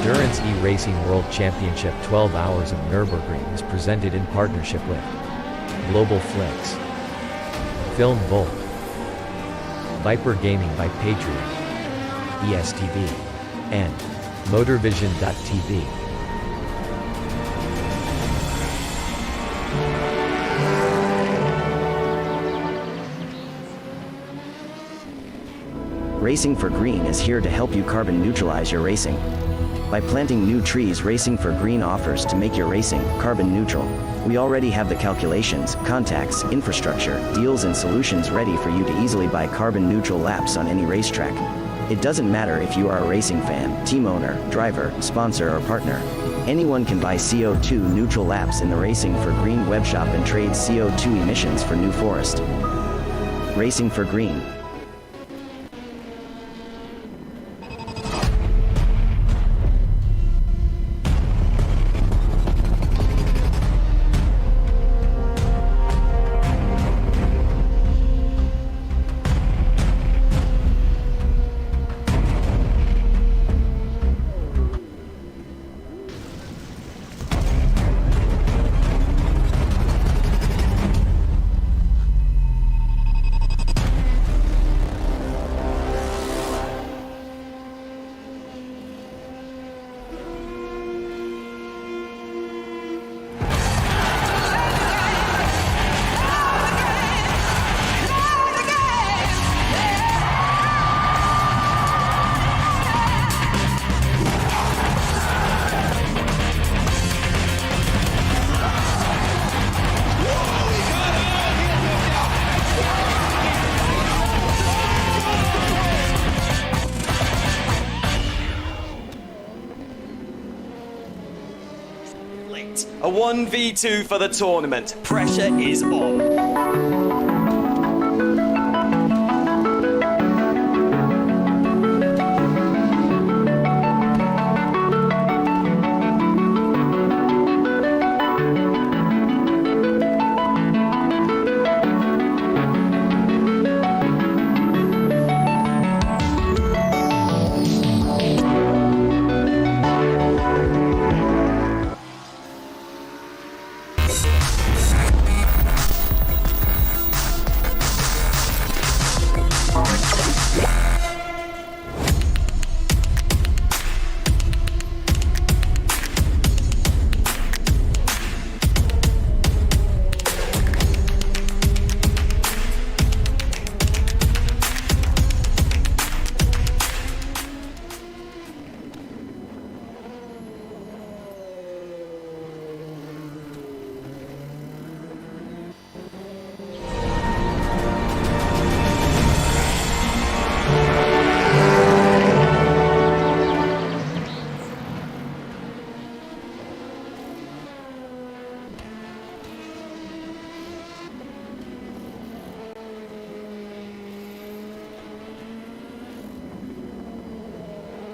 Endurance E-Racing World Championship 12 Hours of Nürburgring is presented in partnership with Global Flix, Film Volt, Viper Gaming by Patriot, ESTV, and Motorvision.tv. Racing for Green is here to help you carbon neutralize your racing. By planting new trees, Racing for Green offers to make your racing carbon neutral. We already have the calculations, contacts, infrastructure, deals and solutions ready for you to easily buy carbon neutral laps on any racetrack. It doesn't matter if you are a racing fan, team owner, driver, sponsor or partner. Anyone can buy CO2 neutral laps in the Racing for Green webshop and trade CO2 emissions for New Forest. Racing for Green. A 1v2 for the tournament. Pressure is on.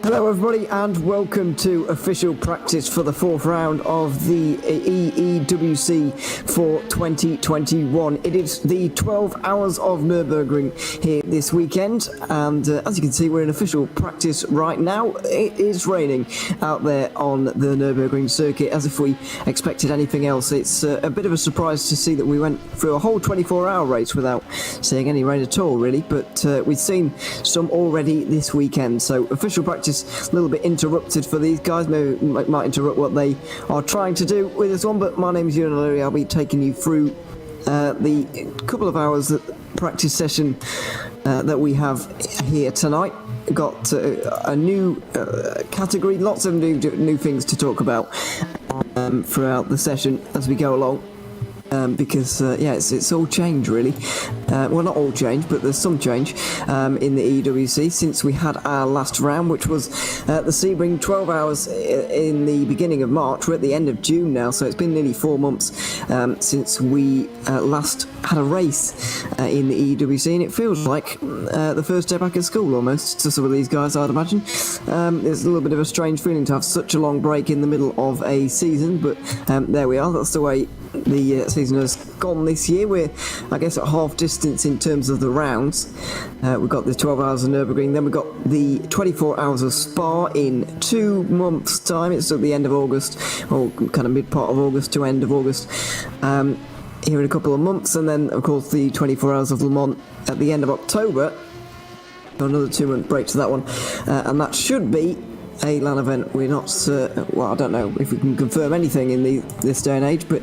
Hello everybody and welcome to official practice for the fourth round of the EEWC for 2021. It is the 12 hours of Nürburgring here this weekend, and as you can see we're in official practice right now. It is raining out there on the Nürburgring circuit, as if we expected anything else. It's a bit of a surprise to see that we went through a whole 24-hour race without seeing any rain at all really, but we've seen some already this weekend, so official practice a little bit interrupted for these guys. Maybe might interrupt what they are trying to do with this one, but my name is Ewan O'Leary. I'll be taking you through the couple of hours practice session that we have here tonight. Got a new category, lots of new things to talk about throughout the session as we go along. Because it's all change really. Well, not all change, but there's some change in the EEWC since we had our last round, which was the Sebring 12 hours in the beginning of March. We're at the end of June now, so it's been nearly 4 months since we last had a race in the EEWC, and it feels like the first day back at school almost to some of these guys, I'd imagine. It's a little bit of a strange feeling to have such a long break in the middle of a season, but there we are. That's the way the season has gone this year. We're, I guess, at half distance in terms of the rounds. We've got the 12 hours of Nürburgring, then we've got the 24 hours of Spa in 2 months' time. It's at the end of August, or kind of mid part of August to end of August. Here in a couple of months, and then of course the 24 hours of Le Mans at the end of October. Another 2-month break to that one, and that should be a LAN event. We're not well, I don't know if we can confirm anything in this day and age, but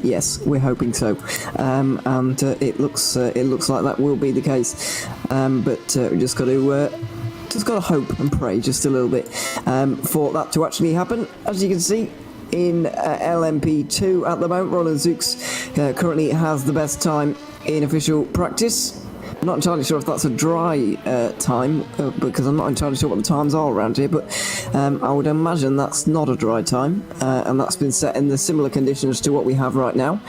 yes, we're hoping so, and it looks like that will be the case, but we just got to hope and pray just a little bit for that to actually happen. As you can see in LMP2 at the moment, Roland Zooks currently has the best time in official practice. I'm not entirely sure if that's a dry time, because I'm not entirely sure what the times are around here, but I would imagine that's not a dry time, and that's been set in the similar conditions to what we have right now.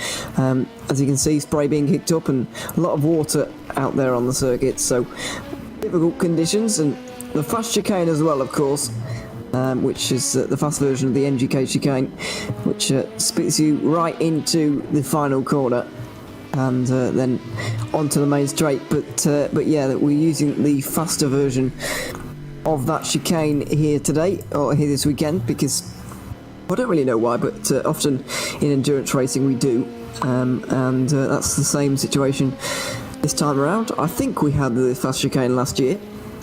As you can see, spray being kicked up and a lot of water out there on the circuit, so difficult conditions, and the fast chicane as well, of course, which is the fast version of the NGK chicane, which spits you right into the final corner and then onto the main straight. But yeah, we're using the faster version of that chicane here today, or here this weekend, because I don't really know why, but often in endurance racing we do, and that's the same situation this time around. I think we had the fast chicane last year,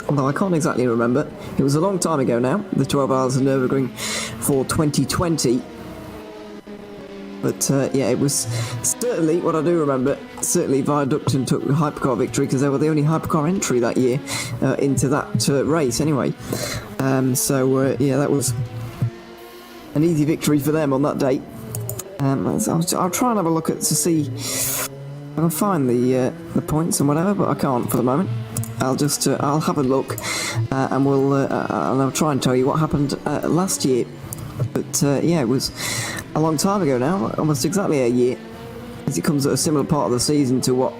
although I can't exactly remember. It was a long time ago now, the 12 hours of Nürburgring for 2020. But yeah, it was certainly, what I do remember, certainly Viaducton took the hypercar victory, because they were the only hypercar entry that year into that race anyway. So yeah, that was an easy victory for them on that day. I'll try and have a look to see if I can find the points and whatever, but I can't for the moment. I'll just I'll have a look, and I'll try and tell you what happened last year. But yeah, it was a long time ago now, almost exactly a year, as it comes at a similar part of the season to what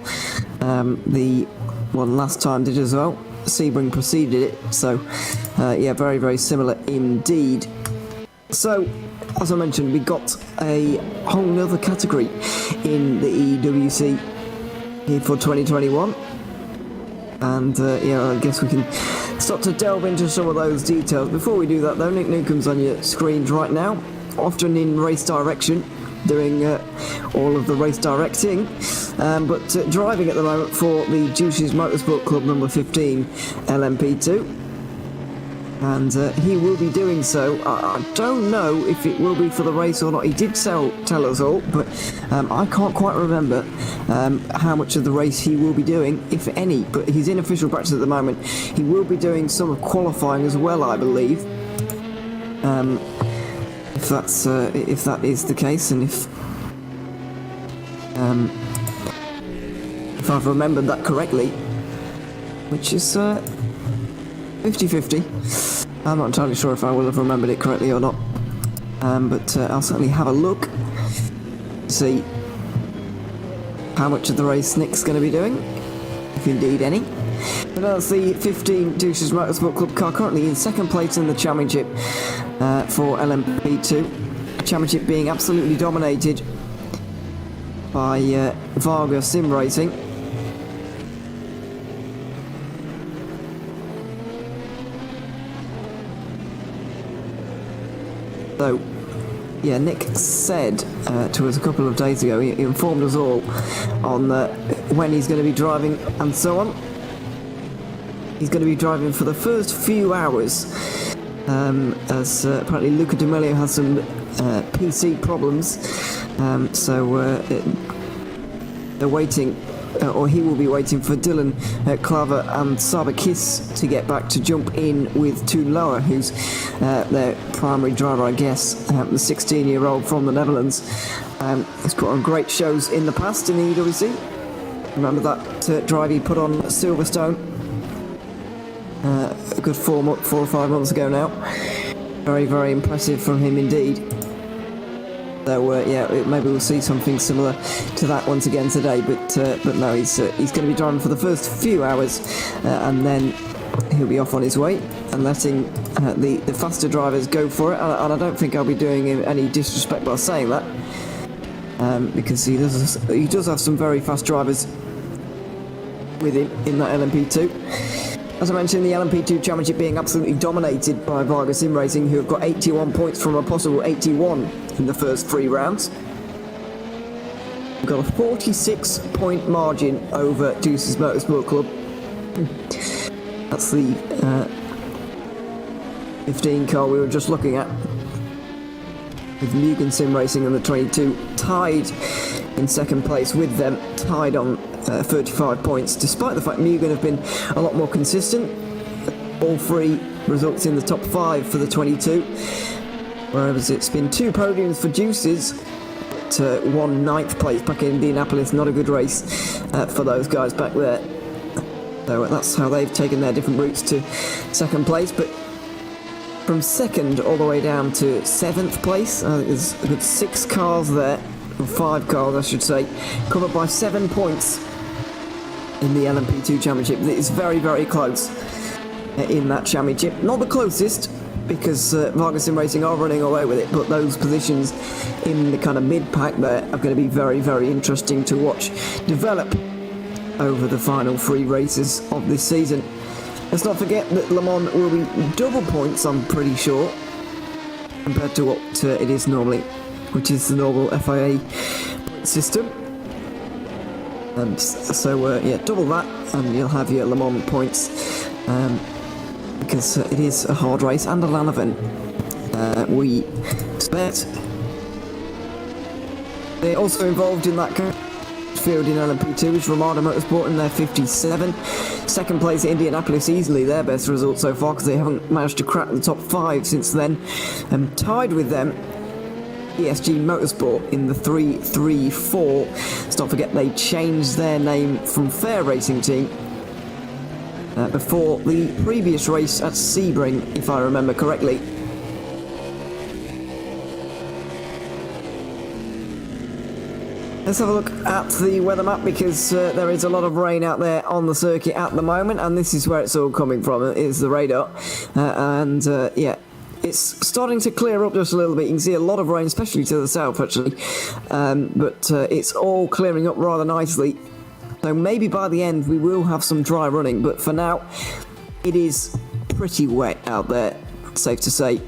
the one last time did as well. Sebring preceded it, so yeah, very, very similar indeed. So, as I mentioned, we got a whole nother category in the EEWC here for 2021. And yeah, I guess we can start to delve into some of those details. Before we do that though, Nick Newcomb's on your screens right now, often in race direction, doing all of the race directing, but driving at the moment for the Juices Motorsport Club number 15 LMP2. And he will be doing so. I don't know if it will be for the race or not. He did tell us all, but I can't quite remember how much of the race he will be doing, if any. But he's in official practice at the moment. He will be doing some of qualifying as well, I believe. If that is the case, and if I've remembered that correctly, which is 50-50. I'm not entirely sure if I will have remembered it correctly or not, but I'll certainly have a look to see how much of the race Nick's going to be doing, if indeed any. But that's the 15 Juices Motorsport Club car, currently in second place in the championship for LMP2. The championship being absolutely dominated by Varga Sim Racing. So, yeah, Nick said to us a couple of days ago, he informed us all on when he's going to be driving and so on. He's going to be driving for the first few hours, as apparently Luca Di Meglio has some PC problems, so they're waiting, or he will be waiting for Dylan Klaver and Saba Kiss to get back to jump in with Toon Lower, who's their primary driver, I guess, the 16-year-old from the Netherlands. He's put on great shows in the past in the EEWC. Remember that drive he put on Silverstone a good 4 or 5 months ago now. Very, very impressive from him indeed. So yeah, maybe we'll see something similar to that once again today. But no, he's going to be driving for the first few hours, and then he'll be off on his way and letting the faster drivers go for it. And I don't think I'll be doing him any disrespect by saying that. because he does have some very fast drivers with him in that LMP2. As I mentioned, the LMP2 Championship being absolutely dominated by Varga Sim Racing, who have got 81 points from a possible 81 in the first 3 rounds. We've got a 46-point margin over Deuces Motorsport Club. That's the 15 car we were just looking at, with Mugen Sim Racing and the 22 tied in second place with them, tied on 35 points, despite the fact Mugen have been a lot more consistent. All 3 results in the top 5 for the 22, whereas it's been 2 podiums for Deuces, but 1 9th place back in Indianapolis. Not a good race for those guys back there. So that's how they've taken their different routes to second place. But from second all the way down to 7th place, there's a good 6 cars there, or 5 cars I should say, covered by 7 points in the LMP2 Championship. It's very, very close in that championship. Not the closest, because Varga Sim Racing are running away with it, but those positions in the kind of mid-pack there are going to be very, very interesting to watch develop over the final 3 races of this season. Let's not forget that Le Mans will be double points, I'm pretty sure, compared to what it is normally, which is the normal FIA point system. Yeah, double that, and you'll have your Le Mans points, because it is a hard race and a LAN event. We expect they're also involved in that field in LMP2 is Ramada Motorsport in their 57. Second place at Indianapolis, easily their best result so far, because they haven't managed to crack the top 5 since then. Tied with them, ESG Motorsport in the 3-3-4. Let's not forget they changed their name from Fair Racing Team before the previous race at Sebring, if I remember correctly. Let's have a look at the weather map, because there is a lot of rain out there on the circuit at the moment, and this is where it's all coming from, is the radar. Yeah, it's starting to clear up just a little bit. You can see a lot of rain, especially to the south actually, but it's all clearing up rather nicely. So maybe by the end we will have some dry running, but for now it is pretty wet out there, safe to say.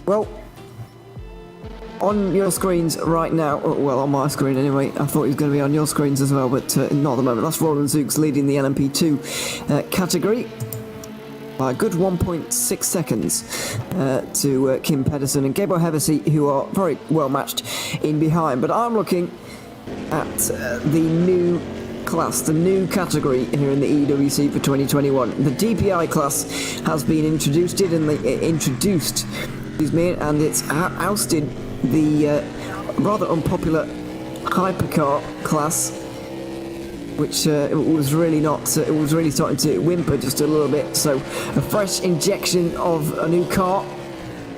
Well, on your screens right now, well, on my screen anyway, I thought he was going to be on your screens as well, but not at the moment. That's Roland Zooks leading the LMP2 category by a good 1.6 seconds to Kim Pedersen and Gabo Hevesi, who are very well matched in behind. But I'm looking at the new class, the new category here in the EEWC for 2021. The DPI class has been introduced, and it's ousted the rather unpopular hypercar class, which it was really starting to whimper just a little bit. So a fresh injection of a new car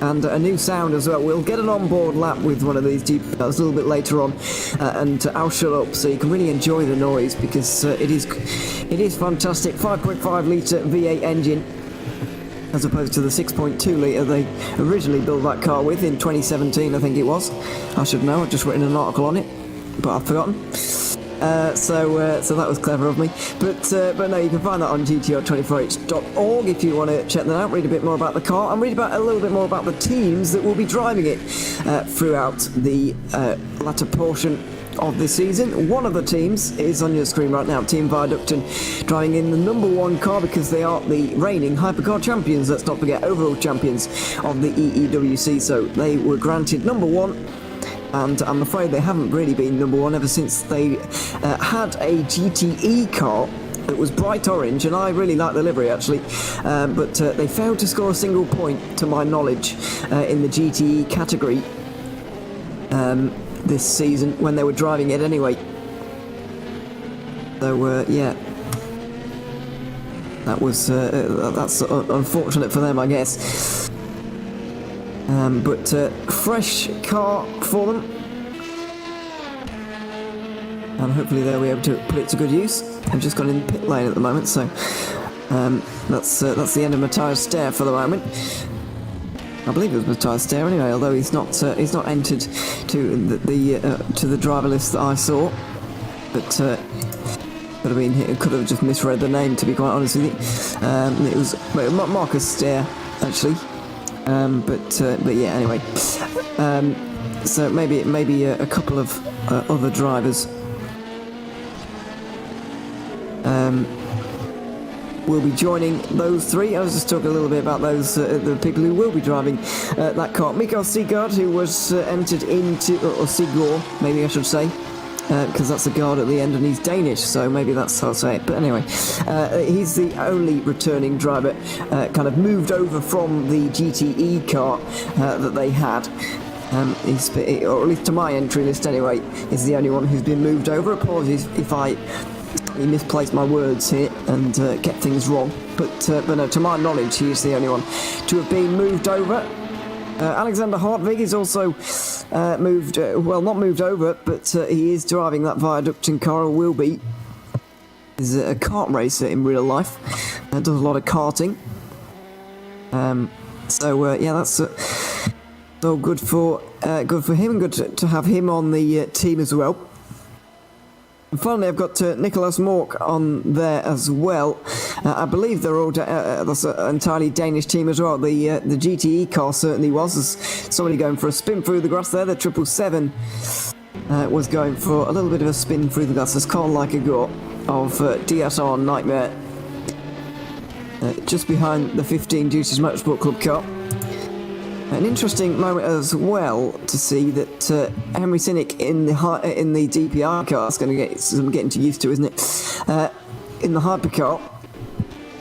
and a new sound as well. We'll get an onboard lap with one of these DPIs a little bit later on, and I'll shut up so you can really enjoy the noise, because it is fantastic. 5.5 litre V8 engine, as opposed to the 6.2 litre they originally built that car with in 2017, I think it was. I should know, I've just written an article on it, but I've forgotten. So that was clever of me. But no, you can find that on gtr24h.org if you want to check that out, read a bit more about the car, and read about a little bit more about the teams that will be driving it throughout the latter portion of this season. One of the teams is on your screen right now, Team Viaducton, driving in the number 1 car, because they are the reigning hypercar champions, let's not forget, overall champions of the EEWC. So they were granted number 1, and I'm afraid they haven't really been number 1 ever since they had a GTE car that was bright orange, and I really like the livery actually, but they failed to score a single point to my knowledge in the GTE category this season when they were driving it anyway. So yeah, that's unfortunate for them, I guess. But fresh car for them, and hopefully they'll be able to put it to good use. I've just gone in the pit lane at the moment, so that's the end of Matthias Stair for the moment. I believe it was Matthias Stair anyway, although he's not entered to the driver list that I saw. But could have just misread the name, to be quite honest with you. It was Marcus Stair actually. But yeah, anyway. So maybe a couple of other drivers will be joining those three. I was just talking a little bit about those the people who will be driving that car. Mikael Sigurd, who was entered into, or Sigurd, maybe I should say, because that's the guard at the end, and he's Danish, so maybe that's how I'll say it. But anyway, he's the only returning driver, kind of moved over from the GTE car that they had. Or at least to my entry list anyway, is the only one who's been moved over. Apologies if I misplaced my words here and get things wrong, but no, to my knowledge, he is the only one to have been moved over. Alexander Hartvig is also moved, well, not moved over, but he is driving that Viaducting car, or will be. He's a kart racer in real life, does a lot of karting. Yeah, that's so good for him, and good to have him on the team as well. And finally, I've got Nicholas Mork on there as well. I believe they're all that's an entirely Danish team as well. The GTE car certainly was. There's somebody going for a spin through the grass there. The 777 was going for a little bit of a spin through the grass. There's Carl Likegård of DSR Nightmare, just behind the 15 Duties Motorsport Club car. An interesting moment as well to see that Henry Sinnick in the DPR car, is going to get some getting too used to, isn't it? In the hypercar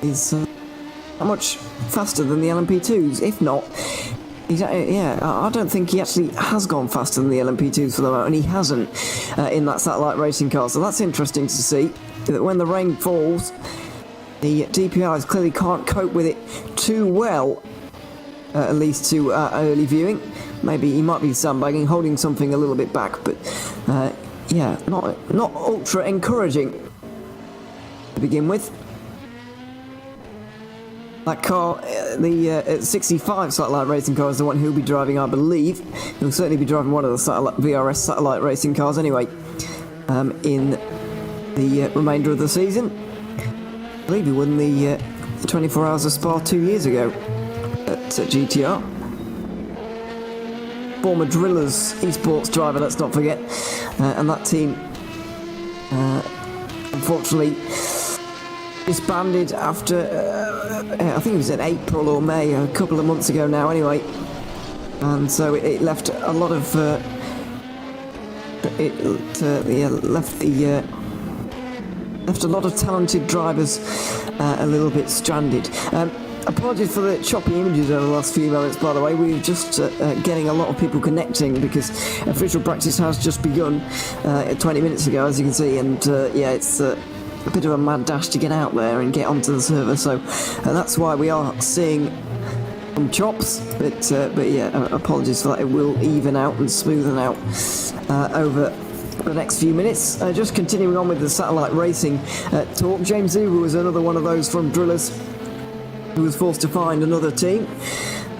is how much faster than the LMP2s? If not, I don't think he actually has gone faster than the LMP2s for the moment, and he hasn't in that satellite racing car. So that's interesting to see that when the rain falls, the DPRs clearly can't cope with it too well. At least to early viewing. Maybe he might be sandbagging, holding something a little bit back, but yeah, not ultra encouraging to begin with. That car, the 65 satellite racing car, is the one he'll be driving, I believe. He'll certainly be driving one of the VRS satellite racing cars anyway, in the remainder of the season. I believe he won the 24 Hours of Spa 2 years ago. At GTR. Former Drillers esports driver, let's not forget, and that team unfortunately disbanded after I think it was in April or May, a couple of months ago now anyway, and so it left a lot of left a lot of talented drivers a little bit stranded. Apologies for the choppy images over the last few moments, by the way. We're just getting a lot of people connecting because official practice has just begun 20 minutes ago, as you can see, and yeah, it's a bit of a mad dash to get out there and get onto the server, so that's why we are seeing some chops, but yeah, apologies for that. It will even out and smoothen out over the next few minutes. Just continuing on with the satellite racing talk, James Zuber was another one of those from Drillers who was forced to find another team,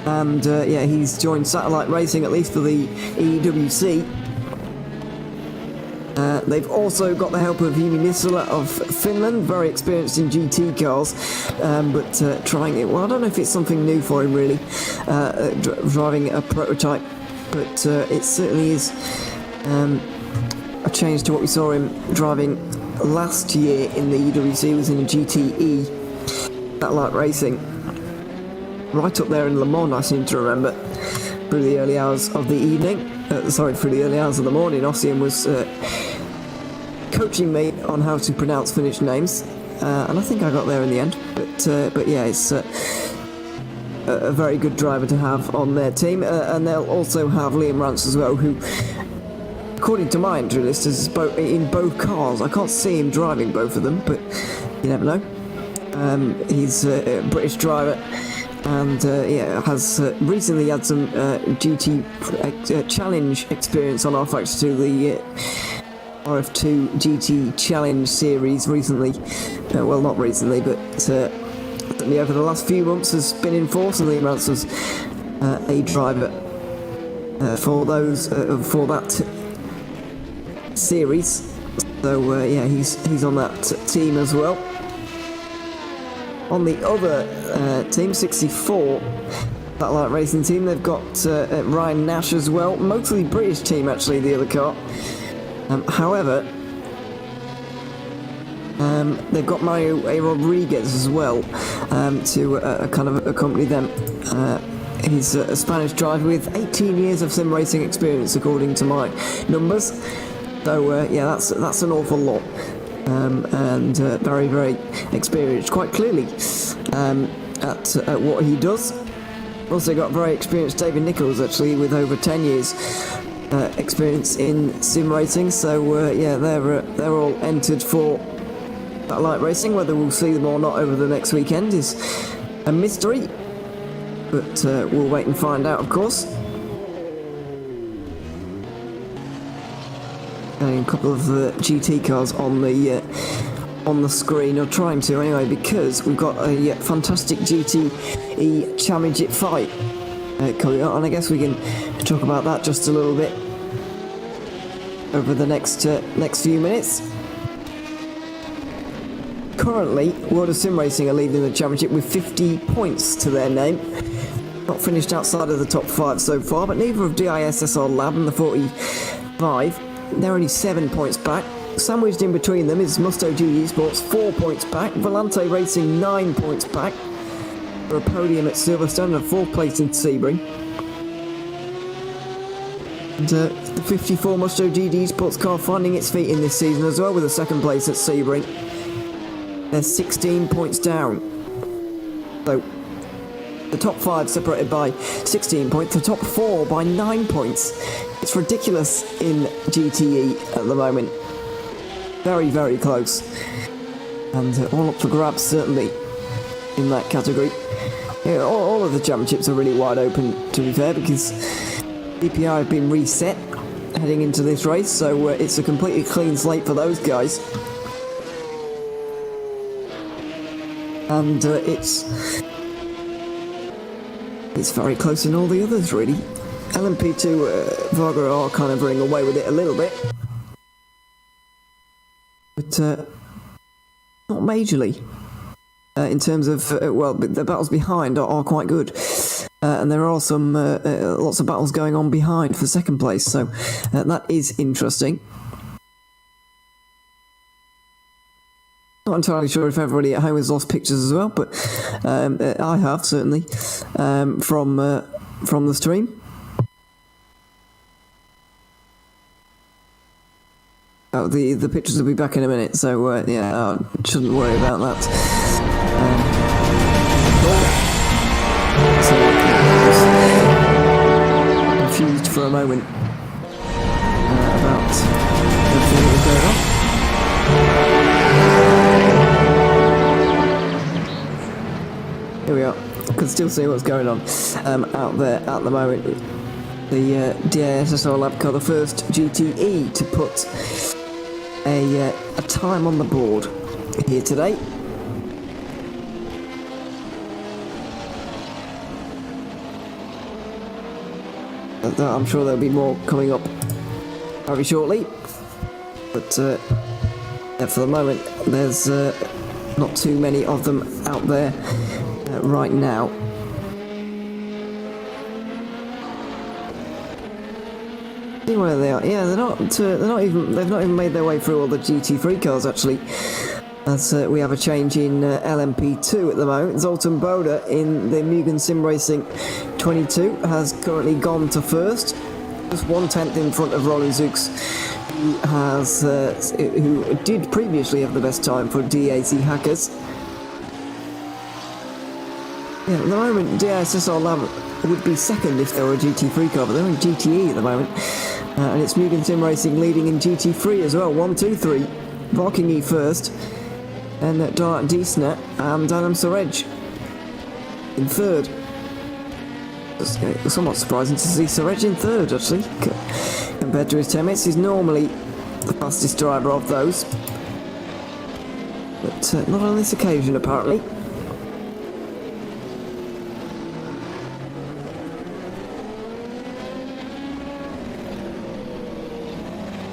and yeah, he's joined satellite racing, at least for the EEWC. They've also got the help of Jimi Nisula of Finland, very experienced in GT cars, but trying it. Well, I don't know if it's something new for him really, driving a prototype, but it certainly is a change to what we saw him driving last year in the EWC. He was in a GTE satellite racing, right up there in Le Mans, I seem to remember, through the early hours of the evening. Through the early hours of the morning. Ossian was coaching me on how to pronounce Finnish names, and I think I got there in the end. But yeah, it's a very good driver to have on their team, and they'll also have Liam Rance as well, who, according to my entry list, is in both cars. I can't see him driving both of them, but you never know. He's a British driver, and yeah, has recently had some GT challenge experience on R-Factor 2, the RF2 GT Challenge series recently. Well, not recently, but certainly over the last few months has been in force, and Liam Rance was a driver for that series. So yeah, he's on that team as well. On the other team, 64, that light racing team, they've got Ryan Nash as well. Mostly British team, actually, the other car. However, they've got Mario A. Rodriguez as well to kind of accompany them. He's a Spanish driver with 18 years of sim racing experience, according to my numbers. So yeah, that's an awful lot. And very, very experienced, quite clearly, at what he does. Also got very experienced David Nichols, actually, with over 10 years experience in sim racing. So yeah, they're all entered for that light racing. Whether we'll see them or not over the next weekend is a mystery, but we'll wait and find out, of course. A couple of GT cars on the screen, or trying to anyway, because we've got a fantastic GTE Championship fight coming up, and I guess we can talk about that just a little bit over the next few minutes. Currently, World of Sim Racing are leading the championship with 50 points to their name. Not finished outside of the top 5 so far, but neither of DISSR Lab and the 45. They're only 7 points back. Sandwiched in between them is Musto G Esports, 4 points back. Volante Racing, 9 points back. For a podium at Silverstone and a 4th place in Sebring. And the 54 Musto GD Esports car finding its feet in this season as well, with a 2nd place at Sebring. They're 16 points down. So the top 5 separated by 16 points, the top 4 by 9 points. It's ridiculous in GTE at the moment. Very, very close. And all up for grabs, certainly, in that category. Yeah, all of the championships are really wide open, to be fair, because DPI have been reset heading into this race, so it's a completely clean slate for those guys. And it's very close in all the others, really. LMP2 Varga are kind of running away with it a little bit, but not majorly. In terms of well, the battles behind are quite good, and there are some lots of battles going on behind for 2nd place. So that is interesting. Not entirely sure if everybody at home has lost pictures as well, but I have, certainly, from the stream. Oh, the pictures will be back in a minute, so yeah, shouldn't worry about that. So I was confused for a moment about everything that was going on. Here we are. I can still see what's going on out there at the moment. The DISSR Lab car, the first GTE to put a time on the board here today. I'm sure there'll be more coming up very shortly, but yeah, for the moment there's not too many of them out there right now. See where they are. Yeah, they've not even made their way through all the GT3 cars, actually. As we have a change in LMP2 at the moment. Zoltan Boda in the Mugen Sim Racing 22 has currently gone to 1st, just 1/10 in front of Roland Zooks, who did previously have the best time for DAC Hackers. Yeah, at the moment, DISSR Lab would be 2nd if they were a GT3 car, but they're in GTE at the moment. And it's Mugen Sim Racing leading in GT3 as well, 1, 2, 3. Varkingi 1st, and Darat Disna and Adam Sorej in 3rd. It's somewhat surprising to see Sorej in 3rd, actually, compared to his teammates. He's normally the fastest driver of those, but not on this occasion, apparently.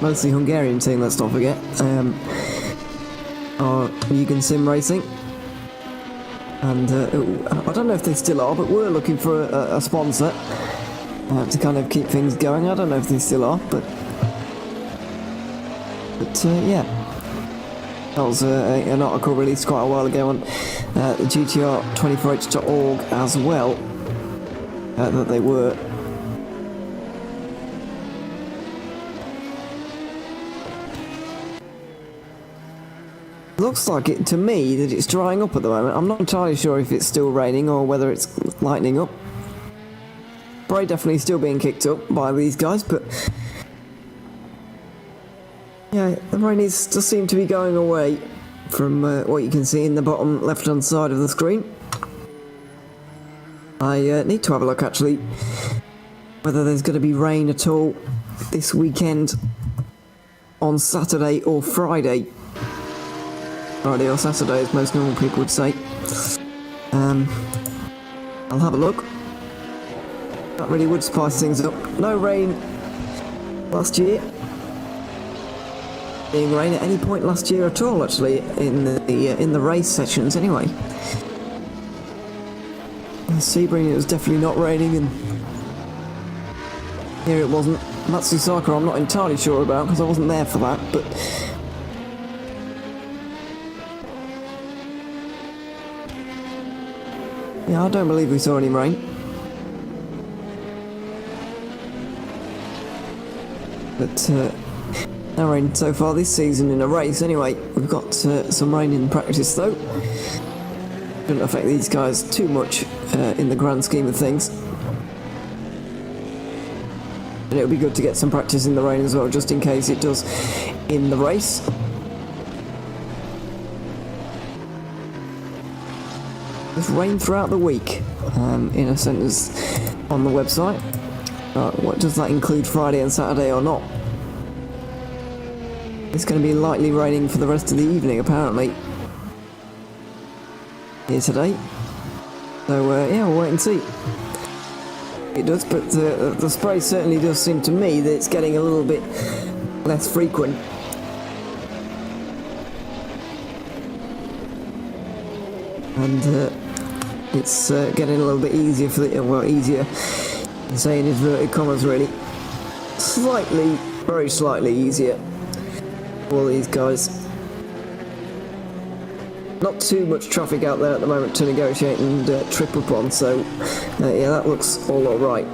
mostly Hungarian team, let's not forget, are Mugen Sim Racing. And I don't know if they still are, but we're looking for a sponsor to kind of keep things going. I don't know if they still are, but yeah. That was an article released quite a while ago on the GTR24h.org as well, that they were. Looks like it to me that it's drying up at the moment. I'm not entirely sure if it's still raining or whether it's lightening up. Spray definitely still being kicked up by these guys, but yeah, the rain does seem to be going away from what you can see in the bottom left-hand side of the screen. I need to have a look actually whether there's going to be rain at all this weekend on Saturday or Friday. Friday or Saturday, as most normal people would say. I'll have a look. That really would spice things up. No rain last year. Being rain at any point last year at all, actually, in the race sessions anyway. In Sebring it was definitely not raining, and here it wasn't. Matsusaka I'm not entirely sure about because I wasn't there for that, but yeah, I don't believe we saw any rain. But no rain so far this season in a race anyway. We've got some rain in practice though. Shouldn't affect these guys too much in the grand scheme of things. And it'll be good to get some practice in the rain as well, just in case it does in the race. There's rain throughout the week, in a sentence on the website. What does that include Friday and Saturday or not? It's going to be lightly raining for the rest of the evening apparently here today. So yeah, we'll wait and see. It does, but the spray certainly does seem to me that it's getting a little bit less frequent. And it's getting a little bit easier for the, well, easier, say in inverted commas really. Slightly, very slightly easier for all these guys. Not too much traffic out there at the moment to negotiate and trip up on, so yeah, that looks all alright.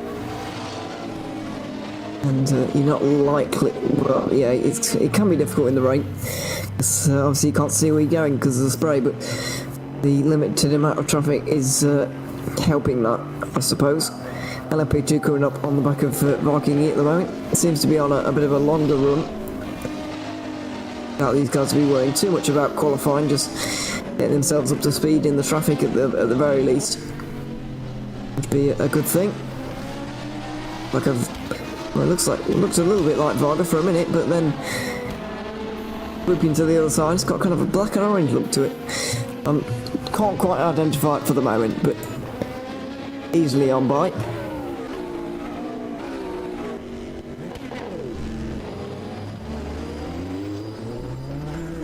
And you're not likely, well, yeah, it can be difficult in the rain. Obviously you can't see where you're going because of the spray, but the limited amount of traffic is helping that, I suppose. LMP2 coming up on the back of Viking E at the moment. It seems to be on a bit of a longer run. Now these guys will be worrying too much about qualifying, just getting themselves up to speed in the traffic at the very least. Would be a good thing. Like well, it looks a little bit like Varga for a minute, but then whipping to the other side, it's got kind of a black and orange look to it. Can't quite identify it for the moment, but easily on by.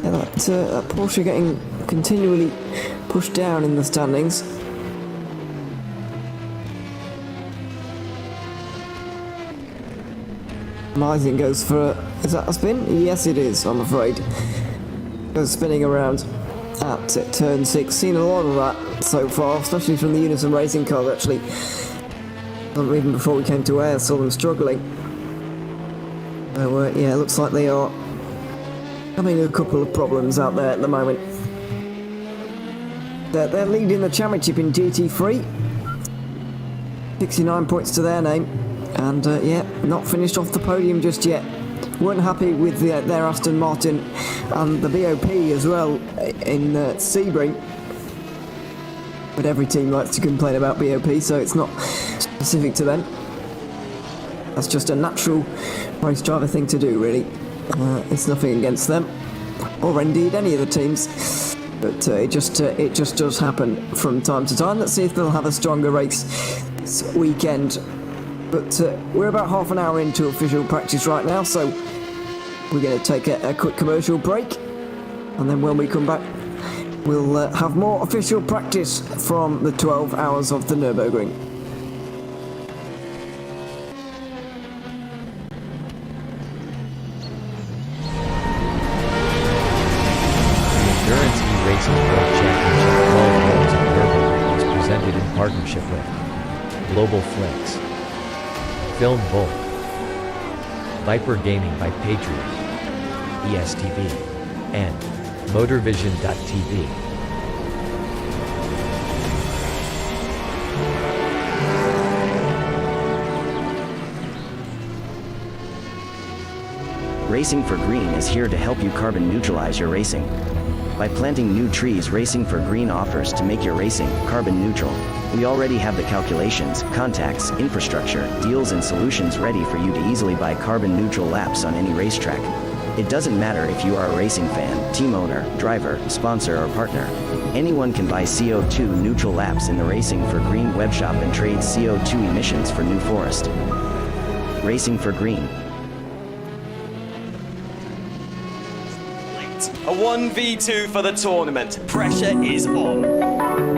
Yeah, that Porsche getting continually pushed down in the standings. Meising goes for is that a spin? Yes it is, I'm afraid. Goes spinning around at turn 6. Seen a lot of that so far, especially from the Unison racing cars actually. Even before we came to air, saw them struggling. So yeah, it looks like they are having a couple of problems out there at the moment. They're leading the championship in GT3. 69 points to their name. And yeah, not finished off the podium just yet. Weren't happy with their Aston Martin and the BOP as well in Sebring. But every team likes to complain about BOP, so it's not specific to them. That's just a natural race driver thing to do, really. It's nothing against them, or indeed any of the teams. But it just does happen from time to time. Let's see if they'll have a stronger race this weekend. But we're about half an hour into official practice right now, so We're going to take a quick commercial break, and then when we come back, we'll have more official practice from the 12 hours of the Nürburgring. Endurance E-Racing World Championship 12 Hours of Nürburgring is presented in partnership with Global Flix, Film Volt, Viper Gaming by Patriot, ESTV, and Motorvision.tv. Racing for Green is here to help you carbon neutralize your racing. By planting new trees, Racing for Green offers to make your racing carbon neutral. We already have the calculations, contacts, infrastructure, deals and solutions ready for you to easily buy carbon neutral laps on any racetrack. It doesn't matter if you are a racing fan, team owner, driver, sponsor or partner. Anyone can buy CO2 neutral laps in the Racing for Green webshop and trade CO2 emissions for New Forest. Racing for Green. A 1v2 for the tournament. Pressure is on.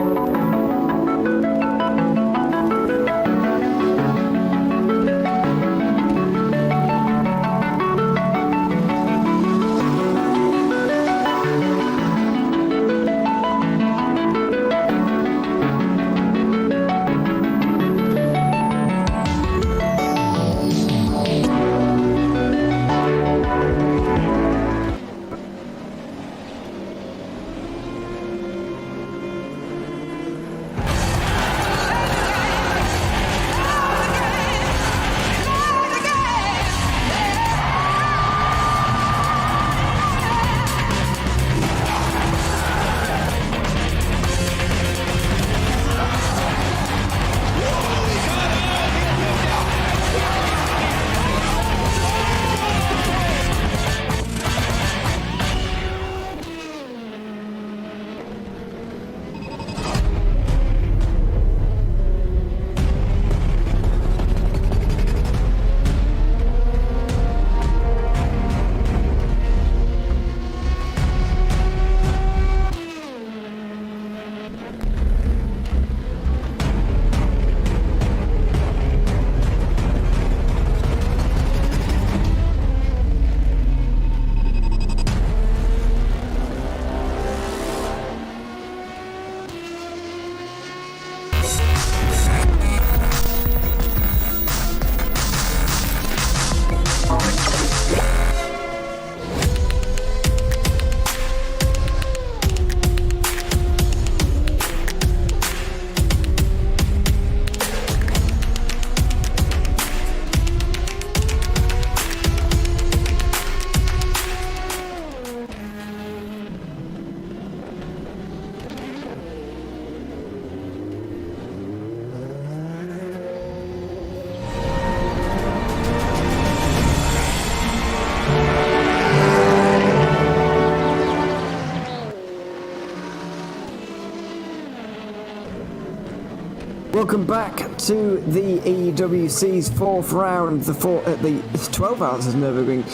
Welcome back to the EEWC's fourth round, the 12 hours of Nürburgring,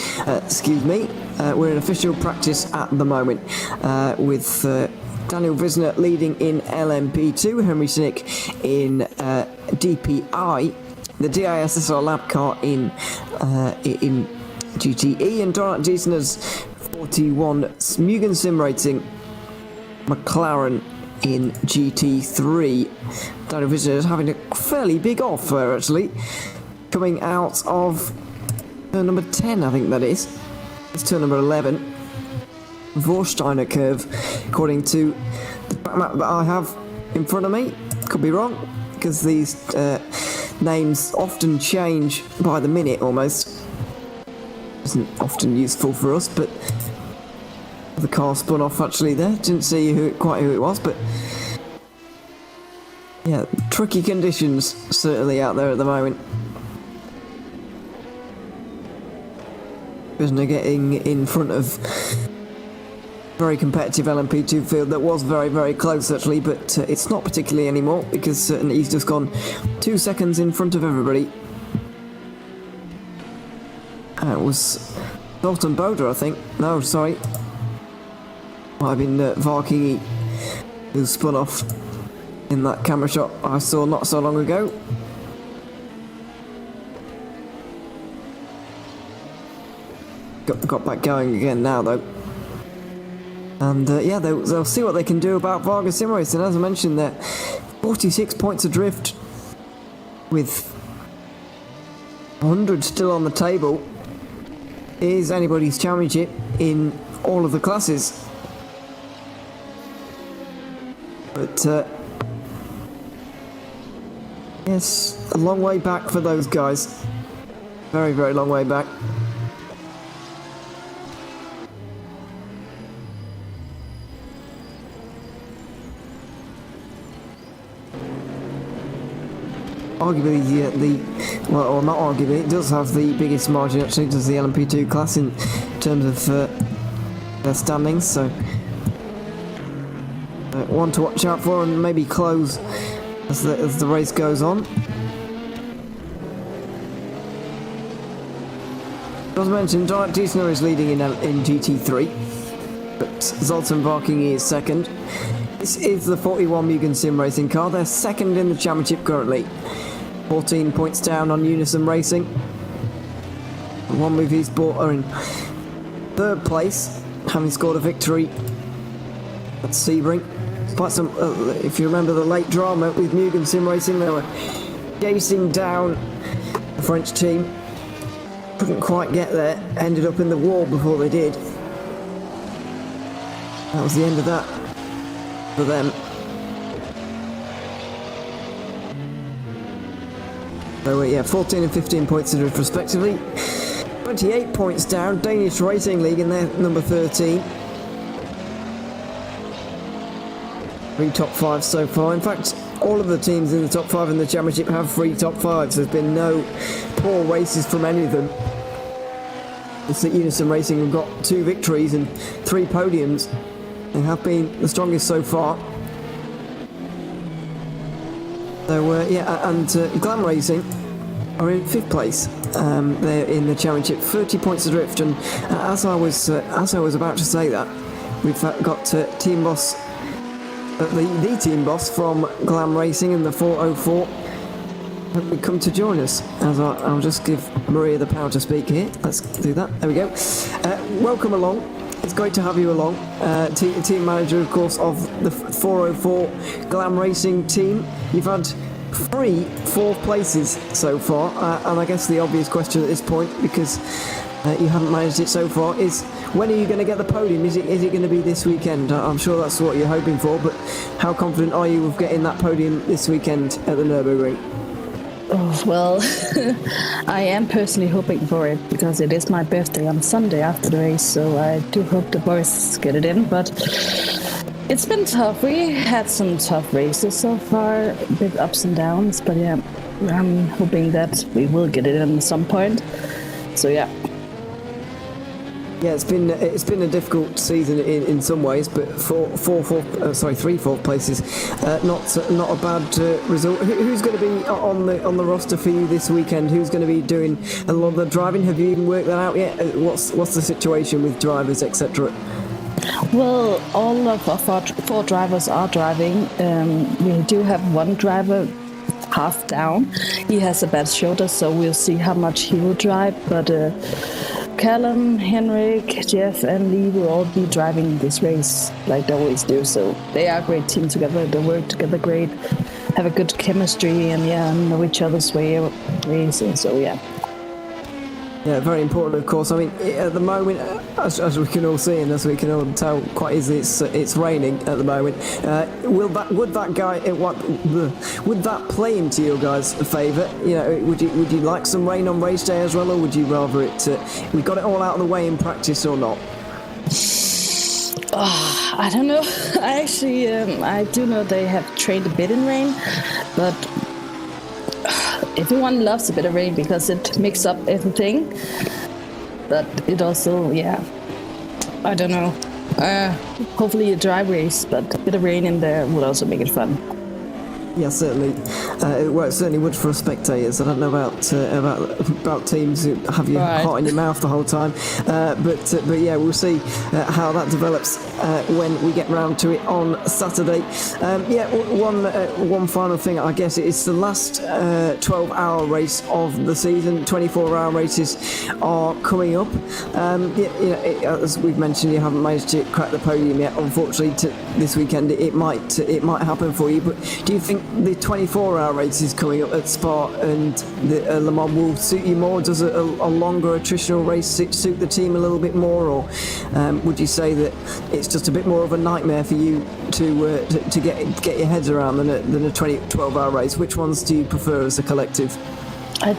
excuse me. We're in official practice at the moment with Daniel Wisner leading in LMP2, Henry Sinek in DPI, the DISSR lab car in GTE, and Donat Diesner's 41 Mugen Sim Racing McLaren in GT3. Daniel Wisner is having a fairly big off actually, coming out of turn number 10, I think that is. It's turn number 11. Vorsteiner curve, according to the back map that I have in front of me. Could be wrong, because these names often change by the minute almost. Isn't often useful for us, but the car spun off actually there. Didn't see quite who it was, but yeah, tricky conditions certainly out there at the moment. Wisner getting in front of very competitive LMP2 field that was very, very close actually, but it's not particularly anymore because he's just gone 2 seconds in front of everybody. It was Dalton Boda, I think. No, sorry. Might have been Varking who spun off in that camera shot I saw not so long ago. Got back going again now, though. And yeah, they'll see what they can do about Varga Sim Racing. As I mentioned, they're 46 points adrift with 100 still on the table. Is anybody's championship in all of the classes. But yes, a long way back for those guys. Very, very long way back. Arguably well, or not arguably, it does have the biggest margin actually, does the LMP2 class in terms of their standings, so one to watch out for and maybe close as the race goes on. As mentioned, Donat Diesner is leading in GT3, but Zoltan Varking is second. This is the 41 Mugen Sim Racing car. They're second in the championship currently. 14 points down on Unison Racing. One Move Esport are in third place, having scored a victory at Sebring. Despite some, if you remember the late drama with Mugen Sim Racing, they were chasing down the French team. Couldn't quite get there, ended up in the wall before they did. That was the end of that for them. So yeah, 14 and 15 points respectively. 28 points down, Danish Racing League in their number 13. 3 top 5s so far. In fact, all of the teams in the top 5 in the championship have 3 top 5s. There's been no poor races from any of them. It's that Unison Racing have got 2 victories and 3 podiums. They have been the strongest so far. So yeah, and Glam Racing are in 5th place. They're in the championship, 30 points adrift. And as I was about to say that, we've got team boss, the team boss from Glam Racing in the 404. Would come to join us. As I'll just give Maria the power to speak here. Let's do that. There we go. Welcome along. It's great to have you along. Team manager, of course, of the 404 Glam Racing team. You've had 3 4th places so far, and I guess the obvious question at this point, because you haven't managed it so far, is when are you going to get the podium? Is it going to be this weekend? I'm sure that's what you're hoping for, but how confident are you of getting that podium this weekend at the Nürburgring? Oh, well, I am personally hoping for it because it is my birthday on Sunday after the race, so I do hope the boys get it in, but it's been tough. We had some tough races so far, big ups and downs, but yeah, I'm hoping that we will get it in at some point, so yeah. Yeah, it's been a difficult season in some ways, but 3 4th places, not a bad result. Who's going to be on the roster for you this weekend? Who's going to be doing a lot of the driving? Have you even worked that out yet? What's the situation with drivers, etc.? Well, all of our 4 drivers are driving. We do have one driver half down. He has a bad shoulder, so we'll see how much he will drive, but Callum, Henrik, Jeff and Lee will all be driving this race like they always do, so they are a great team together. They work together great, have a good chemistry, and yeah, know each other's way of racing, so yeah. Yeah, very important, of course. I mean, at the moment, as we can all see and as we can all tell quite easily, it's raining at the moment. Would that play into your guys' favour? You know, would you like some rain on race day as well, or would you rather it? We got it all out of the way in practice or not? Oh, I don't know. I actually, I do know they have trained a bit in rain, but everyone loves a bit of rain because it mixes up everything. But it also, yeah, I don't know. Hopefully a dry race, but a bit of rain in there would also make it fun. Yeah, certainly. Well, it certainly would for spectators. I don't know about teams who have your Right. heart in your mouth the whole time. But yeah, we'll see how that develops when we get round to it on Saturday. One final thing, I guess, it's the last 12-hour race of the season. 24-hour races are coming up. As we've mentioned, you haven't managed to crack the podium yet. Unfortunately, this weekend it might happen for you. But do you think the 24-hour race is coming up at Spa and the Le Mans will suit you more? Does a longer attritional race suit the team a little bit more, or would you say that it's just a bit more of a nightmare for you to get your heads around than a 12-hour race? Which ones do you prefer as a collective? I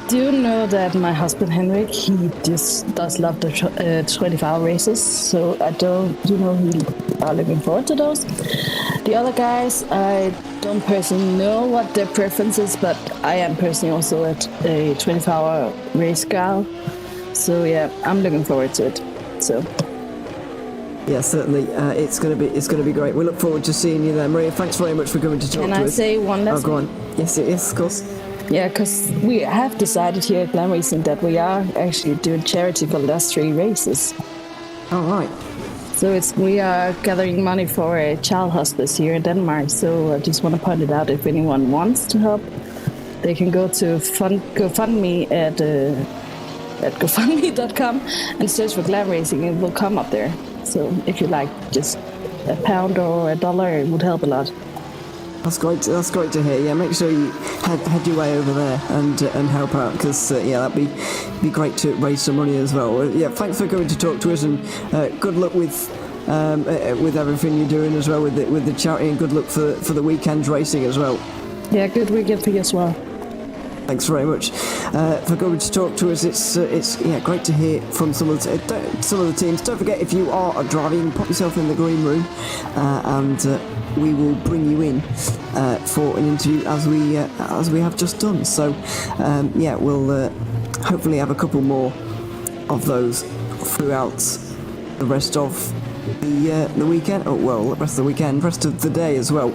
do know that my husband Henrik, he just does love the 24-hour races, so I don't, he are looking forward to those. The other guys, I don't personally know what their preference is, but I am personally also a 24-hour race gal, so yeah, I'm looking forward to it. So. Yeah, certainly. It's going to be great. We look forward to seeing you there, Maria. Thanks very much for coming to talk to us. Can I say one last? Oh, go on. Yes, of course. Yeah, because we have decided here at Glam Racing that we are actually doing charity for the last 3 races. All right. So we are gathering money for a child hospice here in Denmark. So I just want to point it out, if anyone wants to help, they can go to GoFundMe at GoFundMe.com and search for Glam Racing. It will come up there. So if you like just £1 or $1, it would help a lot. That's great. That's great to hear. Yeah, make sure you head your way over there and help out, because that'd be great to raise some money as well. Yeah, thanks for coming to talk to us, and good luck with everything you're doing as well with the charity, and good luck for the weekend racing as well. Yeah, good weekend for you as well. Thanks very much for coming to talk to us. It's great to hear from some of the teams. Don't forget, if you are driving, pop yourself in the green room, and we will bring you in for an interview as we have just done. So we'll hopefully have a couple more of those throughout the rest of the weekend. Oh well, the rest of the weekend, rest of the day as well.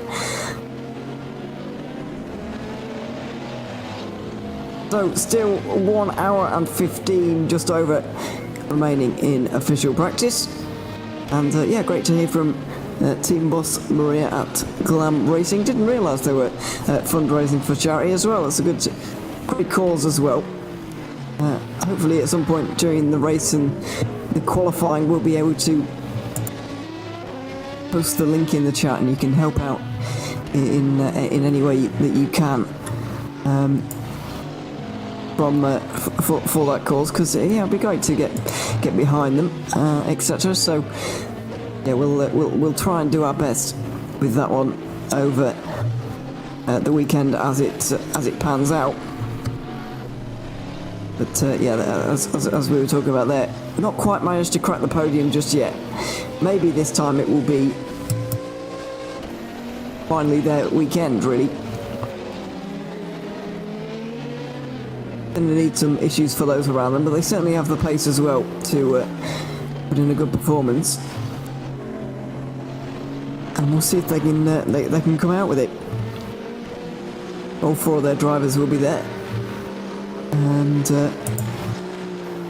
So still 1 hour and 15 just over remaining in official practice, and great to hear from team boss Maria at Glam Racing. Didn't realise they were fundraising for charity as well. It's a great cause as well. Hopefully at some point during the race and the qualifying we'll be able to post the link in the chat and you can help out in any way that you can for that cause, because it'd be great to get behind them, etc. So we'll try and do our best with that one over the weekend as it pans out. But as we were talking about there, not quite managed to crack the podium just yet. Maybe this time it will be finally their weekend, really. And they need some issues for those around them, but they certainly have the pace as well to put in a good performance. And we'll see if they can come out with it. All 4 of their drivers will be there, and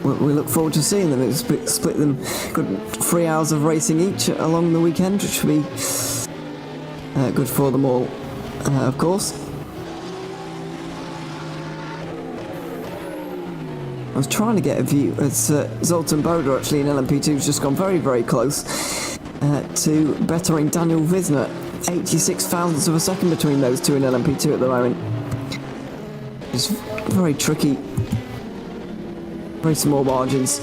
we look forward to seeing them. It's split them good 3 hours of racing each along the weekend, which will be good for them all, of course. I was trying to get a view. It's Zoltan Boda actually in LMP2 has just gone very, very close to bettering Daniel Visner. 86 thousandths of a second between those two in LMP2 at the moment. It's very tricky. Very small margins.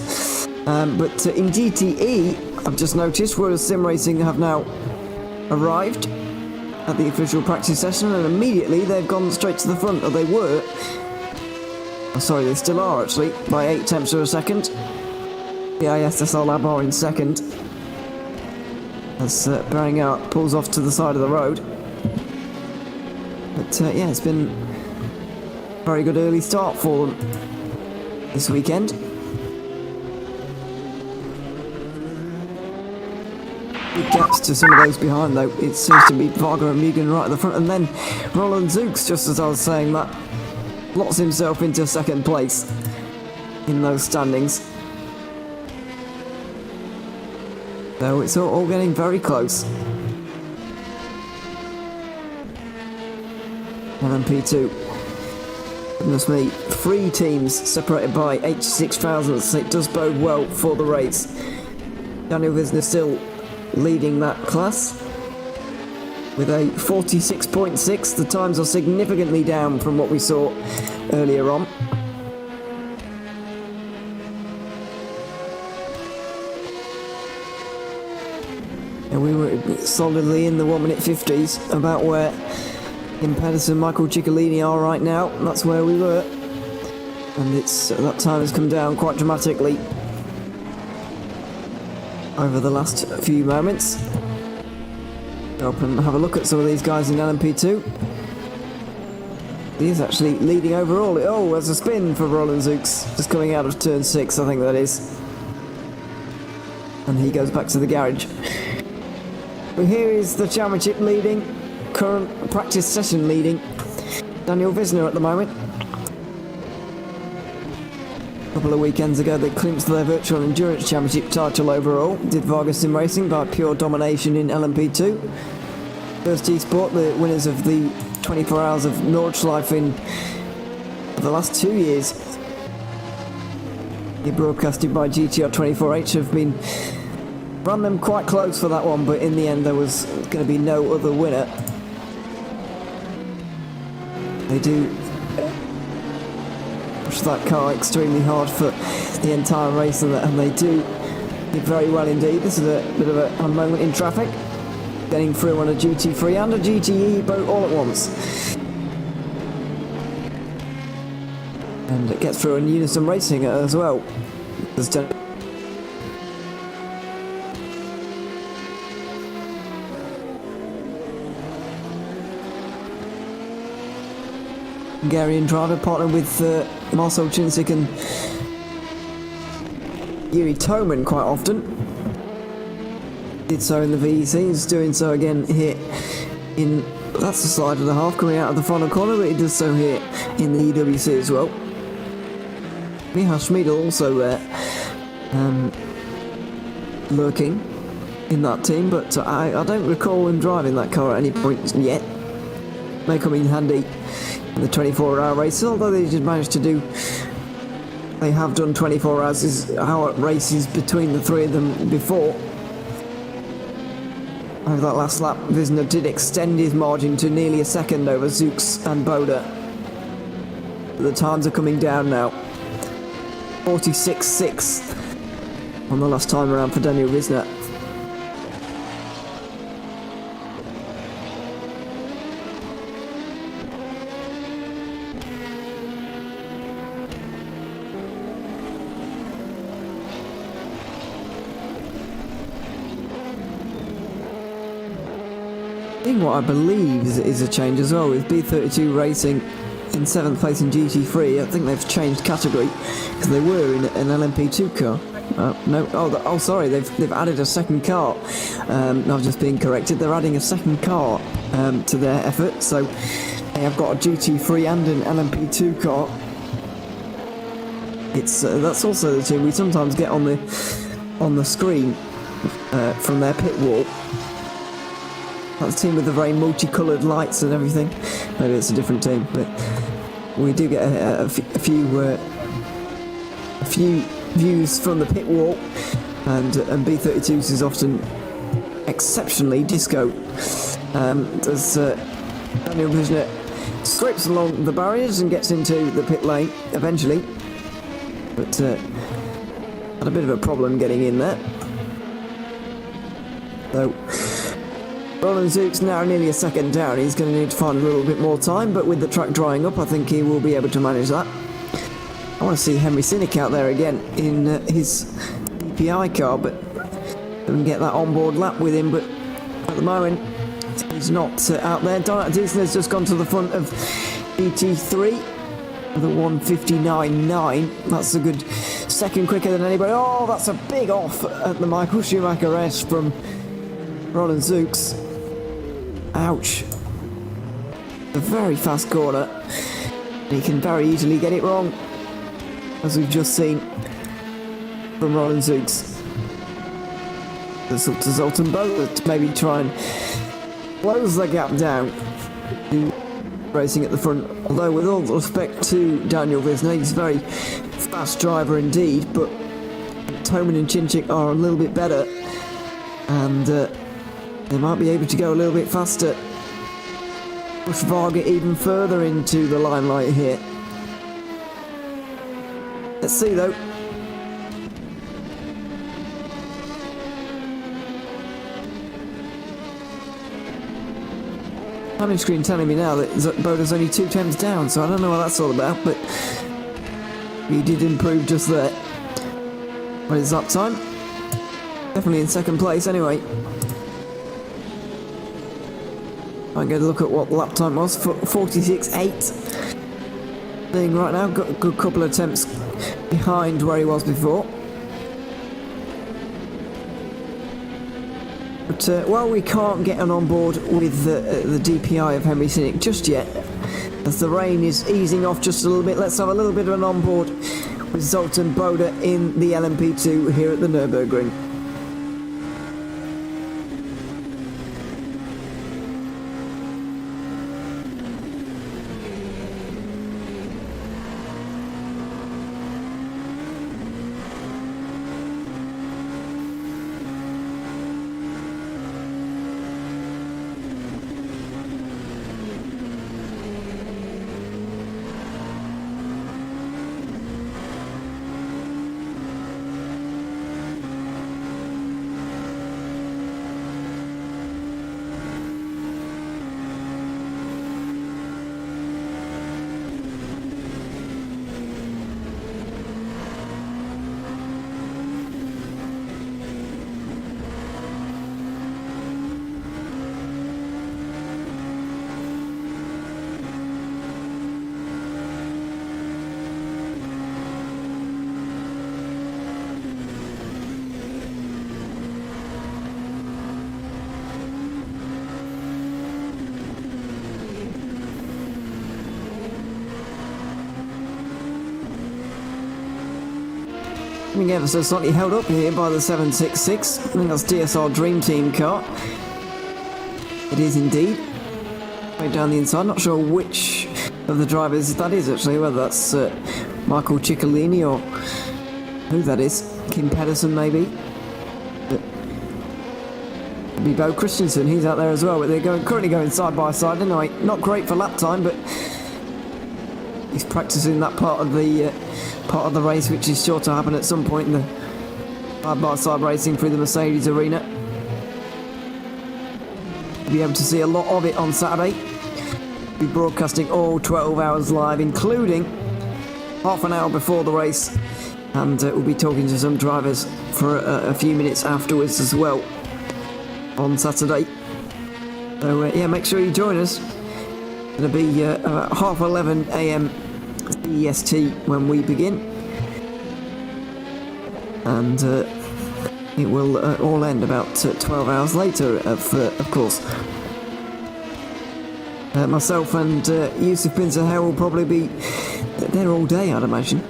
But in GTE, I've just noticed World of Sim Racing have now arrived at the official practice session, and immediately they've gone straight to the front, or they were. Sorry, they still are actually, by 8 tenths of a second. The ISSL Lab are in second, as Bearing Out pulls off to the side of the road. But it's been a very good early start for them this weekend. big gaps to some of those behind, though. It seems to be Varga and Mugen right at the front, and then Roland Zooks, just as I was saying that, slots himself into second place in those standings. So it's all getting very close. LMP2. Goodness me, 3 teams separated by 86 thousandths. It does bode well for the race. Daniel Wisner still leading that class with a 46.6. The times are significantly down from what we saw earlier on. And we were solidly in the 1 minute 50s, about where Kim Pedersen, Michael Ciccolini are right now. That's where we were, and that time has come down quite dramatically over the last few moments. Go up and have a look at some of these guys in LMP2. He is actually leading overall. Oh, there's a spin for Roland Zooks, just coming out of turn 6, I think that is. And he goes back to the garage. But here is the championship leading, current practice session leading, Daniel Wisner at the moment. A couple of weekends ago they clinched their virtual endurance championship title overall, did Varga Sim Racing by pure domination in LMP2. First eSport, the winners of the 24 hours of Nordschleife in the last 2 years. They're broadcasted by GTR 24H, have been run them quite close for that one, but in the end there was going to be no other winner. They do push that car extremely hard for the entire race, and they do very well indeed. This is a bit of a moment in traffic, getting through on a GT3 and a GTE boat all at once. And it gets through in Unison Racing as well. Hungarian driver partnered with Marcel Chinzik and Yuri Toman quite often. Did so in the VEC, he's doing so again here in, that's the side of the half coming out of the final corner, but he does so here in the EEWC as well. Michal Schmiedel also there, lurking in that team, but I don't recall him driving that car at any point yet. May come in handy in the 24-hour races, although they just managed to do, they have done 24 hour races between the 3 of them before. Over that last lap, Wisner did extend his margin to nearly a second over Zooks and Boda. But the times are coming down now. 46.6 on the last time around for Daniel Wisner. What I believe is a change as well with B32 Racing in 7th place in GT3. I think they've changed category because they were in an LMP2 car. No, sorry, they've added a second car. I've just been corrected. They're adding a second car to their effort, so they have got a GT3 and an LMP2 car. It's that's also the team we sometimes get on the screen from their pit wall. That's the team with the very multicoloured lights and everything. Maybe it's a different team, but we do get a few views from the pit wall, and B32s is often exceptionally disco. As Daniel Wisner scrapes along the barriers and gets into the pit lane eventually, but had a bit of a problem getting in there. So Roland Zooks now nearly a second down. He's going to need to find a little bit more time, but with the track drying up, I think he will be able to manage that. I want to see Henry Sinek out there again in his DPI car, but couldn't get that onboard lap with him. But at the moment, he's not out there. Donat Diesner's just gone to the front of BT3 with a 1:59.9. That's a good second quicker than anybody. Oh, that's a big off at the Michael Schumacher S from Roland Zooks. Ouch. A very fast corner. He can very easily get it wrong, as we've just seen from Roland Zooks. It's up to Zoltan Bowler to maybe try and close the gap down. Racing at the front, although with all respect to Daniel Wisner, he's a very fast driver indeed, but Toman and Chinchik are a little bit better, and they might be able to go a little bit faster. Push Varga even further into the limelight here. Let's see though. Timing screen telling me now that Boda's only 2 temps down, so I don't know what that's all about, but he did improve just there. What is lap time? Definitely in second place anyway. I get a look at what the lap time was. 46.8. Being right now, got a good couple of attempts behind where he was before. But, well, we can't get on board with the DPI of Henry Sinnick just yet, as the rain is easing off just a little bit. Let's have a little bit of an onboard with Zoltan Boda in the LMP2 here at the Nürburgring. Being ever so slightly held up here by the 766. I think that's DSR Dream Team car. It is indeed. Right down the inside. Not sure which of the drivers that is actually, whether that's Michael Ciccolini or who that is. Kim Pedersen maybe. But it'd be Bo Christensen, he's out there as well, but they're currently going side by side anyway. Not great for lap time, but he's practicing that part of the race, which is sure to happen at some point in the side-by-side racing through the Mercedes arena. We'll be able to see a lot of it on Saturday. We'll be broadcasting all 12 hours live, including half an hour before the race, and we'll be talking to some drivers for a few minutes afterwards as well on Saturday. So yeah, make sure you join us. It'll be about 11:30 a.m. CEST when we begin, and it will all end about 12 hours later, of course. Myself and Yusuf bin Zahir will probably be there all day, I'd imagine,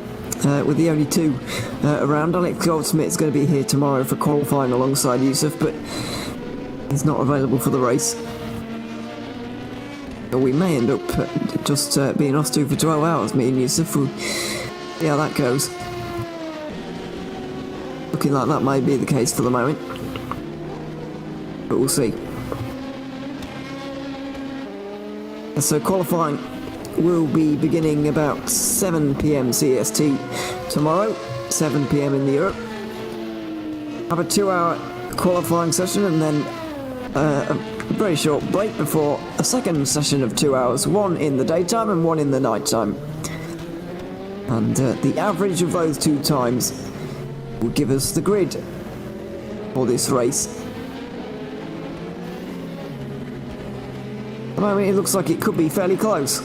with the only two around. Alex Goldsmith is going to be here tomorrow for qualifying alongside Yusuf, but he's not available for the race. We may end up just being us two for 12 hours, me and Yusuf. We'll see how that goes. Looking like that may be the case for the moment, but we'll see. So qualifying will be beginning about 7 p.m. CST tomorrow, 7 p.m. in Europe. Have a 2-hour qualifying session and then a very short break before a second session of 2 hours, one in the daytime and one in the nighttime. And the average of those two times will give us the grid for this race. At the moment it looks like it could be fairly close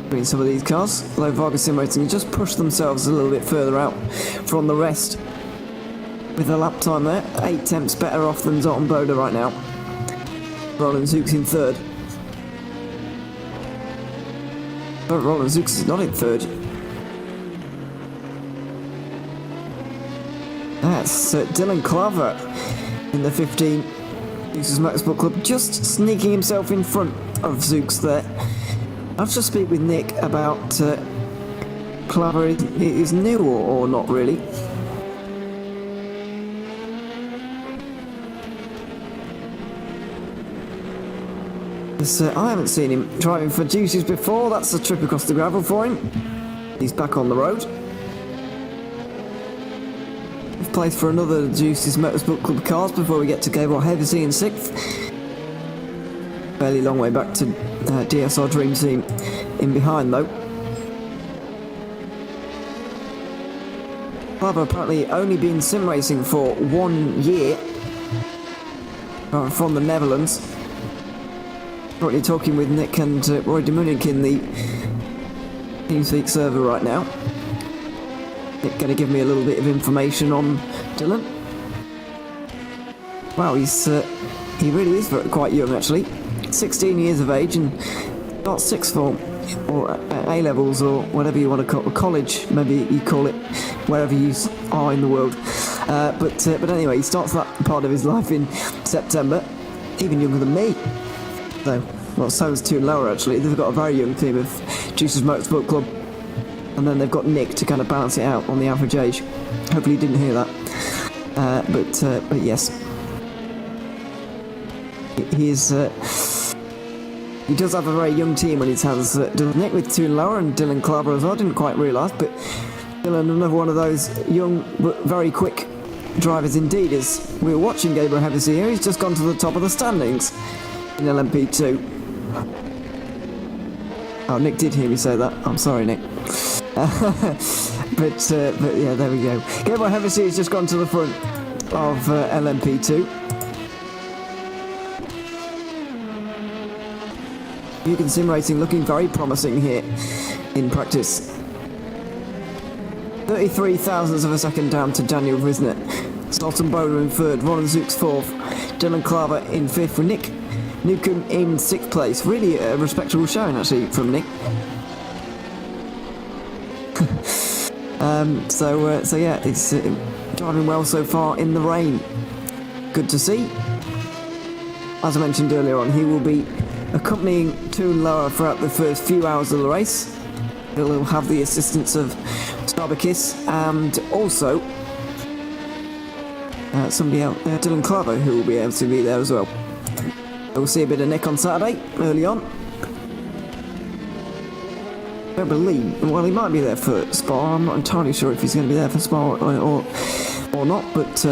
between some of these cars, although Vargas Sim Racing just pushed themselves a little bit further out from the rest with a lap time there. 8 temps better off than Zoltan Boda right now. Roland Zooks in third. But Roland Zooks is not in third. That's Dylan Claver in the 15. Zooks Motorsport Club just sneaking himself in front of Zooks there. I'll just speak with Nick about Claver is new or not really. I haven't seen him driving for Juices before. That's a trip across the gravel for him. He's back on the road. We've placed for another Juices Motorsport Club cars before we get to Gabriel Hevesy in 6th. Fairly long way back to DSR Dream Team in behind though. Claver apparently only been sim racing for 1 year from the Netherlands. Currently talking with Nick and Roy de Munich in the TeamSpeak server right now. Nick going to give me a little bit of information on Dylan. Wow, he really is quite young actually. 16 years of age and got sixth form or A-levels or whatever you want to call it, college maybe you call it, wherever you are in the world. But anyway, he starts that part of his life in September, even younger than me. So, well, so is Toon Lower actually. They've got a very young team of Juices Motorsport Club. And then they've got Nick to kind of balance it out on the average age. Hopefully you didn't hear that. But yes. He does have a very young team on his hands. Nick with Toon Lower and Dylan Claver as well. I didn't quite realise, but Dylan, another one of those young but very quick drivers indeed. As we were watching Gabriel Hevesy here, he's just gone to the top of the standings in LMP2. Oh, Nick did hear me say that. I'm sorry, Nick. but yeah, there we go. Gabriel Hevesy has just gone to the front of LMP2. Mugen Sim Racing looking very promising here in practice. 33 thousandths of a second down to Daniel Visnet. Sultan Bowler in third, Roland Zooks fourth, Dylan Claver in fifth with Nick Newcomb in 6th place. Really a respectable showing actually from Nick. So yeah, it's driving well so far in the rain. Good to see. As I mentioned earlier on, he will be accompanying Toon Lower throughout the first few hours of the race. He'll have the assistance of Starbakis and also somebody else, Dylan Claver, who will be able to be there as well. We'll see a bit of Nick on Saturday, early on. I don't believe, well, he might be there for Spa. I'm not entirely sure if he's going to be there for Spa or not, but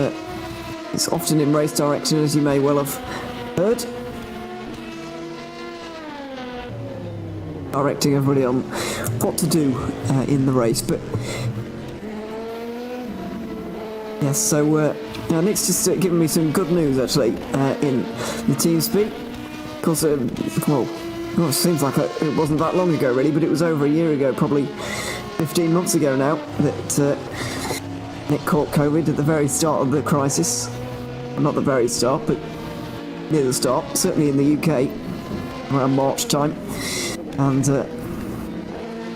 it's often in race direction, as you may well have heard. Directing everybody on what to do in the race, but yes, so Nick's just given me some good news actually in the TeamSpeak. Of course, well, it seems like it wasn't that long ago really, but it was over a year ago, probably 15 months ago now, that Nick caught COVID at the very start of the crisis. Well, not the very start, but near the start, certainly in the UK, around March time. And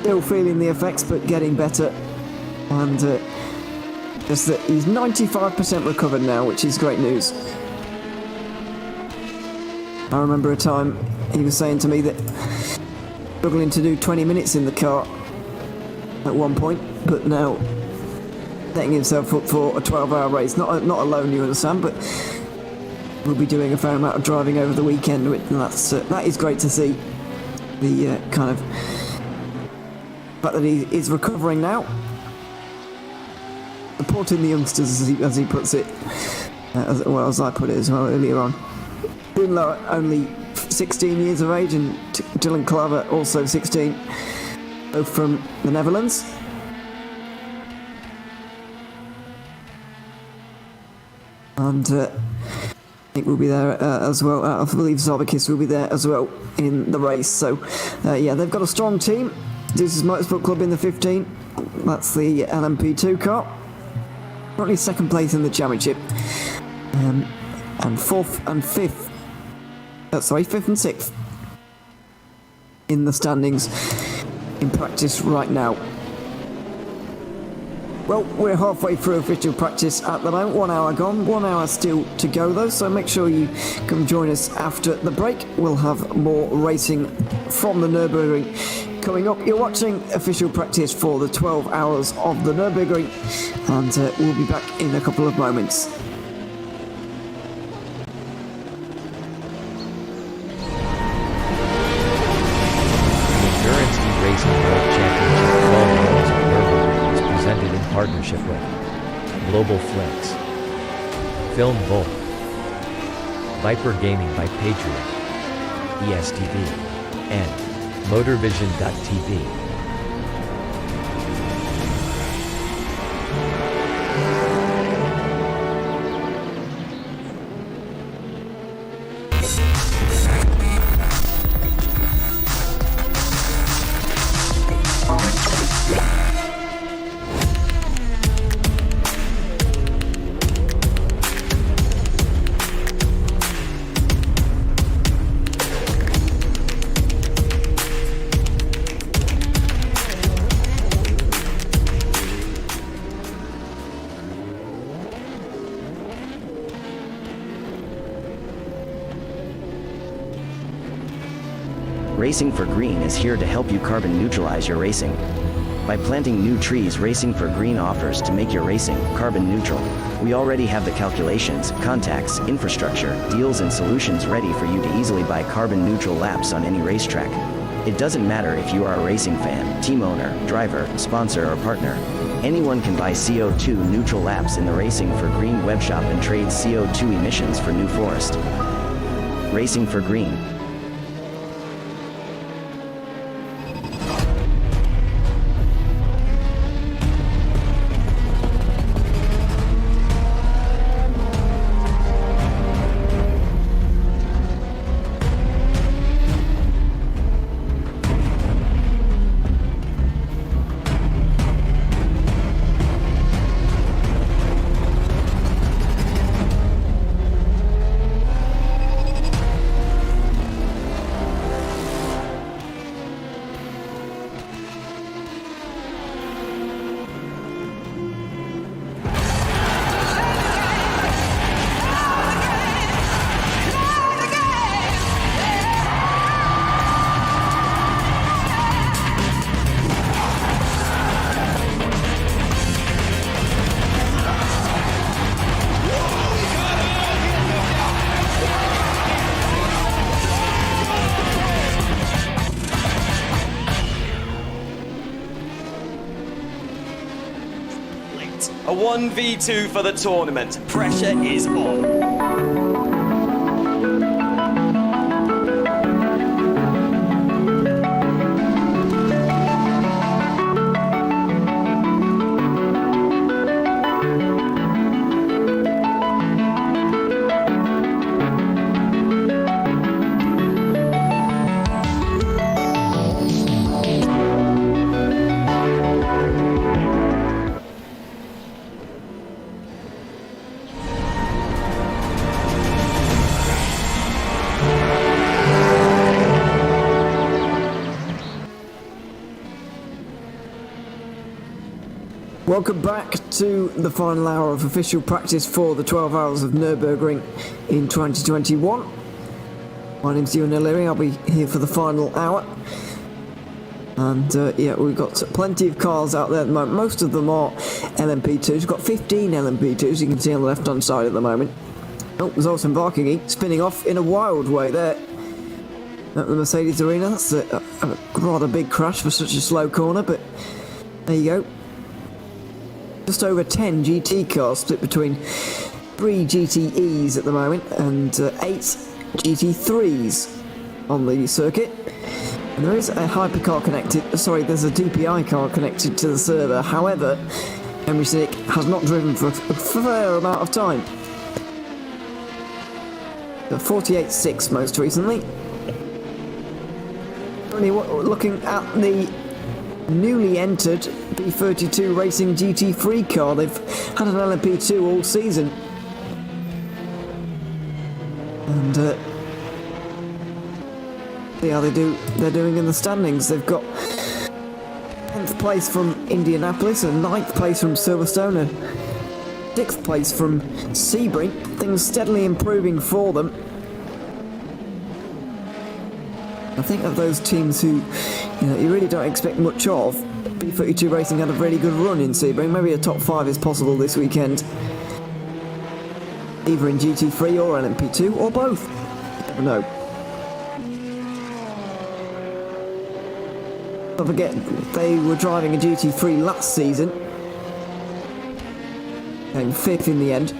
still feeling the effects, but getting better. And just that he's 95% recovered now, which is great news. I remember a time he was saying to me that struggling to do 20 minutes in the car at one point, but now setting himself up for a 12-hour race. Not alone, you understand, but we'll be doing a fair amount of driving over the weekend, and that is great to see. The kind of fact that he is recovering now, supporting the youngsters as he puts it, as I put it as well earlier on. Toon Lower only 16 years of age, and Dylan Claver also 16, both from the Netherlands. And Nick will be there as well. I believe Zarbakis will be there as well in the race. So, yeah, they've got a strong team. This is Motorsport Club in the 15. That's the LMP2 car. Currently second place in the championship. And fourth and fifth 5th and 6th in the standings in practice right now. Well, we're halfway through official practice at the moment. 1 hour gone, 1 hour still to go though, so make sure you come join us after the break. We'll have more racing from the Nürburgring coming up. You're watching official practice for the 12 hours of the Nürburgring, and we'll be back in a couple of moments. Endurance E-Racing World Championship 12 Hours of Nürburgring is presented in partnership with Global Flicks, Film Volt, Viper Gaming by Patriot, ESTV, and Motorvision.tv. Racing for Green is here to help you carbon neutralize your racing. By planting new trees, Racing for Green offers to make your racing carbon neutral. We already have the calculations, contacts, infrastructure, deals and solutions ready for you to easily buy carbon neutral laps on any racetrack. It doesn't matter if you are a racing fan, team owner, driver, sponsor or partner. Anyone can buy CO2 neutral laps in the Racing for Green webshop and trade CO2 emissions for New Forest. Racing for Green. A 1v2 for the tournament. Pressure is on. Welcome back to the final hour of official practice for the 12 hours of Nürburgring in 2021. My name's Ewan O'Leary, I'll be here for the final hour. And yeah, we've got plenty of cars out there at the moment. Most of them are LMP2s. We've got 15 LMP2s you can see on the left hand side at the moment. Oh, there's also Varkingy spinning off in a wild way there at the Mercedes Arena. That's a rather big crash for such a slow corner, but there you go. Just over 10 GT cars split between 3 GTEs at the moment and 8 GT3s on the circuit. And there is a hypercar connected, there's a DPI car connected to the server. However, Henry Sinek has not driven for a fair amount of time. The 48.6 most recently. Only looking at the newly entered B32 Racing GT3 car. They've had an LMP2 all season. And See how they're doing in the standings. They've got 10th place from Indianapolis and 9th place from Silverstone and 6th place from Sebring. Things steadily improving for them. I think of those teams who you really don't expect much of, B32 Racing had a really good run in Sebring. Maybe a top 5 is possible this weekend. Either in GT3 or LMP2 or both. You never know. Don't forget, they were driving a GT3 last season. Came 5th in the end,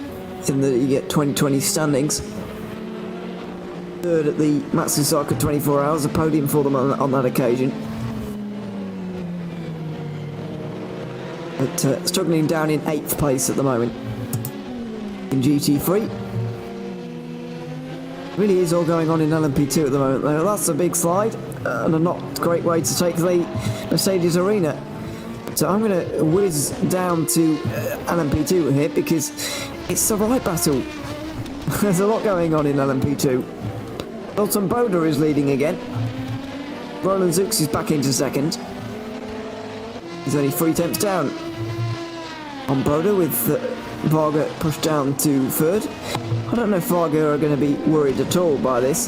in the you get 2020 standings. 3rd at the Matsusaka 24 Hours, a podium for them on that occasion. But struggling down in 8th place at the moment. In GT3. Really is all going on in LMP2 at the moment though. That's a big slide and a not great way to take the Mercedes Arena. So I'm going to whiz down to LMP2 here because it's the right battle. There's a lot going on in LMP2. Dalton Boda is leading again. Roland Zux is back into 2nd. He's only 3 tenths down on Boda with Varga pushed down to 3rd. I don't know if Varga are going to be worried at all by this.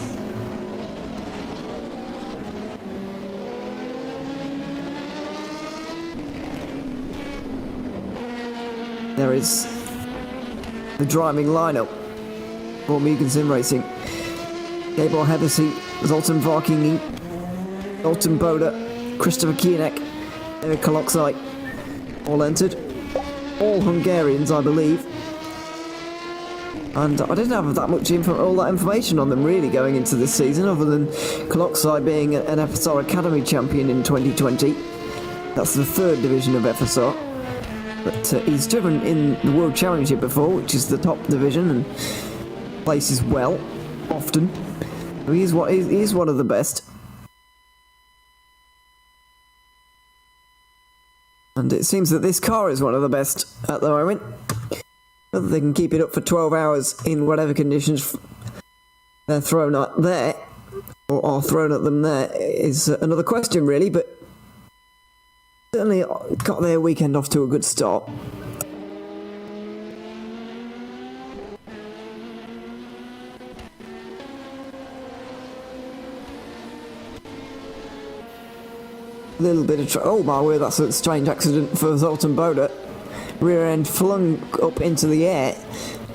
There is the driving lineup for Mugen Sim Racing. Gabor Hevesi, Zoltan Varkingi, Dalton Boda, Christopher Kienek, Eric Kaloksai, all entered. All Hungarians, I believe. And I didn't have that much all that information on them really going into this season, other than Kaloksai being an FSR Academy champion in 2020. That's the 3rd division of FSR. But he's driven in the World Championship before, which is the top division, and places well, often. He's one of the best. And it seems that this car is one of the best at the moment. Whether they can keep it up for 12 hours in whatever conditions they're thrown at there, or are thrown at them there, is another question really, but certainly got their weekend off to a good start. A little bit of oh my word, that's a strange accident for Zoltan Boda. Rear end flung up into the air.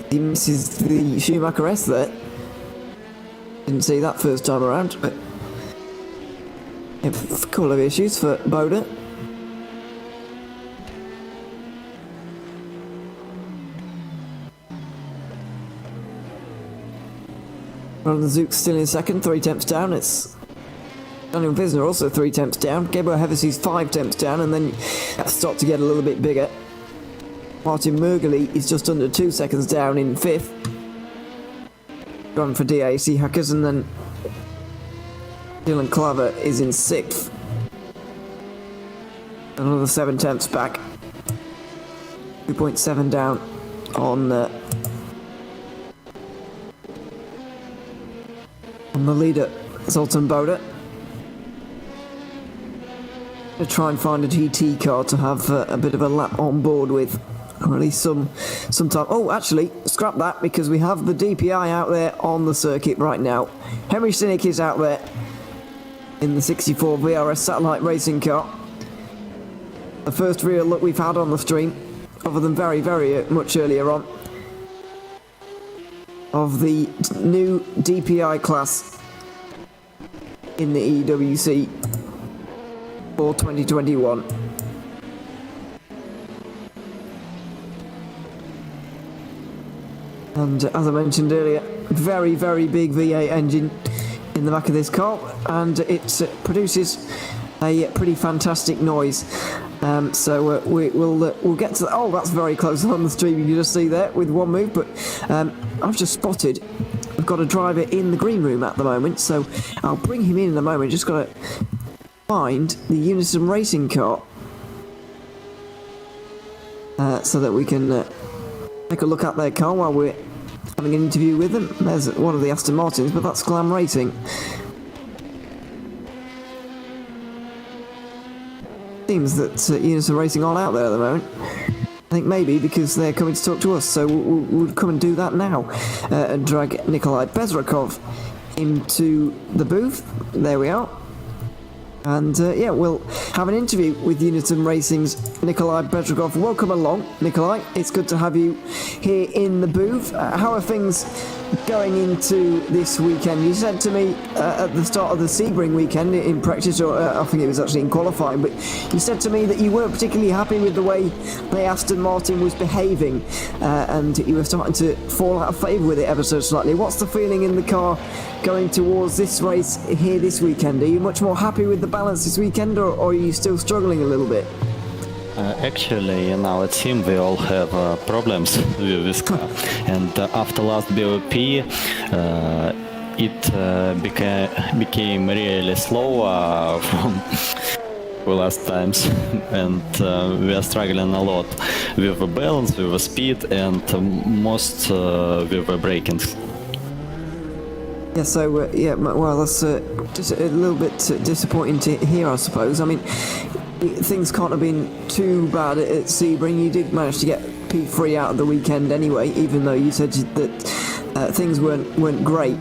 He misses the Schumacher S there. Didn't see that first time around, but a couple of issues for Boda. Roland Zux still in 2nd, 3 tenths down. It's Daniel Visner also 3 tenths down. Gabor Hevesi's 5 tenths down, and then that starts to get a little bit bigger. Martin Mergeli is just under 2 seconds down in 5th. Gone for DAC Hackers, and then Dylan Claver is in 6th. Another 7 tenths back. 2.7 down on the leader, Zoltan Boda. To try and find a GT car to have a bit of a lap on board with, or at least some time. Oh, actually, scrap that, because we have the DPI out there on the circuit right now. Henry Sinek is out there in the 64 VRS satellite racing car. The first real look we've had on the stream, other than very, very much earlier on, of the new DPI class in the EEWC for 2021. And as I mentioned earlier, very, very big V8 engine in the back of this car, and it produces a pretty fantastic noise. So we'll get to that. Oh, that's very close on the stream. You can just see there with one move. But I've just spotted, we've got a driver in the green room at the moment, so I'll bring him in a moment. Just got to find the Unison racing car so that we can take a look at their car while we're having an interview with them. There's one of the Aston Martins, but that's Glam Racing. seems that Unison Racing aren't out there at the moment. I think maybe because they're coming to talk to us, so we'll come and do that now and drag Nikolai Bezrakov into the booth. There we are. And we'll have an interview with Unison Racing's Nikolai Bezrakov. Welcome along, Nikolai. It's good to have you here in the booth. How are things going into this weekend? You said to me at the start of the Sebring weekend in practice, or I think it was actually in qualifying, but you said to me that you weren't particularly happy with the way the Aston Martin was behaving, and you were starting to fall out of favour with it ever so slightly. What's the feeling in the car going towards this race here this weekend? Are you much more happy with the balance this weekend, or are you still struggling a little bit? Actually, in our team, we all have problems with this car. And after last BOP, it became really slow from the last times. And we are struggling a lot with the balance, with the speed, and most with the braking. Yeah, so, well, that's just a little bit disappointing to hear, I suppose. I mean, things can't have been too bad at Sebring. You did manage to get P3 out of the weekend anyway, even though you said that things weren't great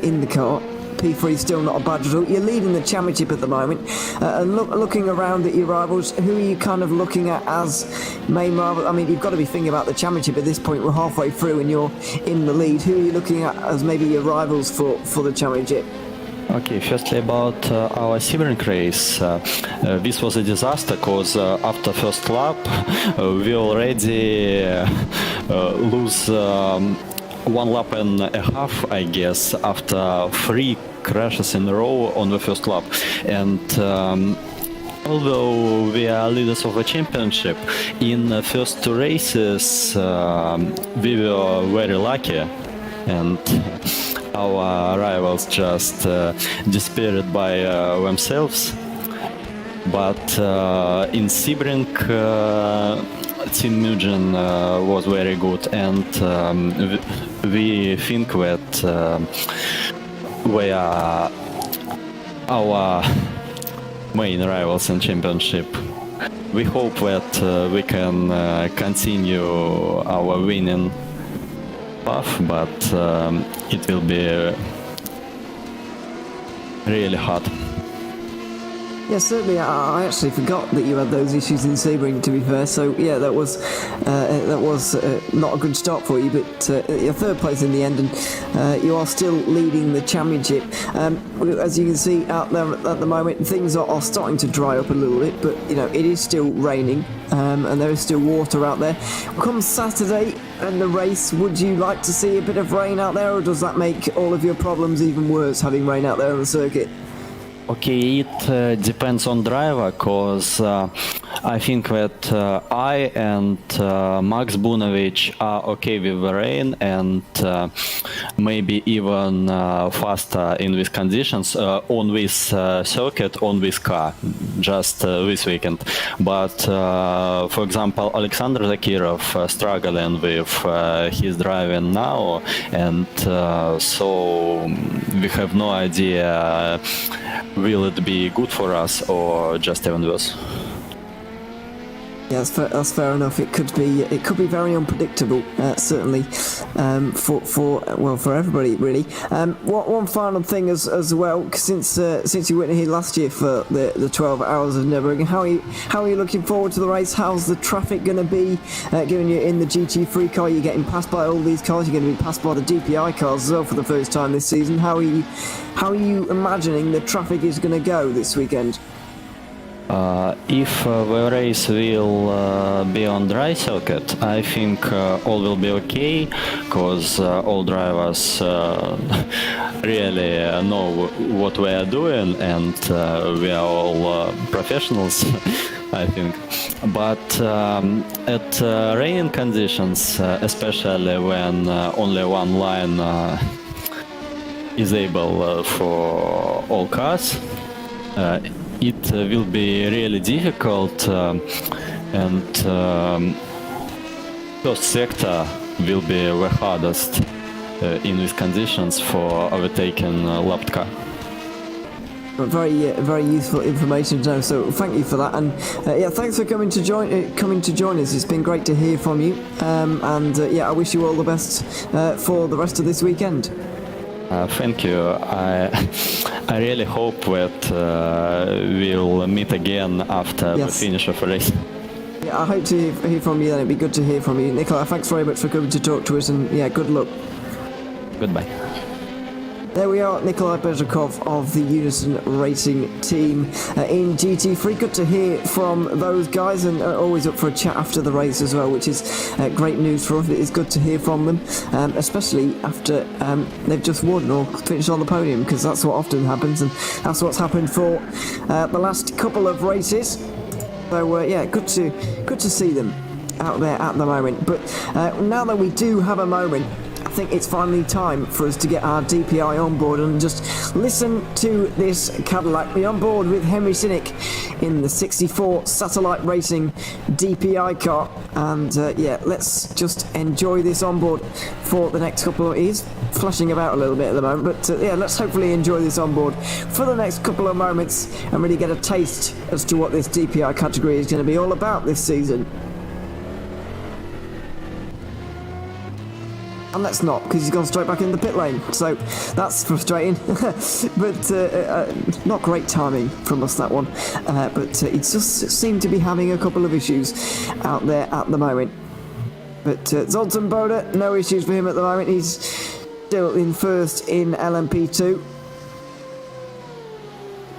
in the car. P3 still not a bad result. You're leading the championship at the moment. And looking around at your rivals, who are you kind of looking at as main rivals? I mean, you've got to be thinking about the championship at this point. We're halfway through and you're in the lead. Who are you looking at as maybe your rivals for the championship? Okay, firstly about our Sebring race. This was a disaster because after first lap we already lose 1 lap and a half, I guess, after 3 crashes in a row on the first lap. And although we are leaders of the championship, in the first 2 races we were very lucky, and our rivals just disappeared by themselves. But in Sebring, Team Mugen was very good, and we think that we are our main rivals in championship. We hope that we can continue our winning path, but it will be really hard. Yeah, certainly. I actually forgot that you had those issues in Sebring, to be fair. So yeah, that was not a good start for you, but you're 3rd place in the end, and you are still leading the championship. As you can see out there at the moment, things are starting to dry up a little bit, but you know it is still raining, and there is still water out there. Come Saturday and the race, would you like to see a bit of rain out there, or does that make all of your problems even worse, having rain out there on the circuit? Okay, it depends on driver, because I think that I and Max Bunovic are okay with the rain, and maybe even faster in these conditions on this circuit, on this car, just this weekend. But for example, Alexander Zakirov struggling with his driving now, and so we have no idea will it be good for us or just even worse. Yeah, that's fair enough. It could be very unpredictable, certainly, for everybody really. One final thing as well, since you weren't here last year for the 12 hours of Nürburgring, how are you looking forward to the race? How's the traffic going to be? Given you're in the GT3 car, you're getting passed by all these cars. You're going to be passed by the DPI cars as well for the first time this season. How are you imagining the traffic is going to go this weekend? If the race will be on dry circuit, I think all will be okay, because all drivers really know what we are doing, and we are all professionals, I think. But at raining conditions, especially when only one line is able for all cars, it will be really difficult, and first sector will be the hardest in these conditions for overtaking lapped car. Very useful information to know. So thank you for that, and yeah, thanks for coming to join us. It's been great to hear from you, and yeah, I wish you all the best for the rest of this weekend. Thank you. I really hope that we'll meet again after the finish of a race. Yeah, I hope to hear from you then. It'd be good to hear from you. Nikolai, thanks very much for coming to talk to us, and yeah, good luck. Goodbye. There we are, Nikolai Bezhakov of the Unison Racing team in GT3. Good to hear from those guys, and always up for a chat after the race as well, which is great news for us. It is good to hear from them, especially after they've just won or finished on the podium, because that's what often happens, and that's what's happened for the last couple of races. So yeah, good to see them out there at the moment. But now that we do have a moment, I think it's finally time for us to get our DPI on board and just listen to this Cadillac. We're on board with Henry Sinek in the 64 Satellite Racing DPI car, and yeah, let's just enjoy this on board for the next couple of years. Flashing about a little bit at the moment, but yeah, let's hopefully enjoy this on board for the next couple of moments and really get a taste as to what this DPI category is going to be all about this season. And let's not, because he's gone straight back in the pit lane, so that's frustrating. But not great timing from us, that one. But he just seemed to be having a couple of issues out there at the moment. But Zoltan Boda, no issues for him at the moment. He's still in first in LMP2.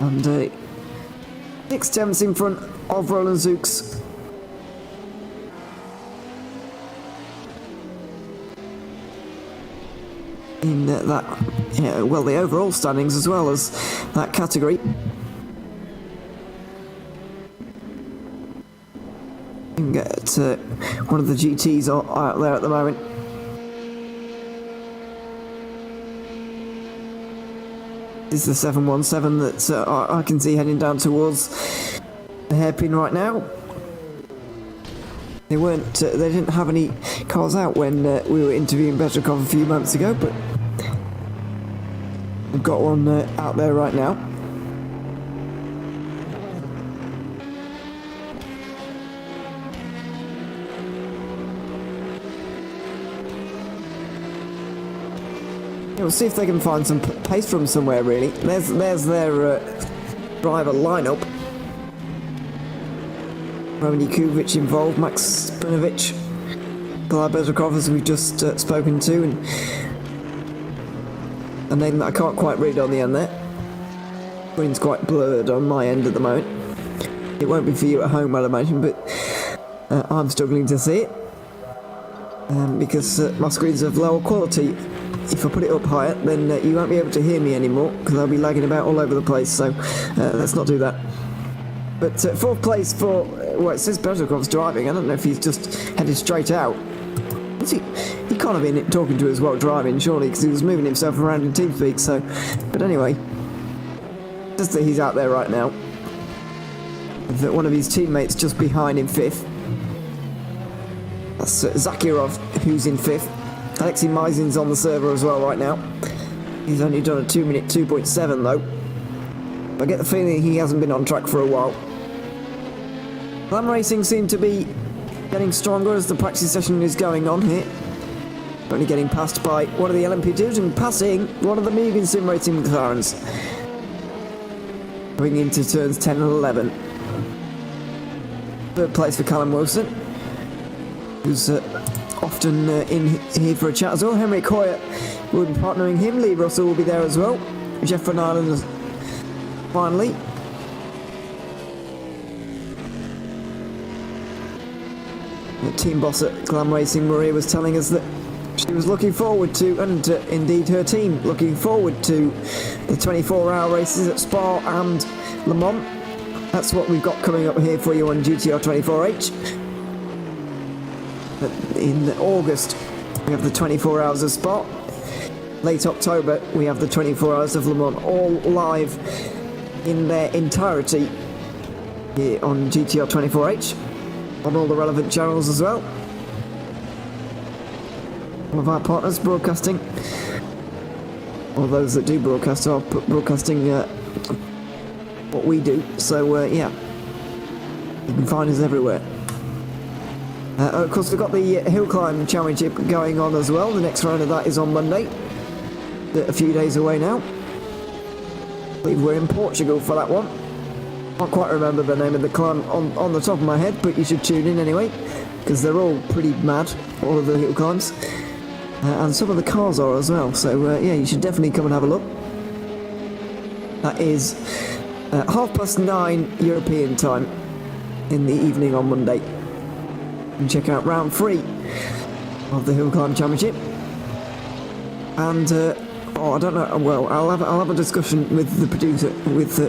And 6/10 in front of Roland Zooks. In that, well, the overall standings as well as that category. You can get one of the GTs out there at the moment. This is the 717 that I can see heading down towards the hairpin right now. They didn't have any cars out when we were interviewing Bezhakov a few months ago, but we've got one out there right now. We'll see if they can find some pace from somewhere, really. There's their driver lineup. Roman Kubic involved, Max Spunovic, Nikolai Bezhakov, as we've just spoken to, and a name that I can't quite read on the end there. Screen's quite blurred on my end at the moment. It won't be for you at home, I'd imagine, but I'm struggling to see it because my screen's of lower quality. If I put it up higher, then you won't be able to hear me anymore because I'll be lagging about all over the place, so let's not do that. But fourth place for, well, it says Bezhakov's driving. I don't know if he's just headed straight out. He can't have been talking to us while driving, surely, because he was moving himself around in TeamSpeak, so... But anyway, just that he's out there right now. With one of his teammates just behind in fifth. That's Zakirov, who's in fifth. Alexei Maisin's on the server as well right now. He's only done a 2-minute 2.7 though. I get the feeling he hasn't been on track for a while. Glam Racing seem to be getting stronger as the practice session is going on here. Only getting passed by one of the LMP2s and passing one of the Mugen Sim Racing McLarens. Going into turns 10 and 11. Third place for Callum Wilson, who's often in here for a chat as well. Henrik Hoyer will be partnering him. Lee Russell will be there as well. Jeff Van Island finally. The team boss at Glam Racing, Maria, was telling us that she was looking forward to, and indeed her team, looking forward to the 24-hour races at Spa and Le Mans. That's what we've got coming up here for you on GTR 24H. In August, we have the 24 hours of Spa. Late October, we have the 24 hours of Le Mans, all live in their entirety here on GTR 24H, on all the relevant channels as well. All of our partners broadcasting, or those that do broadcast, are broadcasting what we do. So yeah, you can find us everywhere. Of course, we've got the Hill Climb Championship going on as well. The next round of that is on Monday, a few days away now. I believe we're in Portugal for that one. Can't quite remember the name of the climb on the top of my head, but you should tune in anyway, because they're all pretty mad, all of the hill climbs. And some of the cars are as well, so yeah, you should definitely come and have a look. That is 9:30 European time in the evening on Monday. And check out round 3 of the Hill Climb Championship. And I don't know. Well, I'll have a discussion with the producer, with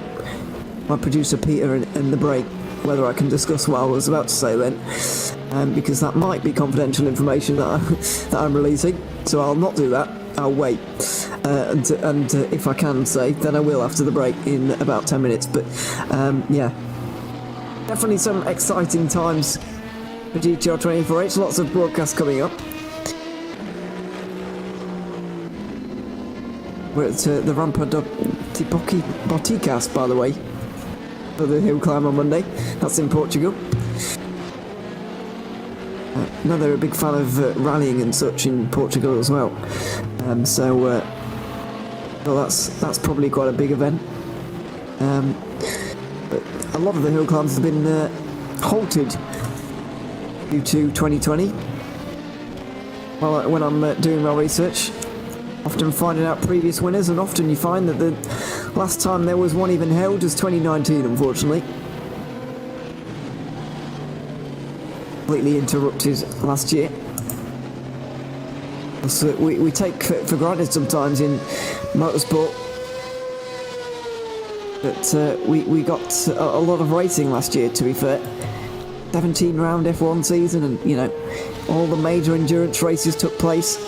my producer Peter in the break, whether I can discuss what I was about to say then, because that might be confidential information that I'm releasing. So I'll not do that. I'll wait. And if I can say, then I will after the break in about 10 minutes. But yeah, definitely some exciting times for GTR 24H. Lots of broadcasts coming up. We're at the Rampa di Boticas, by the way, for the hill climb on Monday. That's in Portugal. No, they're a big fan of rallying and such in Portugal as well. Well, that's probably quite a big event. But a lot of the hill climbs have been halted due to 2020. Well, when I'm doing my research, often finding out previous winners, and often you find that the last time there was one even held was 2019, unfortunately. Completely interrupted last year. So we take for granted sometimes in motorsport that we got a lot of racing last year, to be fair. 17 round F1 season, and you know, all the major endurance races took place,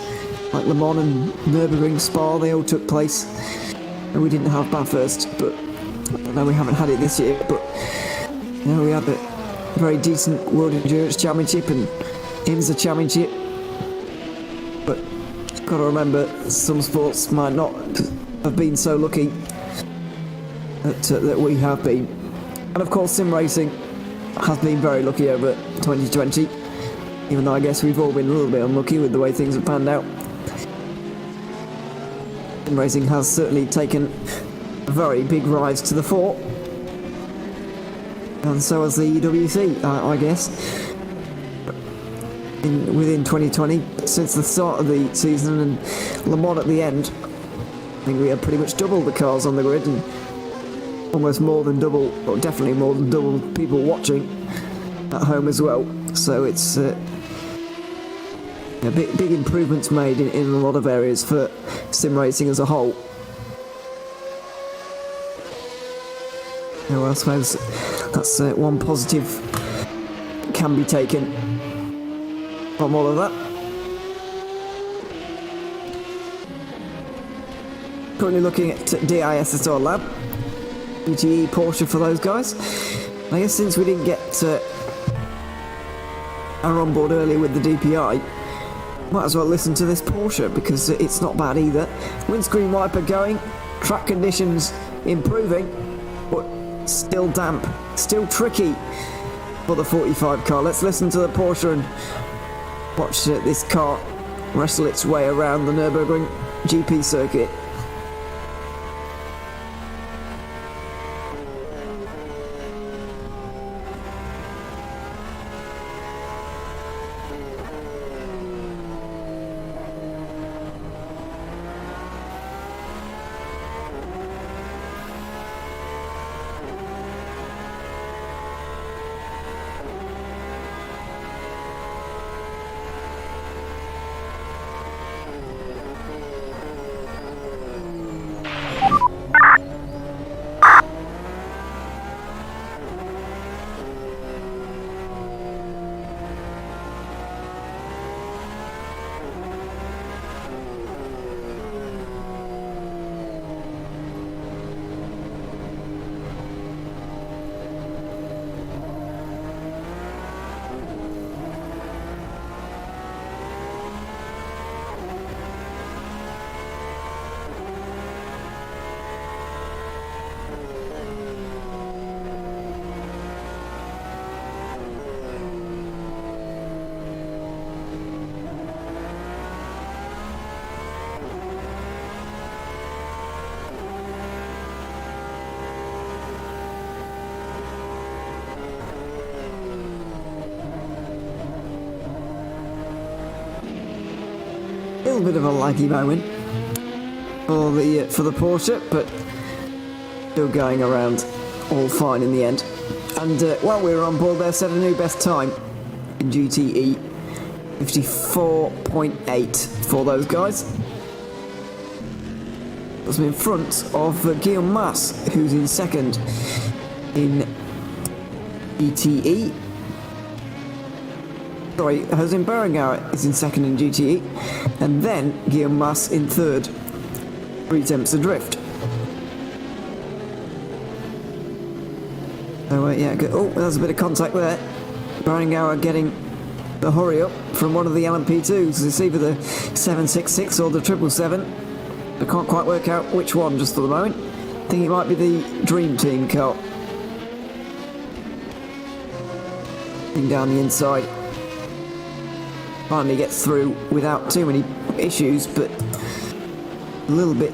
like Le Mans and Nürburgring Spa, they all took place. And we didn't have Bathurst, but I know we haven't had it this year, but you know, we had a very decent World Endurance Championship and IMSA Championship. But you've got to remember, some sports might not have been so lucky that we have been. And of course, sim racing has been very lucky over 2020, even though I guess we've all been a little bit unlucky with the way things have panned out. Sim racing has certainly taken a very big rise to the fore, and so has the EEWC, I guess. Within 2020, since the start of the season and Le Mans at the end, I think we had pretty much double the cars on the grid, and almost more than double, or definitely more than double people watching at home as well. So it's big improvements made in a lot of areas for sim racing as a whole. Well, I suppose that's one positive can be taken from all of that. Currently looking at DISSR Lab, GTE Porsche for those guys. I guess since we didn't get our on board earlier with the DPI, might as well listen to this Porsche because it's not bad either. Windscreen wiper going, track conditions improving, but still damp, still tricky for the 45 car. Let's listen to the Porsche and watch this car wrestle its way around the Nürburgring GP circuit. little bit of a laggy moment for the Porsche, but still going around all fine in the end. And while we were on board there, set a new best time in GTE, 54.8 for those guys. That's in front of Guillaume Mas, who's in second in GTE. Sorry, Jose Berenguer is in second in GTE, and then Guillaume Mas in third, 3 tenths adrift. Oh, yeah, good. Oh, there's a bit of contact there. Berenguer getting the hurry up from one of the LMP2s. It's either the 766 or the 777. I can't quite work out which one just for the moment. I think it might be the Dream Team car. Down the inside. Finally gets through without too many issues, but a little bit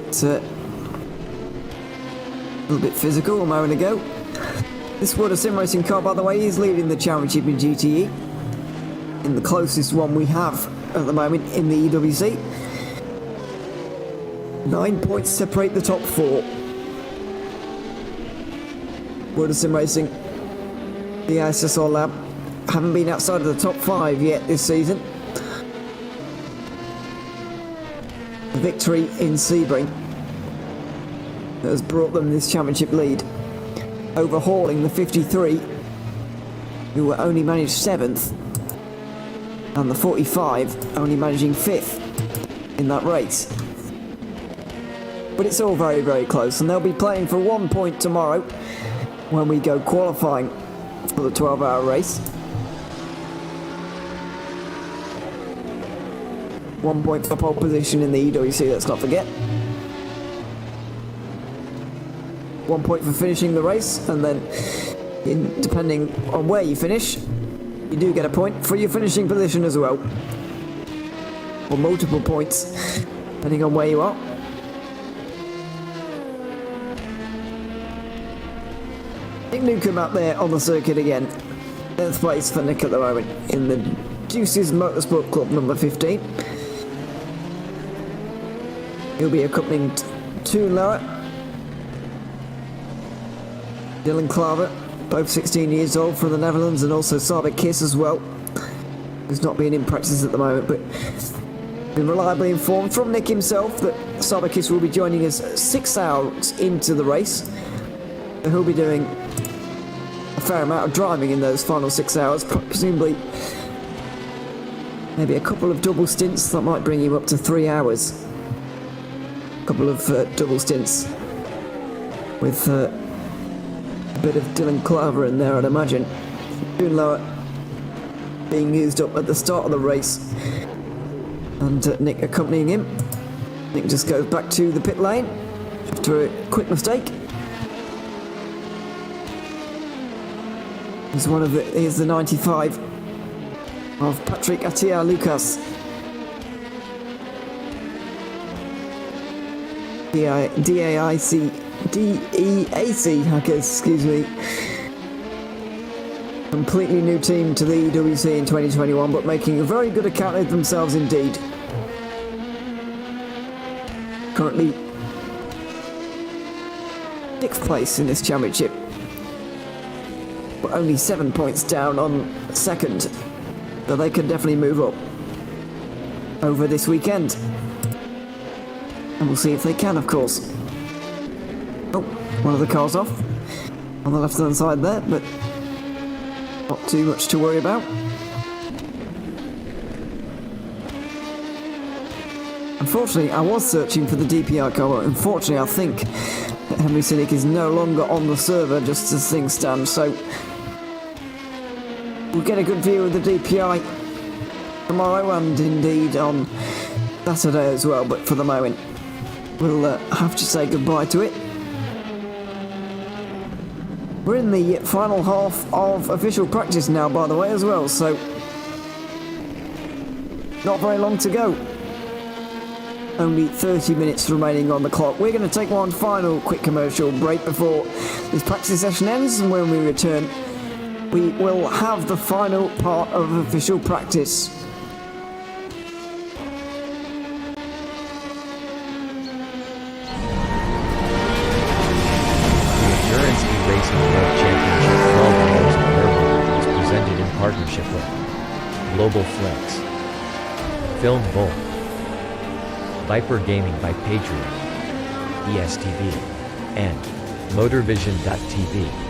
physical a moment ago. This Wood sim racing car, by the way, is leading the championship in GTE, in the closest one we have at the moment in the EEWC. 9 points separate the top 4. Wood sim racing, the ISSR lab, haven't been outside of the top 5 yet this season. A victory in Sebring that has brought them this championship lead, overhauling the 53, who were only managed 7th, and the 45 only managing 5th in that race. But it's all very, very close, and they'll be playing for 1 point tomorrow when we go qualifying for the 12-hour race. 1 point for pole position in the EWC, let's not forget. 1 point for finishing the race, and then depending on where you finish, you do get a point for your finishing position as well. Or multiple points, depending on where you are. Nick Newcomb out there on the circuit again. 10th place for Nick at the moment in the Juices Motorsport Club number 15. He'll be accompanying Toon Lauer, Dylan Klaver, both 16 years old from the Netherlands, and also Saber Kiss as well, who's not being in practice at the moment, but been reliably informed from Nick himself that Saber Kiss will be joining us 6 hours into the race. So he'll be doing a fair amount of driving in those final 6 hours, presumably maybe a couple of double stints that might bring him up to 3 hours. A couple of double stints with a bit of Dylan Klaver in there, I'd imagine. Toon Lauer being used up at the start of the race, and Nick accompanying him. Nick just goes back to the pit lane after a quick mistake. Here's the 95 of Patrick Attia Lucas. DEAC hackers, excuse me. Completely new team to the EWC in 2021, but making a very good account of themselves indeed. Currently 6th place in this championship, but only 7 points down on 2nd, but they can definitely move up over this weekend. And we'll see if they can, of course. Oh, one of the cars off on the left hand side there, but not too much to worry about. Unfortunately, I was searching for the DPI car, but unfortunately I think that Henry Cynic is no longer on the server just as things stand, so we'll get a good view of the DPI tomorrow and indeed on Saturday as well, but for the moment we'll have to say goodbye to it. We're in the final half of official practice now, by the way, as well, so not very long to go. Only 30 minutes remaining on the clock. We're going to take one final quick commercial break before this practice session ends, and when we return, we will have the final part of official practice. partnership with Global Flicks, Film Volt, Viper Gaming by Patriot, ESTV, and Motorvision.tv.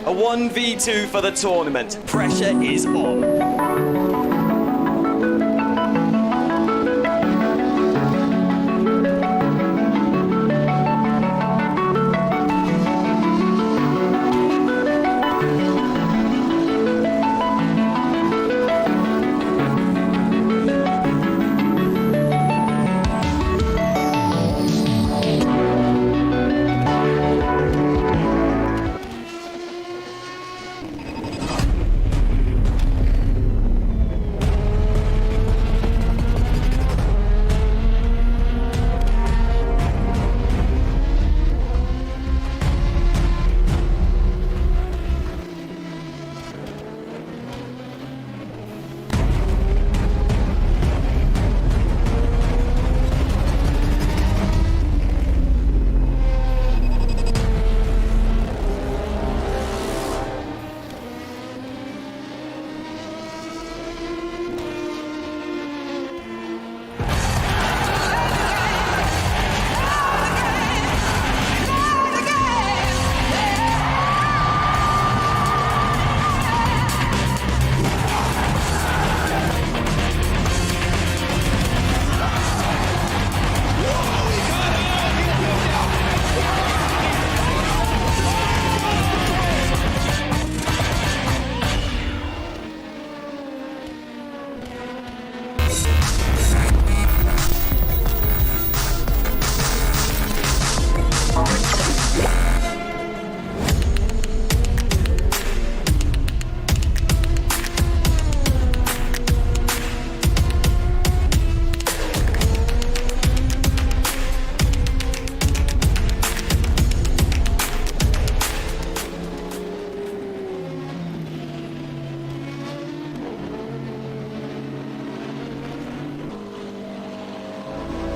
A 1v2 for the tournament. Pressure is on.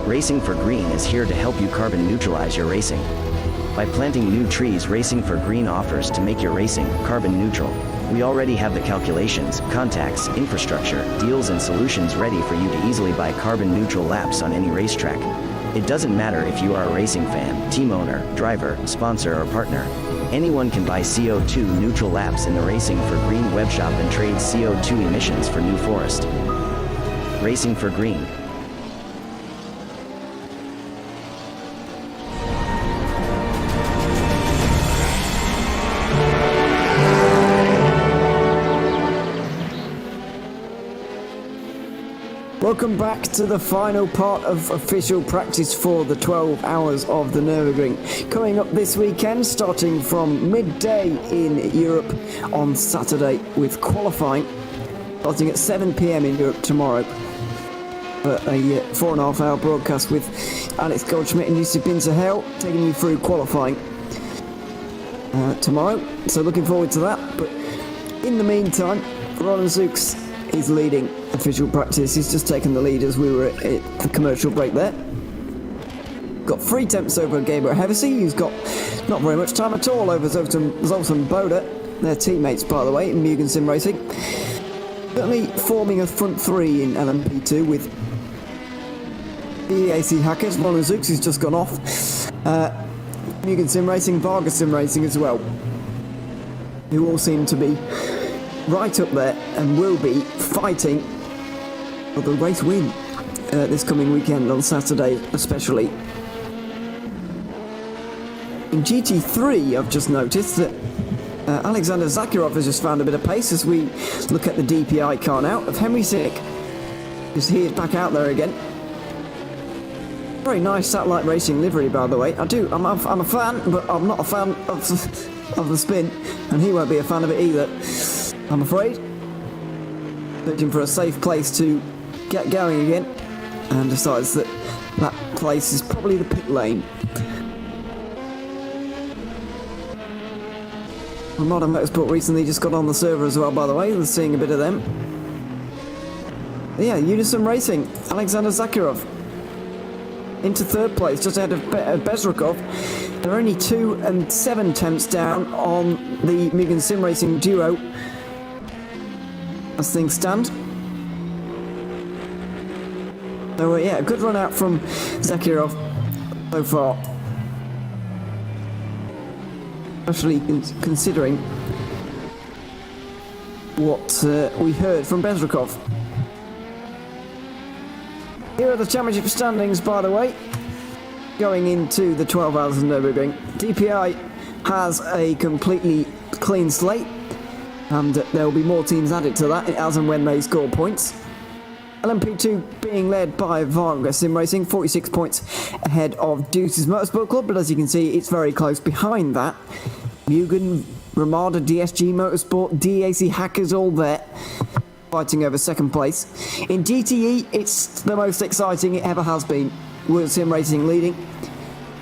Racing for Green is here to help you carbon neutralize your racing. By planting new trees, Racing for Green offers to make your racing carbon neutral. We already have the calculations, contacts, infrastructure, deals and solutions ready for you to easily buy carbon neutral laps on any racetrack. It doesn't matter if you are a racing fan, team owner, driver, sponsor or partner. Anyone can buy CO2 neutral laps in the Racing for Green webshop and trade CO2 emissions for New Forest. Racing for Green. Welcome back to the final part of official practice for the 12 hours of the Nürburgring. Coming up this weekend, starting from midday in Europe on Saturday with qualifying, starting at 7 p.m. in Europe tomorrow. A 4.5 hour broadcast with Alex Goldschmidt and Yusuf Bin Sahel taking you through qualifying tomorrow. So looking forward to that. But in the meantime, Roland Zooks is leading official practice. He's just taken the lead as we were at the commercial break there. Got 3 temps over Gabriel Hevesy, who's got not very much time at all over Zoltan Boda. They're teammates, by the way, in Mugen Sim Racing. Certainly forming a front 3 in LMP2 with EAC Hackers, Roland Zooks, who's just gone off. Mugen Sim Racing, Vargas Sim Racing as well, who all seem to be right up there and will be fighting for the race win this coming weekend on Saturday especially. In GT3 I've just noticed that Alexander Zakharov has just found a bit of pace as we look at the DPI car now of Henry Sick, because he is back out there again. Very nice satellite racing livery, by the way. I'm a fan, but I'm not a fan of the spin, and he won't be a fan of it either, I'm afraid. Looking for a safe place to get going again, and decides that that place is probably the pit lane. Modern Motorsport recently just got on the server as well, by the way. We're seeing a bit of them. Yeah, Unison Racing, Alexander Zakharov. into third place, just ahead of Bezrukov. They're only 2 and 7 tenths down on the Mugen Sim Racing duo as things stand. So yeah, a good run out from Zakirov so far, especially considering what we heard from Bezrukov. Here are the championship standings, by the way, going into the 12 hours of Nürburgring. DPI has a completely clean slate, and there will be more teams added to that as and when they score points. LMP2 being led by Varga Sim Racing, 46 points ahead of Deuces Motorsport Club, but as you can see, it's very close behind that. Mugen, Ramada, DSG Motorsport, DAC Hackers, all there, fighting over second place. In GTE, it's the most exciting it ever has been. World Sim Racing leading.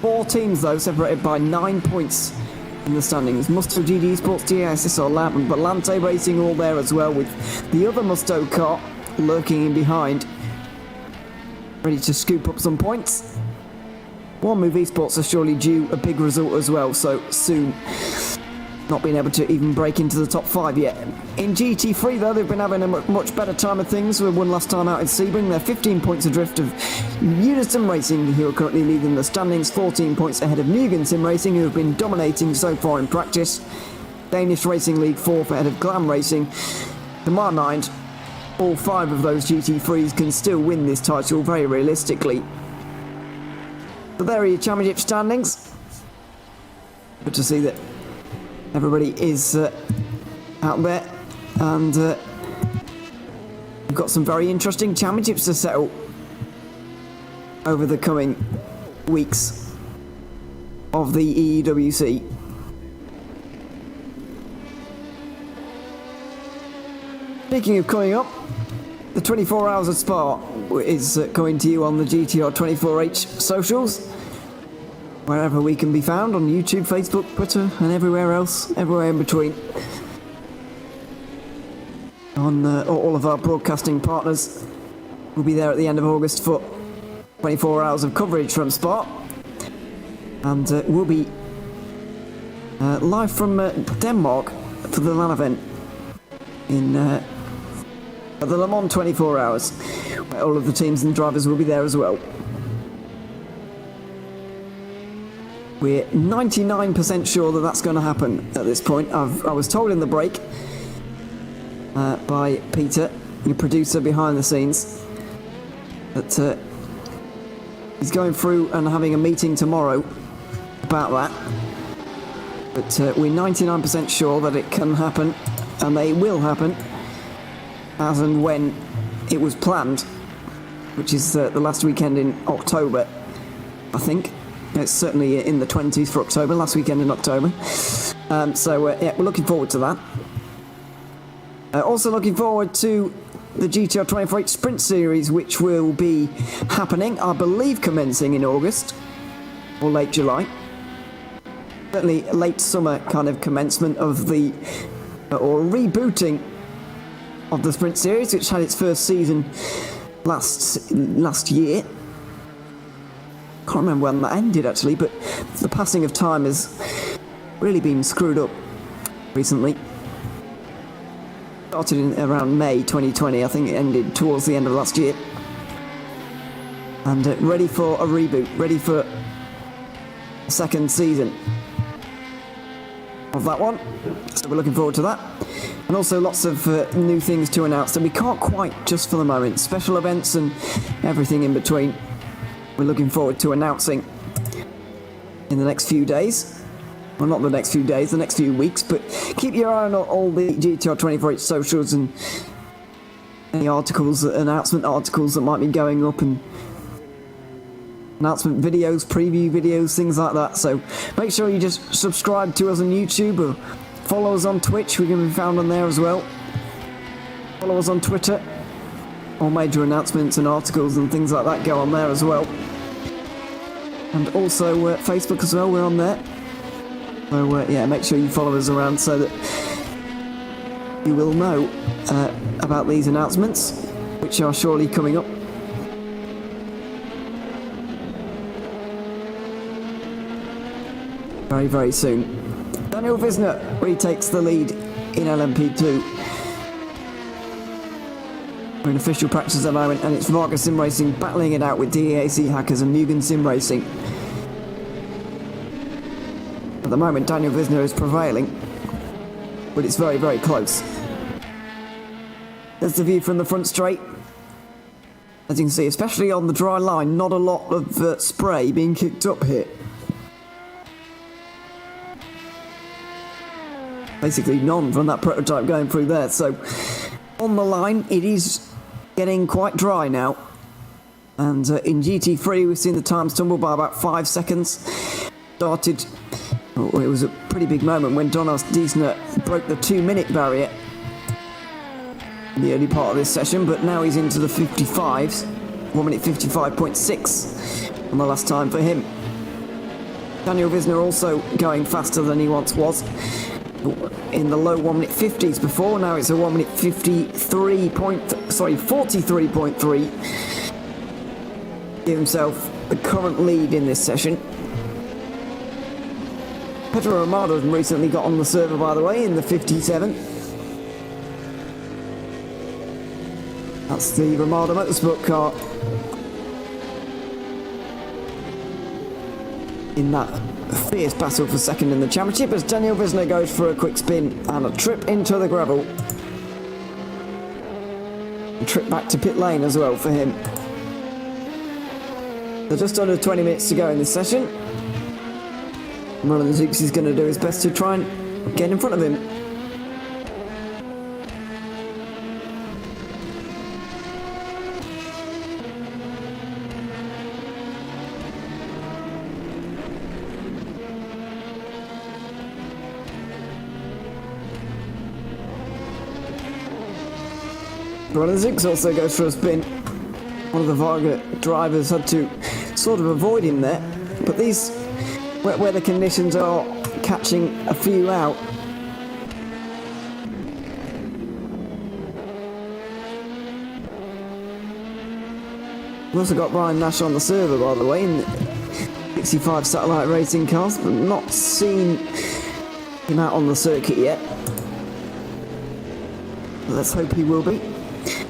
4 teams, though, separated by 9 points in the standings. Musto, GD Sports, DASS, or Lab, and Volante Racing all there as well, with the other Musto car lurking in behind, ready to scoop up some points. One Move Esports are surely due a big result as well, so soon. Not being able to even break into the top 5 yet. In GT3 though, they've been having a much better time of things. We won last time out in Sebring. They're 15 points adrift of Unison Racing, who are currently leading the standings, 14 points ahead of Mugen Sim Racing, who have been dominating so far in practice. Danish Racing League 4th ahead of Glam Racing. To my mind, all 5 of those GT3s can still win this title very realistically. So there are your championship standings. Good to see that everybody is out there, and we've got some very interesting championships to settle over the coming weeks of the EEWC. Speaking of coming up, the 24 Hours of Spa is coming to you on the GTR 24H socials, wherever we can be found, on YouTube, Facebook, Twitter, and everywhere else, everywhere in between. On all of our broadcasting partners will be there at the end of August for 24 hours of coverage from Spa, and we'll be live from Denmark for the LAN event in the Le Mans 24 Hours, where all of the teams and drivers will be there as well. We're 99% sure that that's going to happen at this point. I was told in the break by Peter, the producer behind the scenes, that he's going through and having a meeting tomorrow about that. But we're 99% sure that it can happen, and they will happen as and when it was planned, which is the last weekend in October, I think. It's certainly in the 20s for October, last weekend in October. Yeah, we're looking forward to that. Also looking forward to the GTR 24H Sprint Series, which will be happening, I believe, commencing in August or late July. Certainly late summer kind of commencement of the, or rebooting of the Sprint Series, which had its first season last year. Can't remember when that ended actually, but the passing of time has really been screwed up recently. Started in around May 2020, I think it ended towards the end of last year. And ready for a reboot, ready for a second season of that one. So we're looking forward to that. And also lots of new things to announce that we can't quite just for the moment. Special events and everything in between. We're looking forward to announcing in the next few days. Well, not the next few days, the next few weeks, but keep your eye on all the GTR 24H socials and any articles, announcement articles that might be going up, and announcement videos, preview videos, things like that. So make sure you just subscribe to us on YouTube or follow us on Twitch. We're going to be found on there as well. Follow us on Twitter. All major announcements and articles and things like that go on there as well. And also Facebook as well, we're on there. So yeah, make sure you follow us around so that you will know about these announcements, which are surely coming up. very, very soon. Daniel Visner retakes the lead in LMP2. We're in official practice at the moment, and it's Varga Sim Racing battling it out with DAC Hackers and Mugen Sim Racing. At the moment, Daniel Visner is prevailing, but it's very, very close. There's the view from the front straight. As you can see, especially on the dry line, not a lot of spray being kicked up here. Basically none from that prototype going through there. So on the line, it is getting quite dry now. And in GT3, we've seen the times tumble by about 5 seconds. Started, it was a pretty big moment when Donas Diesner broke the 2-minute barrier in the early part of this session, but now he's into the 55s, 1 minute 55.6 on the last time for him. Daniel Visner also going faster than he once was, in the low 1 minute 50s before. Now it's a 1 minute 43.3. Give himself the current lead in this session. Pedro Romano recently got on the server, by the way, in the 57. That's the Ramada Motorsport car in that fierce battle for second in the championship, as Daniel Visner goes for a quick spin and a trip into the gravel. A trip back to pit lane as well for him. So just under 20 minutes to go in this session. Roland Zooks is going to do his best to try and get in front of him. Roland Zooks also goes for a spin. One of the Varga drivers had to sort of avoid him there, but these wet weather conditions are catching a few out. We've also got Brian Nash on the server, by the way, in the 65 satellite racing cars, but not seen him out on the circuit yet. Let's hope he will be.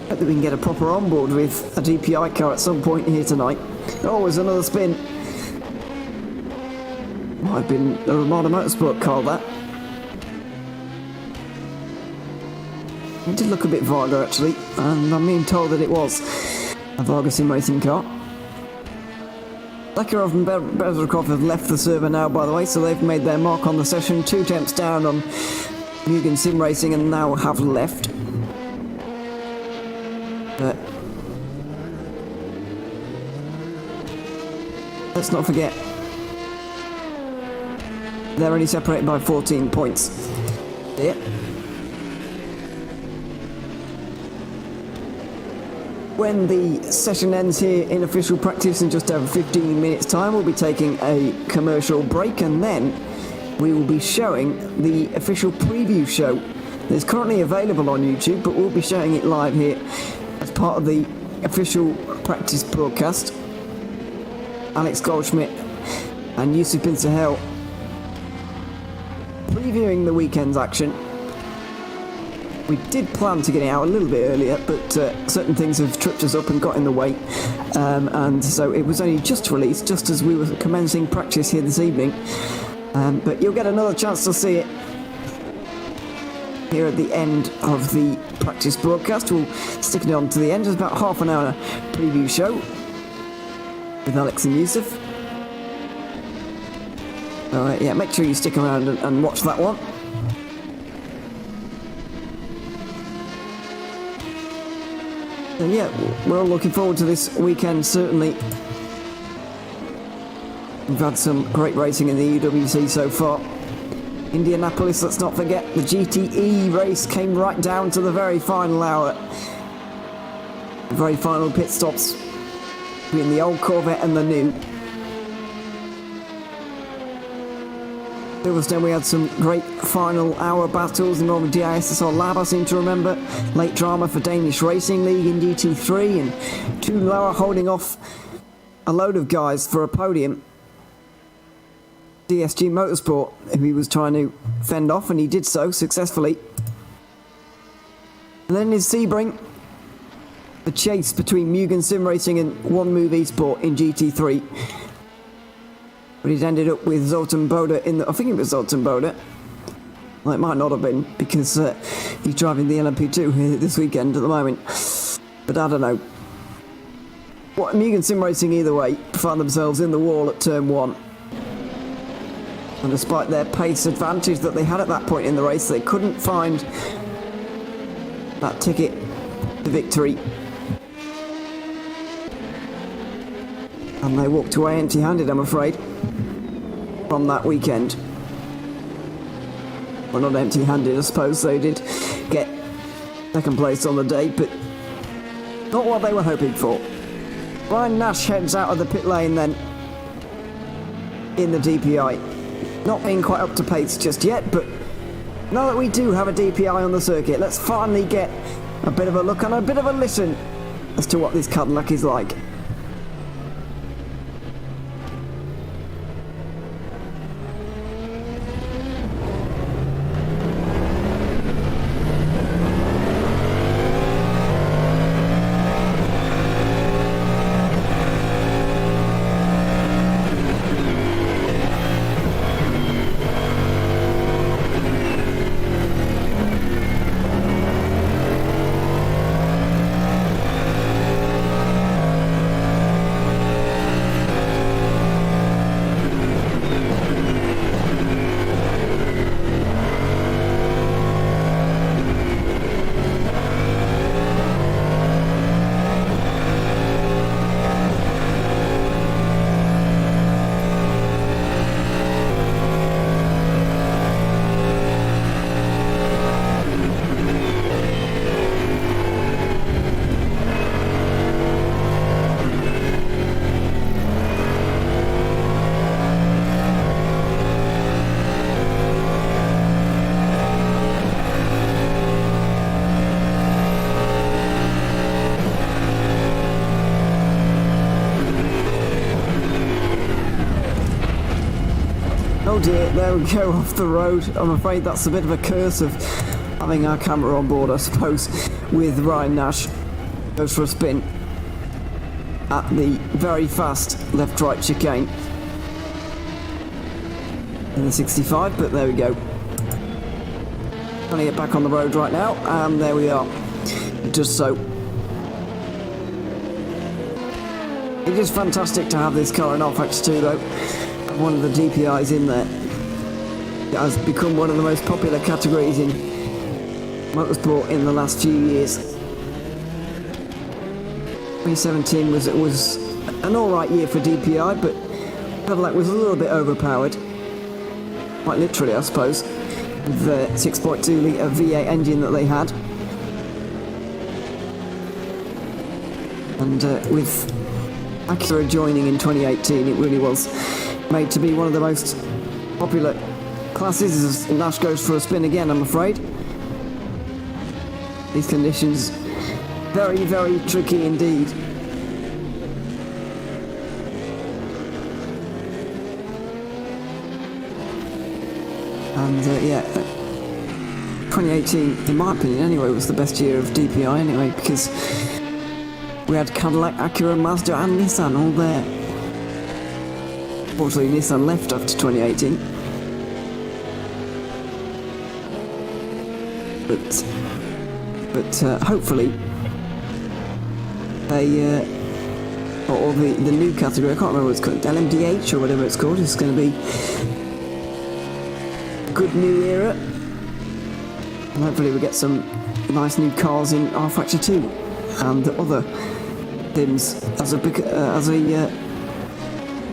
Hope that we can get a proper onboard with a DPI car at some point here tonight. Oh, there's another spin. Might have been a Ramada Motorsport car, that. It did look a bit Varga, actually, and I'm being told that it was a Varga Sim Racing car. Zakharov and Bezrikov have left the server now, by the way, so they've made their mark on the session. 2 attempts down on Mugen Sim Racing and now have left. Let's not forget, they're only separated by 14 points. Yeah. When the session ends here in official practice in just over 15 minutes time, we'll be taking a commercial break, and then we will be showing the official preview show that's currently available on YouTube, but we'll be showing it live here as part of the official practice broadcast. Alex Goldschmidt and Yusuf Bin Sahel previewing the weekend's action. We did plan to get it out a little bit earlier, but certain things have tripped us up and got in the way, and so it was only just released just as we were commencing practice here this evening, but you'll get another chance to see it here at the end of the practice broadcast. We'll stick it on to the end. It's about half an hour preview show with Alex and Yusuf. Alright, yeah, make sure you stick around and watch that one. And yeah, we're all looking forward to this weekend, certainly. We've had some great racing in the EEWC so far. Indianapolis, let's not forget, the GTE race came right down to the very final hour. The very final pit stops between the old Corvette and the new. Silverstone, we had some great final hour battles in Norman DISSR Lab, I seem to remember. Late drama for Danish Racing League in GT3, and 2 lower holding off a load of guys for a podium. DSG Motorsport, who he was trying to fend off, and he did so successfully. And then is Sebring, the chase between Mugen Sim Racing and One Move Esport in GT3. But he's ended up with Zoltan Boda in the... I think it was Zoltan Boda. Well, it might not have been, because he's driving the LMP2 here this weekend at the moment. But I don't know. What, Mugen Sim Racing, either way, found themselves in the wall at turn 1. And despite their pace advantage that they had at that point in the race, they couldn't find that ticket to victory. And they walked away empty-handed, I'm afraid, from that weekend. Well, not empty-handed, I suppose. They did get second place on the day, but not what they were hoping for. Ryan Nash heads out of the pit lane then in the DPI. Not being quite up to pace just yet, but now that we do have a DPI on the circuit, let's finally get a bit of a look and a bit of a listen as to what this Cadillac is like. Oh dear, there we go, off the road. I'm afraid that's a bit of a curse of having our camera on board, I suppose, with Ryan Nash. Goes for a spin at the very fast left-right chicane in the 65, but there we go. Trying to get back on the road right now, and there we are. Just so. It is fantastic to have this car in R-Factor 2 though. One of the DPIs in there. It has become one of the most popular categories in motorsport in the last few years. 2017 was an alright year for DPI, but Cadillac was a little bit overpowered. Quite literally, I suppose, with the 6.2 litre V8 engine that they had. And with Acura joining in 2018, it really was made to be one of the most popular classes. As Nash goes for a spin again, I'm afraid. These conditions, very, very tricky indeed. And yeah, 2018, in my opinion anyway, was the best year of DPI anyway, because we had Cadillac, Acura, Mazda and Nissan all there. Unfortunately, Nissan left after 2018. But hopefully they or the new category, I can't remember what it's called, LMDH or whatever it's called, is going to be a good new era. And hopefully we get some nice new cars in R-Factor 2 and the other dims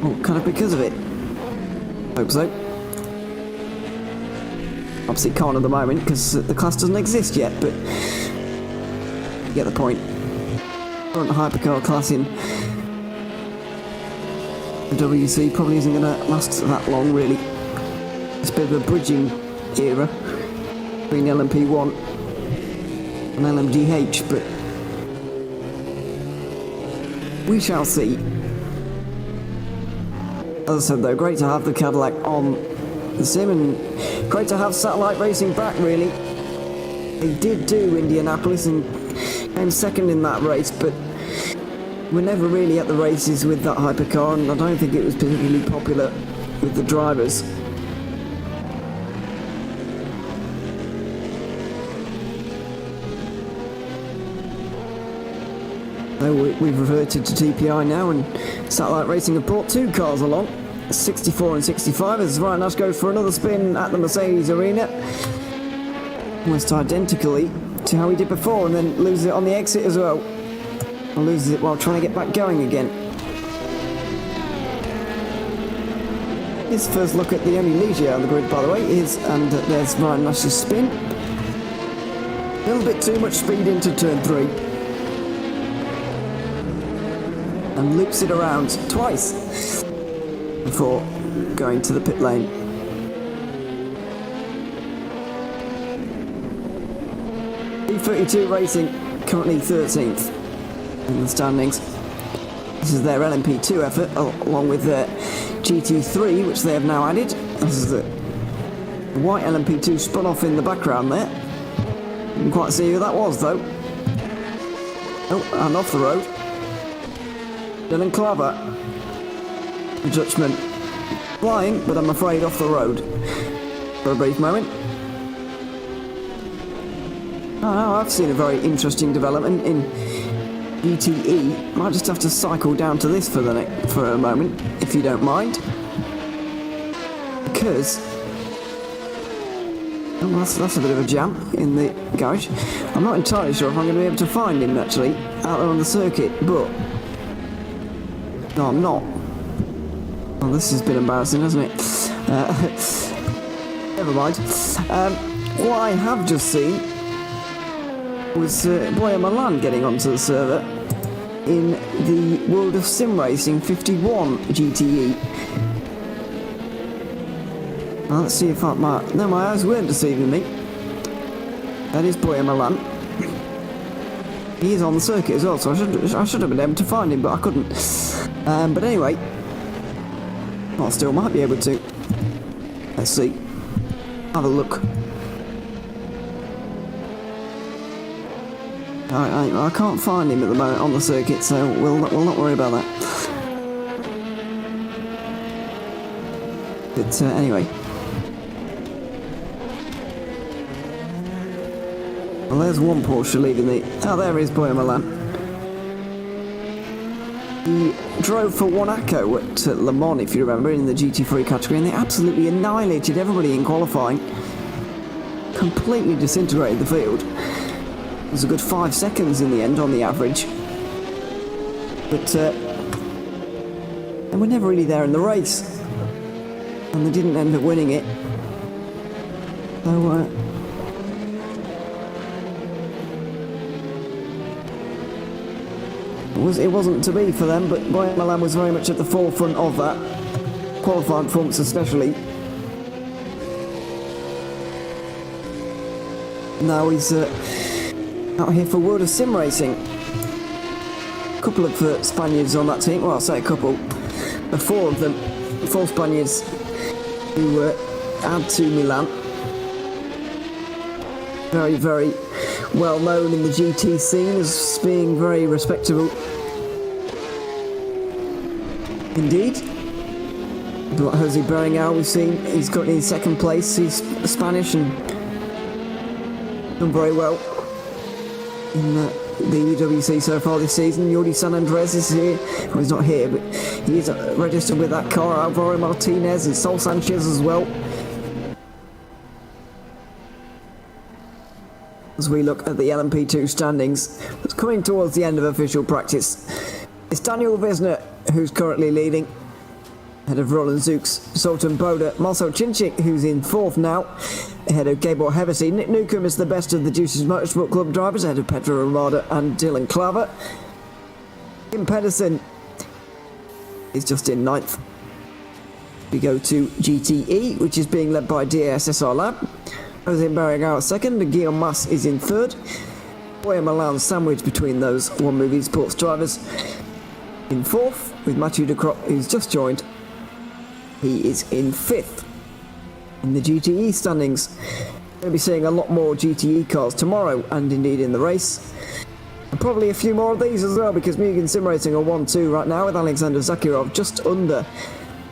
well, kind of because of it. Hope so. Obviously can't at the moment because the class doesn't exist yet, but you get the point. Current hypercar class in the WC probably isn't going to last that long, really. It's a bit of a bridging era between LMP1 and LMDH, but we shall see. As I said though, great to have the Cadillac on the sim, and great to have satellite racing back, really. They did do Indianapolis and came second in that race, but we're never really at the races with that hypercar, and I don't think it was particularly popular with the drivers. So we've reverted to TPI now, and satellite racing have brought two cars along, 64 and 65, as Ryan Nash goes for another spin at the Mercedes Arena, almost identically to how he did before, and then loses it on the exit as well. Or loses it while trying to get back going again. His first look at the only Ligier on the grid, by the way, is, and there's Ryan Nash's spin. A little bit too much speed into turn 3. And loops it around twice before going to the pit lane. E32 Racing currently 13th in the standings. This is their LMP2 effort, along with their GT3, which they have now added. This is the white LMP2 spun off in the background there. Didn't quite see who that was though. Oh, and off the road. Dylan Claver. The Dutchman flying, but I'm afraid off the road for a brief moment. Oh no, I've seen a very interesting development in GTE. Might just have to cycle down to this for a moment, if you don't mind. Because that's a bit of a jam in the garage. I'm not entirely sure if I'm going to be able to find him actually out there on the circuit, but no, I'm not. Well, this has been embarrassing, hasn't it? Never mind. What I have just seen was Boya Milan getting onto the server in the World of Sim Racing 51 GTE. Well, let's see if my eyes weren't deceiving me. That is Boya Milan. He is on the circuit as well, so I should have been able to find him, but I couldn't. But anyway, I still might be able to. Let's see. Have a look. I can't find him at the moment on the circuit, so we'll not worry about that. But anyway. Well, there's one Porsche leading the... Oh, there is Boya Milan. He drove for Monaco at Le Mans, if you remember, in the GT3 category, and they absolutely annihilated everybody in qualifying. Completely disintegrated the field. It was a good 5 seconds in the end on the average. But and we're never really there in the race. And they didn't end up winning it. So it wasn't to be for them, but Boya Milan was very much at the forefront of that. Qualifying performance especially. Now he's out here for World of Sim Racing. A couple of Spaniards on that team. Well, I'll say a couple. 4 of them. 4 Spaniards who add to Milan. Very, very well known in the GT scene as being very respectable. Indeed. Like Jose Berenguer, we've seen he's got in 2nd place. He's Spanish and done very well in the EEWC so far this season. Jordi San Andres is here. Well, he's not here, but he is registered with that car. Alvaro Martinez and Sol Sanchez as well. As we look at the LMP2 standings, it's coming towards the end of official practice. It's Daniel Wisner who's currently leading, ahead of Roland Zooks, Sultan Boda, Marcel Cinchik, who's in 4th now, ahead of Gabor Hevesi. Nick Newcomb is the best of the Juices Motorsport Club drivers, ahead of Pedro Ramada and Dylan Claver. Kim Pedersen is just in 9th. We go to GTE, which is being led by DASSR Lab. Jose Berenguer 2nd, and Guillaume Mas is in 3rd. Boya Milan sandwiched between those One Movie Sports drivers in 4th, with Mathieu Decroix, who's just joined, He is in 5th. In the GTE standings, we'll be seeing a lot more GTE cars tomorrow, and indeed in the race. And probably a few more of these as well, because Mugen Sim Racing are 1-2 right now, with Alexander Zakirov just under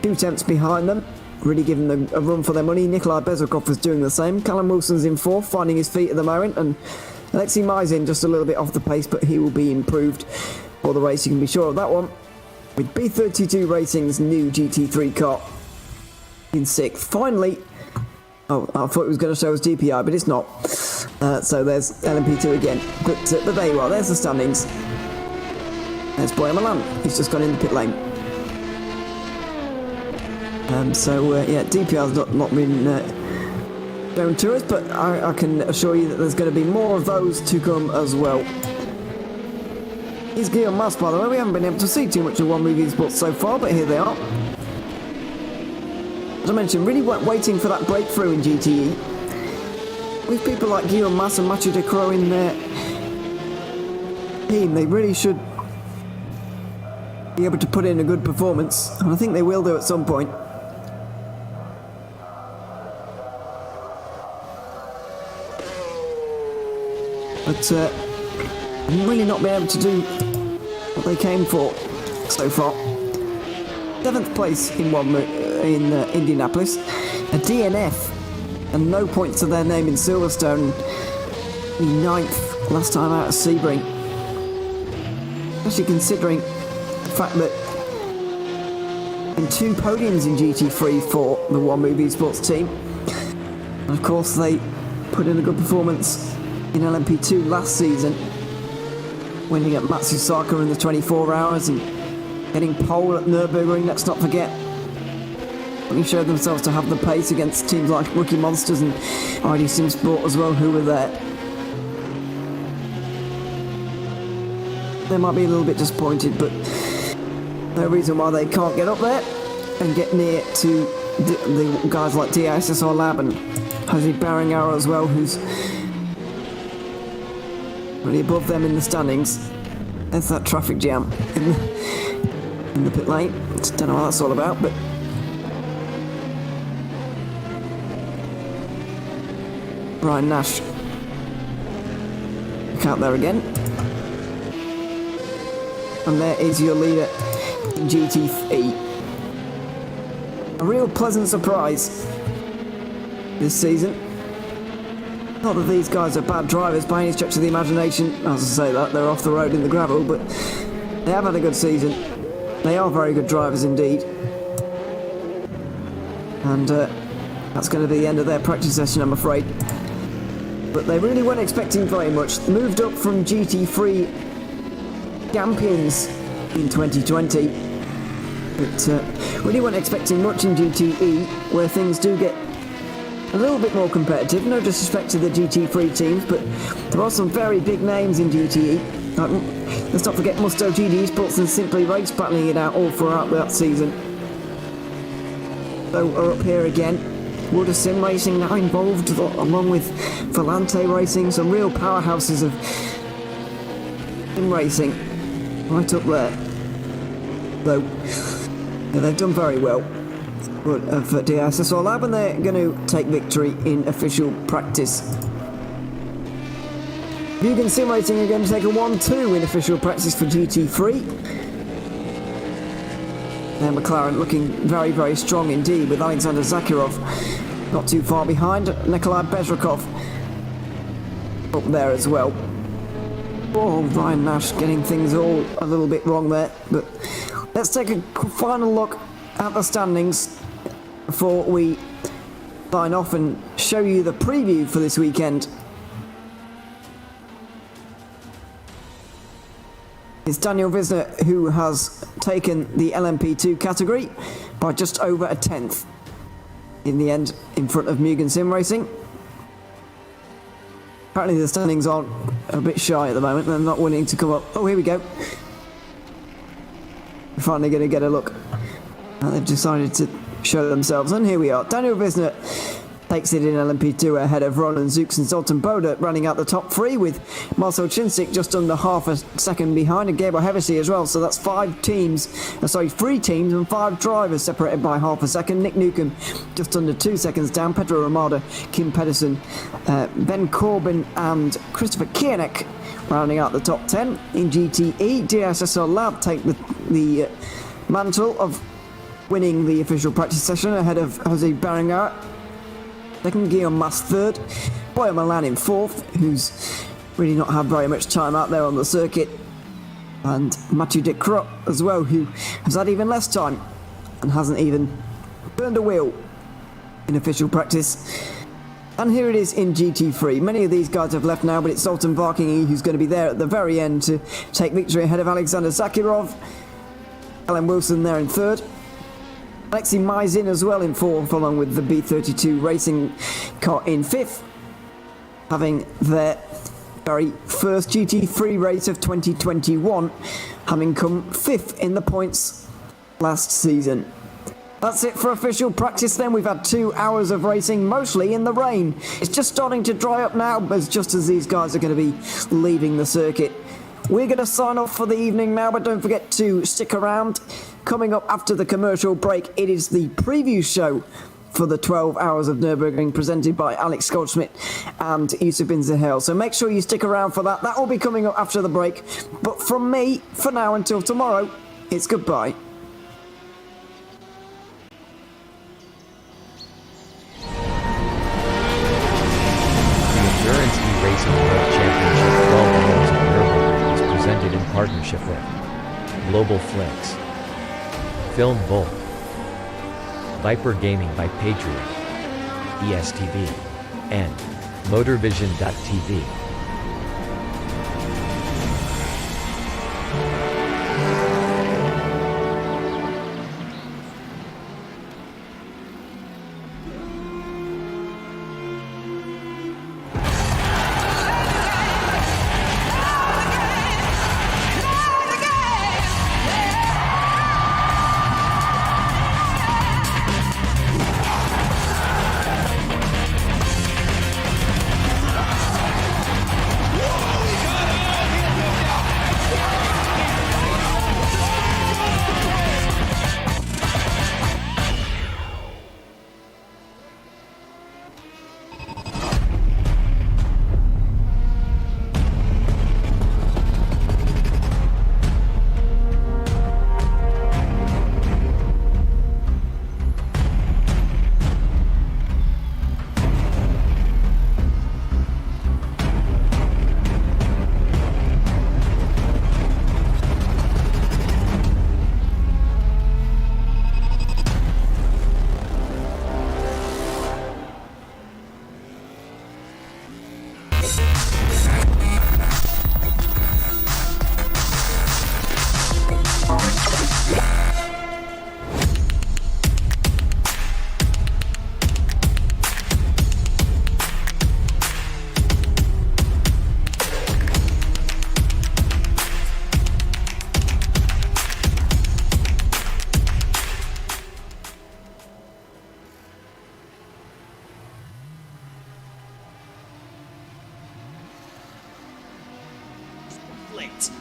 2 tenths behind them, really giving them a run for their money. Nikolai Bezrukov was doing the same. Callum Wilson's in 4th, finding his feet at the moment, and Alexei Mizin just a little bit off the pace, but he will be improved for the race, you can be sure of that one. With B32 Racing's new GT3 car in 6th. Finally, oh, I thought it was going to show us DPI, but it's not. So there's LMP2 again. But there you are, there's the standings. There's Boya Milan, he's just gone in the pit lane. Yeah, DPI's not been shown to us, but I can assure you that there's going to be more of those to come as well. Here's Guillaume Mas, by the way. We haven't been able to see too much of One Movie Sports so far, but here they are. As I mentioned, really waiting for that breakthrough in GTE. With people like Guillaume Mas and Mathieu De Croo in their team, they really should be able to put in a good performance, and I think they will do at some point. But really not been able to do what they came for so far. 7th place in Indianapolis, a DNF, and no points to their name in Silverstone. 9th last time out of Sebring. Especially considering the fact that in 2 podiums in GT3 for the One Movie Sports team, and of course they put in a good performance in LMP2 last season, winning at Matsusaka in the 24 hours and getting pole at Nürburgring, let's not forget. They showed themselves to have the pace against teams like Rookie Monsters and ID Sim Sport as well, who were there. They might be a little bit disappointed, but no reason why they can't get up there and get near to the guys like DISSR Lab and Jose Barringaro as well, who's really above them in the standings. There's that traffic jam in the pit lane. Don't know what that's all about, but Ryan Nash back out there again. And there is your leader in GT3. A real pleasant surprise this season. Not that these guys are bad drivers by any stretch of the imagination. As I say that, they're off the road in the gravel, but they have had a good season. They are very good drivers indeed. And that's going to be the end of their practice session, I'm afraid. But they really weren't expecting very much. Moved up from GT3 champions in 2020. But really weren't expecting much in GTE, where things do get a little bit more competitive. No disrespect to the GT3 teams, but there are some very big names in GTE. Let's not forget Musto, GD Esports and Simply Race battling it out all throughout that season. So we're up here again. Wood Sim Racing now involved, along with Volante Racing, some real powerhouses of sim racing right up there. Though yeah, they've done very well. But for DISSR Lab, and they're going to take victory in official practice. Mugen Sim Racing are going to take a 1-2 in official practice for GT3. And McLaren looking very, very strong indeed, with Alexander Zakirov not too far behind. Nikolai Bezrukov up there as well. Oh, Ryan Nash getting things all a little bit wrong there. But let's take a final look at the standings before we sign off and show you the preview for this weekend. It's Daniel Wisner who has taken the LMP2 category by just over a tenth in the end, in front of Mugen Sim Racing. Apparently the standings aren't a bit shy at the moment. They're not willing to come up. Oh, here we go. We're finally going to get a look. And they've decided to show themselves, and here we are. Daniel Wisner takes it in LMP2 ahead of Roland Zux and Zoltan Boda running out the top three, with Marcel Chinzik just under half a second behind, and Gabor Hevesi as well. So that's three teams and 5 drivers separated by half a second. Nick Newcomb just under 2 seconds down. Pedro Ramada, Kim Pedersen, Ben Corbin and Christopher Kierneck rounding out the top 10. In GTE, DSSR Lab take the mantle of winning the official practice session ahead of Jose Berenguer second, Guillaume Mas third, Boyo Milan in fourth, who's really not had very much time out there on the circuit, and Mathieu de Crot as well, who has had even less time and hasn't even turned a wheel in official practice. And here it is in GT3. Many of these guys have left now, but it's Zoltan Varkingi who's going to be there at the very end to take victory ahead of Alexander Zakirov. Alan Wilson there in third. Alexei Maizin as well in fourth, along with the B32 racing car in fifth, having their very first GT3 race of 2021, having come fifth in the points last season. That's it for official practice then. We've had 2 hours of racing, mostly in the rain. It's just starting to dry up now, just as these guys are going to be leaving the circuit. We're going to sign off for the evening now, but don't forget to stick around. Coming up after the commercial break, it is the preview show for the 12 Hours of Nürburgring, presented by Alex Goldschmidt and Yusuf Bin Zahel. So make sure you stick around for that. That will be coming up after the break. But from me, for now until tomorrow, it's goodbye. Endurance E-Racing World Championship 12 Hours of Nürburgring is presented in partnership with Global Flix, Film Volt, Viper Gaming by Patriot, ESTV, and Motorvision.tv.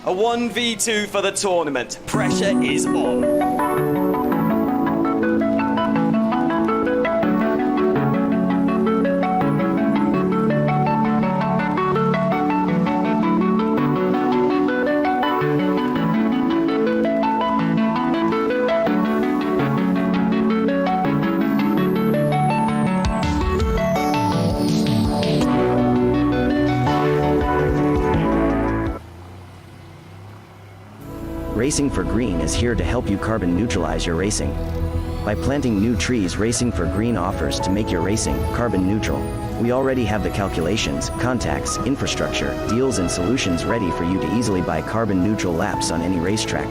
A 1v2 for the tournament. Pressure is on. Racing for Green is here to help you carbon neutralize your racing. By planting new trees, Racing for Green offers to make your racing carbon neutral. We already have the calculations, contacts, infrastructure, deals and solutions ready for you to easily buy carbon neutral laps on any racetrack.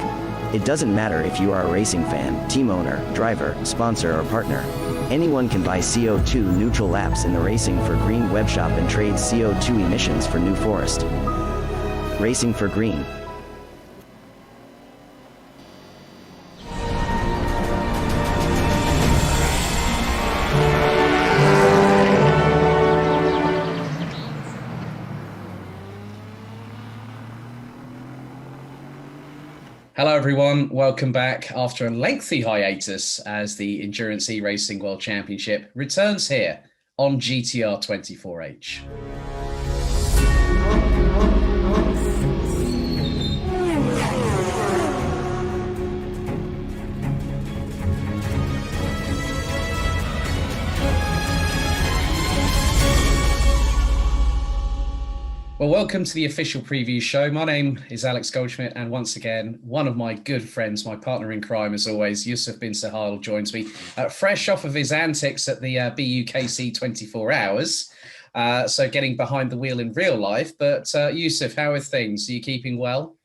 It doesn't matter if you are a racing fan, team owner, driver, sponsor or partner. Anyone can buy CO2 neutral laps in the Racing for Green webshop and trade CO2 emissions for New Forest. Racing for Green. everyone. Welcome back after a lengthy hiatus as the Endurance E-Racing World Championship returns here on GTR 24H. Well, welcome to the official preview show. My name is Alex Goldschmidt, and once again, one of my good friends, my partner in crime as always, Yusuf bin Sahal, joins me fresh off of his antics at the BUKC 24 Hours. So getting behind the wheel in real life. But Yusuf, how are things? Are you keeping well?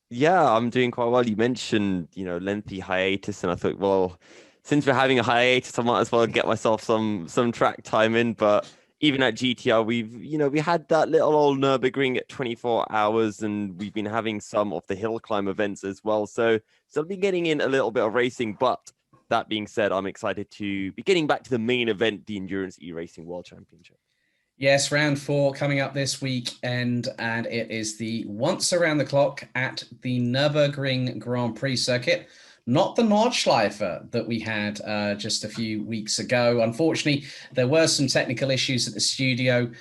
Yeah, I'm doing quite well. You mentioned, lengthy hiatus, and I thought, well, since we're having a hiatus, I might as well get myself some track time in. But even at GTR, we had that little old Nürburgring at 24 hours, and we've been having some of the hill climb events as well. So I'll be getting in a little bit of racing. But that being said, I'm excited to be getting back to the main event, the Endurance E-Racing World Championship. Yes, round 4 coming up this weekend, and it is the once around the clock at the Nürburgring Grand Prix circuit. Not the Nordschleife that we had just a few weeks ago. Unfortunately, there were some technical issues at the studio,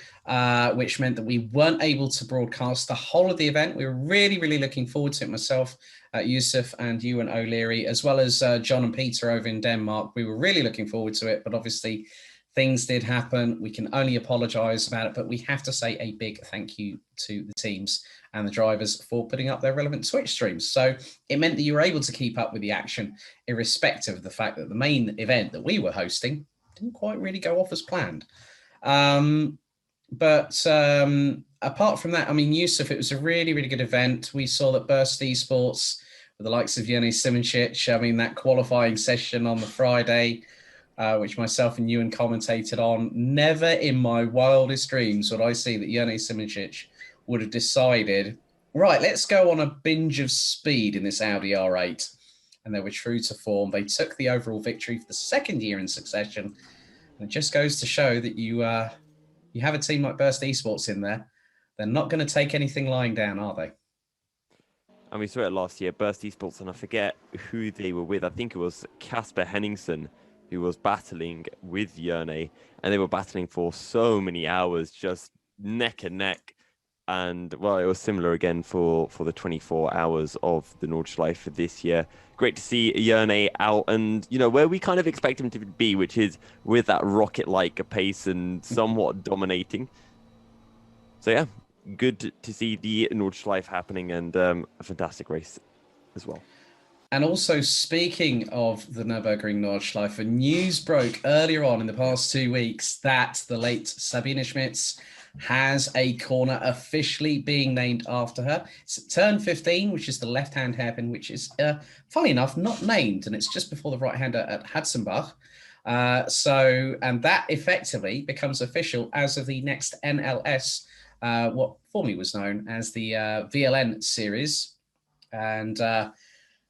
which meant that we weren't able to broadcast the whole of the event. We were really, really looking forward to it. Myself, Yusuf, and you and O'Leary, as well as John and Peter over in Denmark. We were really looking forward to it, but obviously things did happen. We can only apologise about it, but we have to say a big thank you to the teams and the drivers for putting up their relevant Twitch streams. So it meant that you were able to keep up with the action, irrespective of the fact that the main event that we were hosting didn't quite really go off as planned. But apart from that, I mean, Yusuf, it was a really, really good event. We saw that Burst Esports, with the likes of Yoni Simoncic, I mean, that qualifying session on the Friday, which myself and Ewan commentated on. Never in my wildest dreams would I see that Yoni Simoncic would have decided, right, let's go on a binge of speed in this Audi R8. And they were true to form. They took the overall victory for the second year in succession. And it just goes to show that you have a team like Burst Esports in there. They're not going to take anything lying down, are they? And we saw it last year, Burst Esports, and I forget who they were with. I think it was Casper Henningsen, who was battling with Jerne, and they were battling for so many hours, just neck and neck. And, well, it was similar again for the 24 hours of the Nordschleife this year. Great to see Jerne out and, where we kind of expect him to be, which is with that rocket-like pace and somewhat dominating. So, yeah, good to see the Nordschleife happening and a fantastic race as well. And also, speaking of the Nürburgring Nordschleife, news broke earlier on in the past 2 weeks that the late Sabine Schmitz has a corner officially being named after her. It's at turn 15, which is the left-hand hairpin, which is, funny enough, not named, and it's just before the right-hander at Hatzenbach. And that effectively becomes official as of the next NLS, what formerly was known as the VLN series. And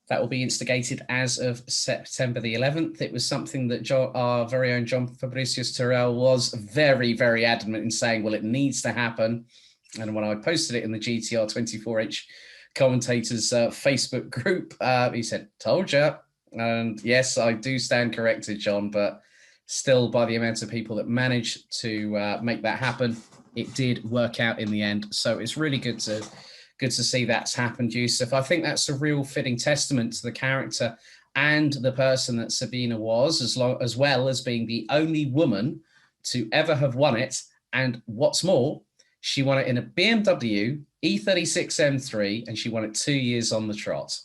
that will be instigated as of September the 11th. It was something that our very own John Fabricius Terrell was very, very adamant in saying, well, it needs to happen. And when I posted it in the GTR 24H commentators Facebook group, he said, told you. And yes, I do stand corrected, John, but still by the amount of people that managed to make that happen, it did work out in the end. So it's really good to see that's happened, Yusuf. I think that's a real fitting testament to the character and the person that Sabina was, as well as being the only woman to ever have won it. And what's more, she won it in a BMW E36 M3, and she won it 2 years on the trot.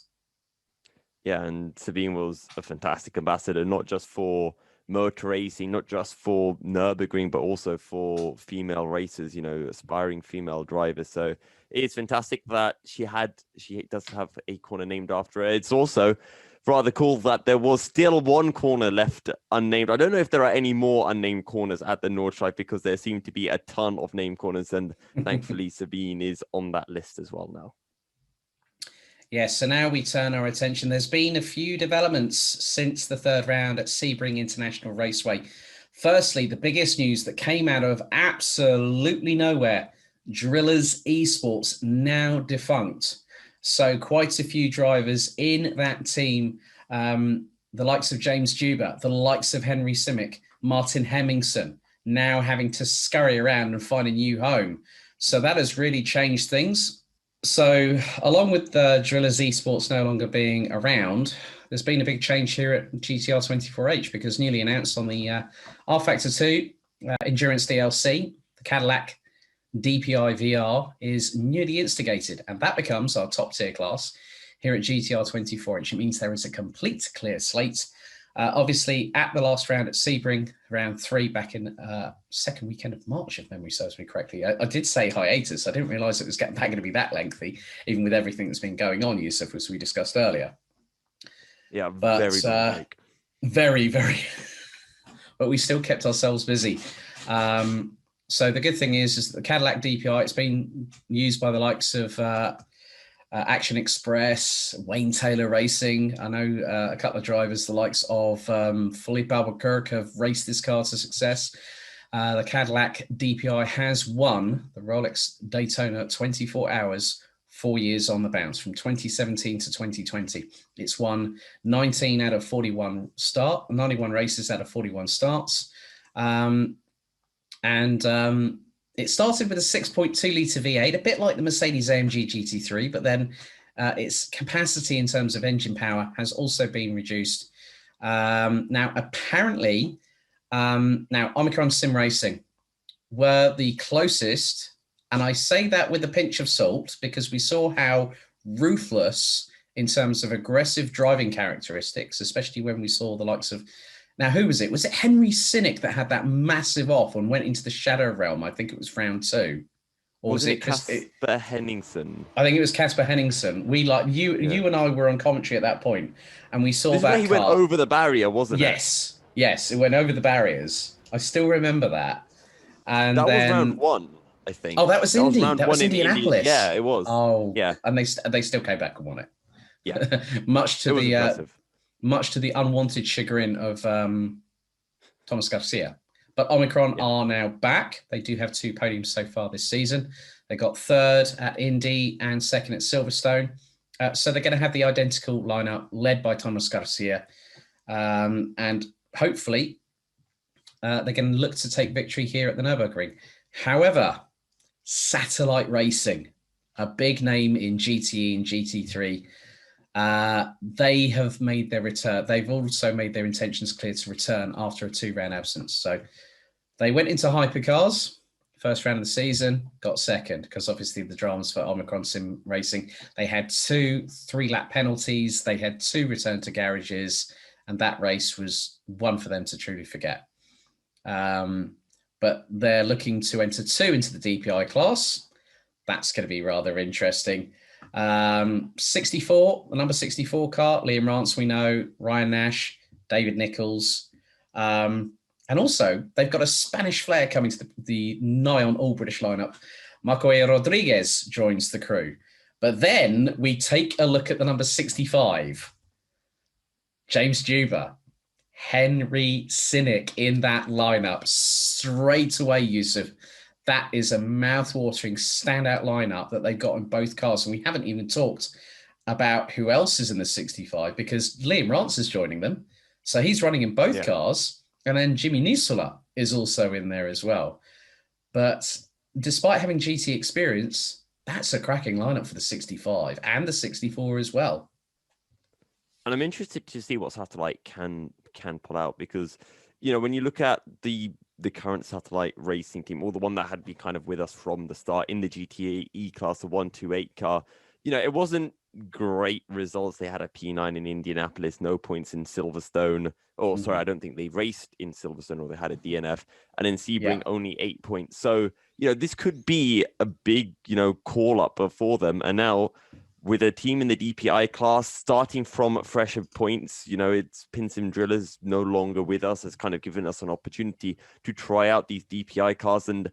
Yeah, and Sabine was a fantastic ambassador, not just for motor racing, not just for Nürburgring, but also for female racers, aspiring female drivers. So it's fantastic that she does have a corner named after her. It's also rather cool that there was still one corner left unnamed. I don't know if there are any more unnamed corners at the Nordschleife, because there seem to be a ton of named corners, and thankfully Sabine is on that list as well now. Yes, so now we turn our attention. There's been a few developments since the third round at Sebring International Raceway. Firstly, the biggest news that came out of absolutely nowhere, Drillers Esports, now defunct. So quite a few drivers in that team, the likes of James Juba, the likes of Henry Simic, Martin Hemmingson, now having to scurry around and find a new home. So that has really changed things. So along with the Drillers Esports no longer being around, there's been a big change here at GTR 24H because newly announced on the R Factor 2 Endurance DLC, the Cadillac DPI VR is newly instigated, and that becomes our top tier class here at GTR 24H. It means there is a complete clear slate. Obviously, at the last round at Sebring, round 3 back in second weekend of March, if memory serves me correctly. I did say hiatus. I didn't realise it was going to be that lengthy, even with everything that's been going on, Yusuf, as we discussed earlier. Yeah, But very. very. But we still kept ourselves busy. So the good thing is that the Cadillac DPI, it's been used by the likes of Action Express, Wayne Taylor Racing. I know a couple of drivers, the likes of Philippe Albuquerque, have raced this car to success. The Cadillac DPI has won the Rolex Daytona 24 Hours 4 years on the bounce from 2017 to 2020. It's won 91 races out of 41 starts. It started with a 6.2 litre V8, a bit like the Mercedes AMG GT3, but then its capacity in terms of engine power has also been reduced. Now, apparently, Omicron Sim Racing were the closest, and I say that with a pinch of salt because we saw how ruthless in terms of aggressive driving characteristics, especially when we saw the likes of... Now, who was it? Was it Henry Simic that had that massive off and went into the shadow realm? I think it was round 2. Or was it Casper Henningsen? I think it was Casper Henningsen. You and I were on commentary at that point, and we saw that he went over the barrier, wasn't it? Yes, it went over the barriers. I still remember that. And that then, was round 1, I think. Oh, that was Indy. That was Indianapolis. Indy. Yeah, it was. Oh, yeah. And they still came back and won it. Yeah, much to it was impressive. Much to the unwanted chagrin of Thomas Garcia. But Omicron are now back. They do have 2 podiums so far this season. They got 3rd at Indy and 2nd at Silverstone. So they're going to have the identical lineup led by Thomas Garcia. And hopefully they're going to look to take victory here at the Nürburgring. However, Satellite Racing, a big name in GTE and GT3, they have made their return. They've also made their intentions clear to return after a 2-round absence. So they went into hypercars, first round of the season, got 2nd, because obviously the dramas for Omicron Sim Racing. They had 2 3-lap penalties. They had 2 return to garages, and that race was one for them to truly forget. But they're looking to enter 2 into the DPI class. That's going to be rather interesting. 64, the number 64 car, Liam Rance, we know, Ryan Nash, David Nichols. And also, they've got a Spanish flair coming to the nigh on all-British lineup. Marco Rodriguez joins the crew. But then we take a look at the number 65. James Juba, Henry Simic in that lineup. Straight away, Yusuf. That is a mouth-watering standout lineup that they've got in both cars. And we haven't even talked about who else is in the 65 because Liam Rance is joining them. So he's running in both cars. And then Jimmy Nisola is also in there as well. But despite having GT experience, that's a cracking lineup for the 65 and the 64 as well. And I'm interested to see what Satellite can pull out because, you know, when you look at the current Satellite Racing team, or the one that had been kind of with us from the start in the GTA E-Class, the 128 car, you know, it wasn't great results. They had a P9 in Indianapolis, no points in Silverstone. Oh, sorry, I don't think they raced in Silverstone, or they had a DNF. And in Sebring, only 8 points. So, you know, this could be a big, you know, call-up for them. And now, with a team in the DPI class starting from fresher points, you know, it's Pinsim Drillers no longer with us, has kind of given us an opportunity to try out these DPI cars. And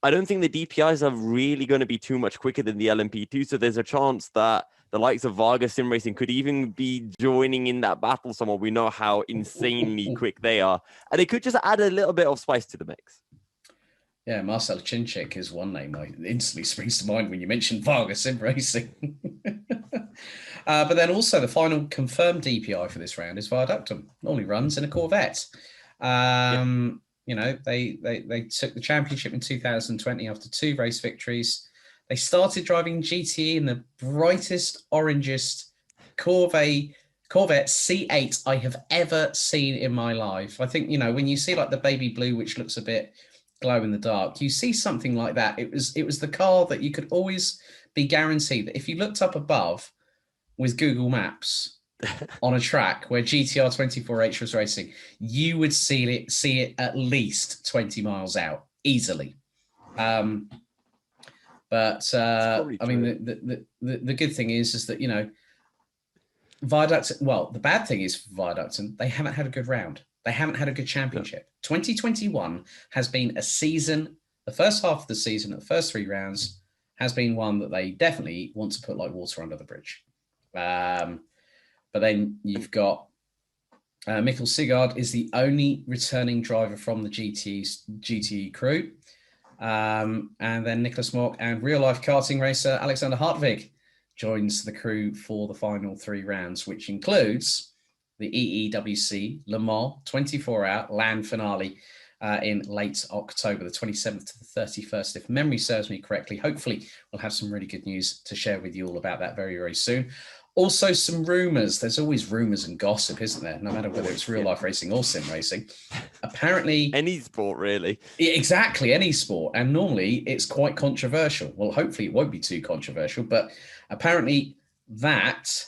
I don't think the DPIs are really going to be too much quicker than the LMP2. So there's a chance that the likes of Vargas Sim Racing could even be joining in that battle somewhere. We know how insanely quick they are. And it could just add a little bit of spice to the mix. Yeah, Marcel Chinchik is one name that instantly springs to mind when you mention Varga Sim Racing. But then also the final confirmed DPI for this round is Viaductum. Normally runs in a Corvette. You know, they took the championship in 2020 after 2 race victories. They started driving GTE in the brightest, orangest Corvette C8 I have ever seen in my life. I think, you know, when you see like the baby blue, which looks a bit glow in the dark, you see something like that. It was the car that you could always be guaranteed that if you looked up above with Google Maps on a track where GTR 24H was racing, you would see it at least 20 miles out easily. I mean, the good thing is that, you know, Viaduct. Well, the bad thing is for Viaductum, they haven't had a good round. They haven't had a good championship. 2021 has been a season. The first half of the season, the first 3 rounds, has been one that they definitely want to put like water under the bridge. But then you've got Mikkel Sigurd is the only returning driver from the GTE crew. And then Nicholas Mock and real-life karting racer Alexander Hartvig joins the crew for the final 3 rounds, which includes the EEWC Le Mans 24-hour land finale in late October, the 27th to the 31st, if memory serves me correctly. Hopefully, we'll have some really good news to share with you all about that very, very soon. Also, some rumours. There's always rumours and gossip, isn't there? No matter whether it's real-life racing or sim racing. Apparently... Any sport, really. Exactly, any sport. And normally, it's quite controversial. Well, hopefully, it won't be too controversial. But apparently, that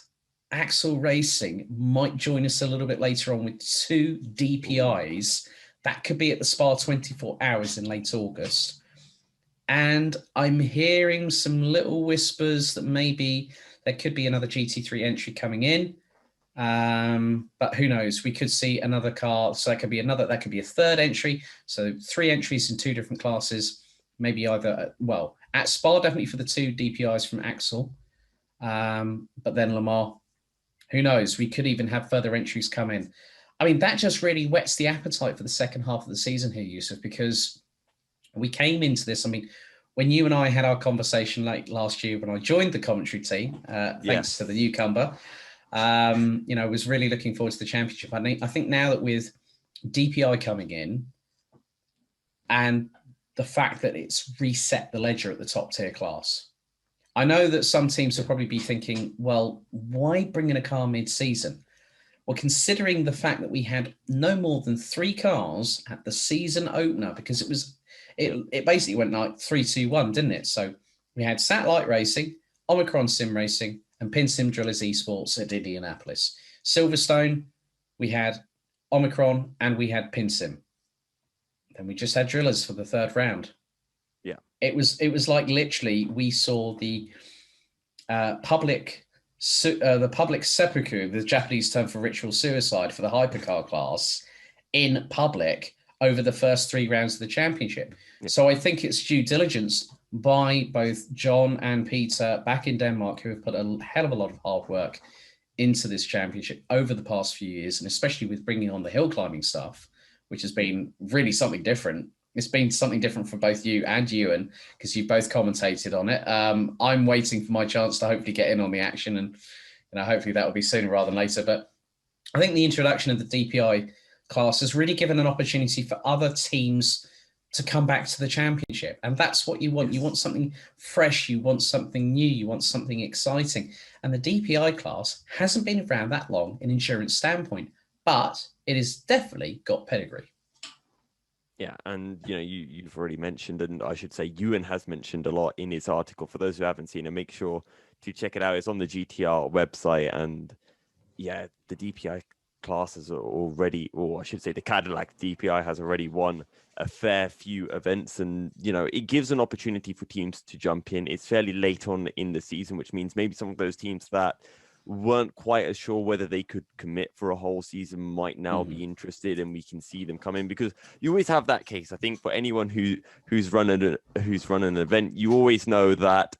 Axel Racing might join us a little bit later on with 2 DPIs. That could be at the Spa 24 Hours in late August. And I'm hearing some little whispers that maybe there could be another GT3 entry coming in. But who knows? We could see another car. So that could be a 3rd entry. So 3 entries in 2 different classes. Maybe either, well, at Spa, definitely for the 2 DPIs from Axel. But then Le Mans, who knows? We could even have further entries come in. I mean, that just really whets the appetite for the second half of the season here, Yusuf, because we came into this. I mean, when you and I had our conversation late last year when I joined the commentary team, thanks to the newcomer, you know, I was really looking forward to the championship. I think now that with DPI coming in and the fact that it's reset the ledger at the top tier class, I know that some teams will probably be thinking, well, why bring in a car mid-season? Well, considering the fact that we had no more than 3 cars at the season opener, because it basically went like 3-2-1, didn't it? So we had Satellite Racing, Omicron Sim Racing, and Pin Sim Drillers Esports at Indianapolis. Silverstone, we had Omicron and we had Pin Sim. Then we just had Drillers for the 3rd round. Yeah. It was like literally we saw the public seppuku, the Japanese term for ritual suicide for the hypercar class, in public over the first 3 rounds of the championship. Yeah. So I think it's due diligence by both John and Peter back in Denmark, who have put a hell of a lot of hard work into this championship over the past few years, and especially with bringing on the hill climbing stuff, which has been really something different. It's been something different for both you and Ewan, because you've both commentated on it. I'm waiting for my chance to hopefully get in on the action, and hopefully that will be sooner rather than later. But I think the introduction of the DPI class has really given an opportunity for other teams to come back to the championship. And that's what you want. You want something fresh. You want something new. You want something exciting. And the DPI class hasn't been around that long in insurance standpoint, but it has definitely got pedigree. Yeah, and you've already mentioned, and I should say Ewan has mentioned a lot in his article. For those who haven't seen it, make sure to check it out. It's on the GTR website, and yeah, the DPI classes are already, or I should say the Cadillac DPI has already won a fair few events, and it gives an opportunity for teams to jump in. It's fairly late on in the season, which means maybe some of those teams that weren't quite as sure whether they could commit for a whole season might now be interested, and we can see them come in, because you always have that case. I think for anyone who's run an event, you always know that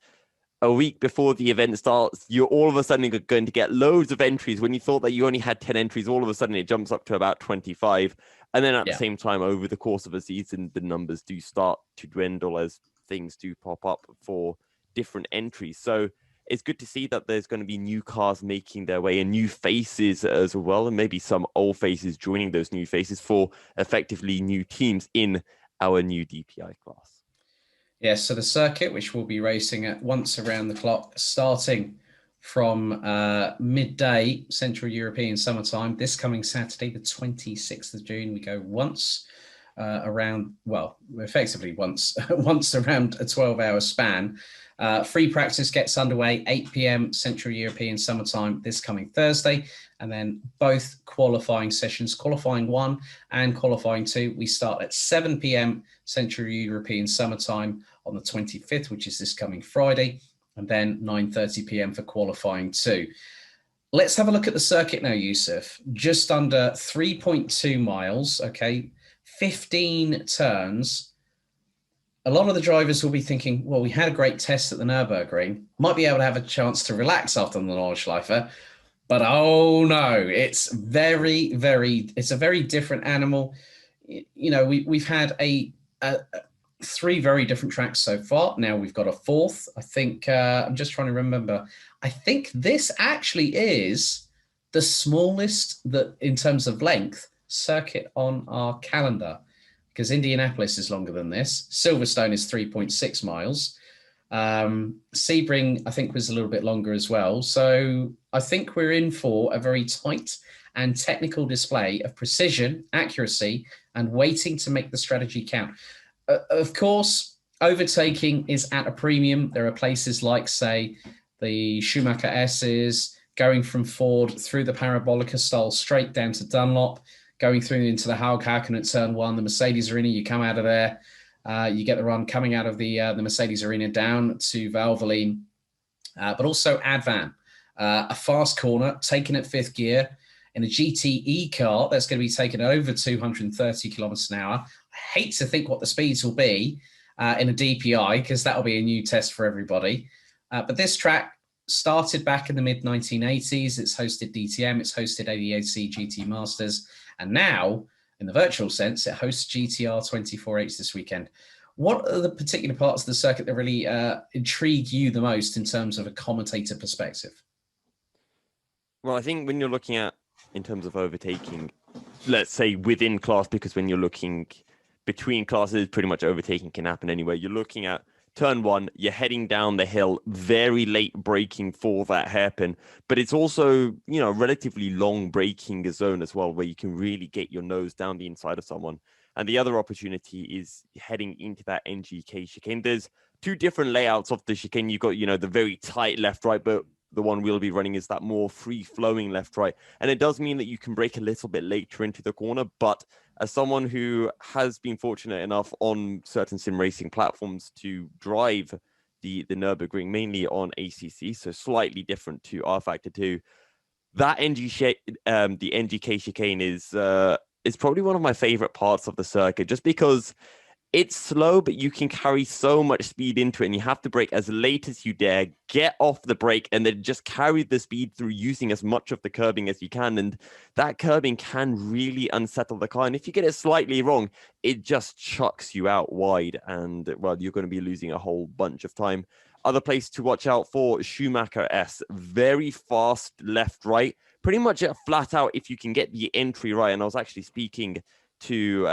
a week before the event starts, you're all of a sudden going to get loads of entries. When you thought that you only had 10 entries, all of a sudden it jumps up to about 25. And then at the same time, over the course of a season, the numbers do start to dwindle as things do pop up for different entries. So it's good to see that there's going to be new cars making their way and new faces as well, and maybe some old faces joining those new faces for effectively new teams in our new DPI class. Yes, so the circuit, which we'll be racing at once around the clock, starting from midday Central European summertime, this coming Saturday, the 26th of June, we go once around, well, effectively once around a 12-hour span. Free practice gets underway 8 p.m. Central European summertime this coming Thursday, and then both qualifying sessions, qualifying 1 and qualifying 2, we start at 7 p.m. Central European summertime on the 25th, which is this coming Friday, and then 9:30 p.m. for qualifying 2. Let's have a look at the circuit now, Yusuf. Just under 3.2 miles, okay, 15 turns. A lot of the drivers will be thinking, well, we had a great test at the Nürburgring. Might be able to have a chance to relax after the Nordschleife. But oh no, it's a very different animal. You know, we've had three very different tracks so far. Now we've got a fourth. I think, I'm just trying to remember. I think this actually is the smallest that in terms of length circuit on our calendar, because Indianapolis is longer than this. Silverstone is 3.6 miles. Sebring, I think, was a little bit longer as well. So I think we're in for a very tight and technical display of precision, accuracy, and waiting to make the strategy count. Of course, overtaking is at a premium. There are places like, say, the Schumacher S's, going from Ford through the Parabolica style straight down to Dunlop, going through into the Haughaken at turn 1, the Mercedes Arena, you come out of there, you get the run coming out of the Mercedes Arena down to Valvoline, but also Advan, a fast corner taken at 5th gear in a GTE car that's going to be taken at over 230 kilometers an hour. I hate to think what the speeds will be in a DPI, because that'll be a new test for everybody. But this track started back in the mid-1980s. It's hosted DTM, it's hosted ADAC GT Masters, and now, in the virtual sense, it hosts GTR 24H this weekend. What are the particular parts of the circuit that really intrigue you the most in terms of a commentator perspective? Well, I think when you're looking at, in terms of overtaking, let's say within class, because when you're looking between classes, pretty much overtaking can happen anywhere. You're looking at turn 1, you're heading down the hill, very late braking for that hairpin, but it's also, you know, relatively long braking zone as well, where you can really get your nose down the inside of someone. And the other opportunity is heading into that NGK chicane. There's two different layouts of the chicane. You've got, you know, the very tight left-right, but the one we'll be running is that more free-flowing left-right. And it does mean that you can brake a little bit later into the corner, but as someone who has been fortunate enough on certain sim racing platforms to drive the Nürburgring, mainly on ACC, so slightly different to R Factor 2, that the NGK chicane is probably one of my favorite parts of the circuit, just because it's slow, but you can carry so much speed into it, and you have to brake as late as you dare, get off the brake, and then just carry the speed through using as much of the curbing as you can. And that curbing can really unsettle the car. And if you get it slightly wrong, it just chucks you out wide, and, well, you're going to be losing a whole bunch of time. Other place to watch out for, Schumacher S. Very fast left-right, pretty much flat out if you can get the entry right. And I was actually speaking to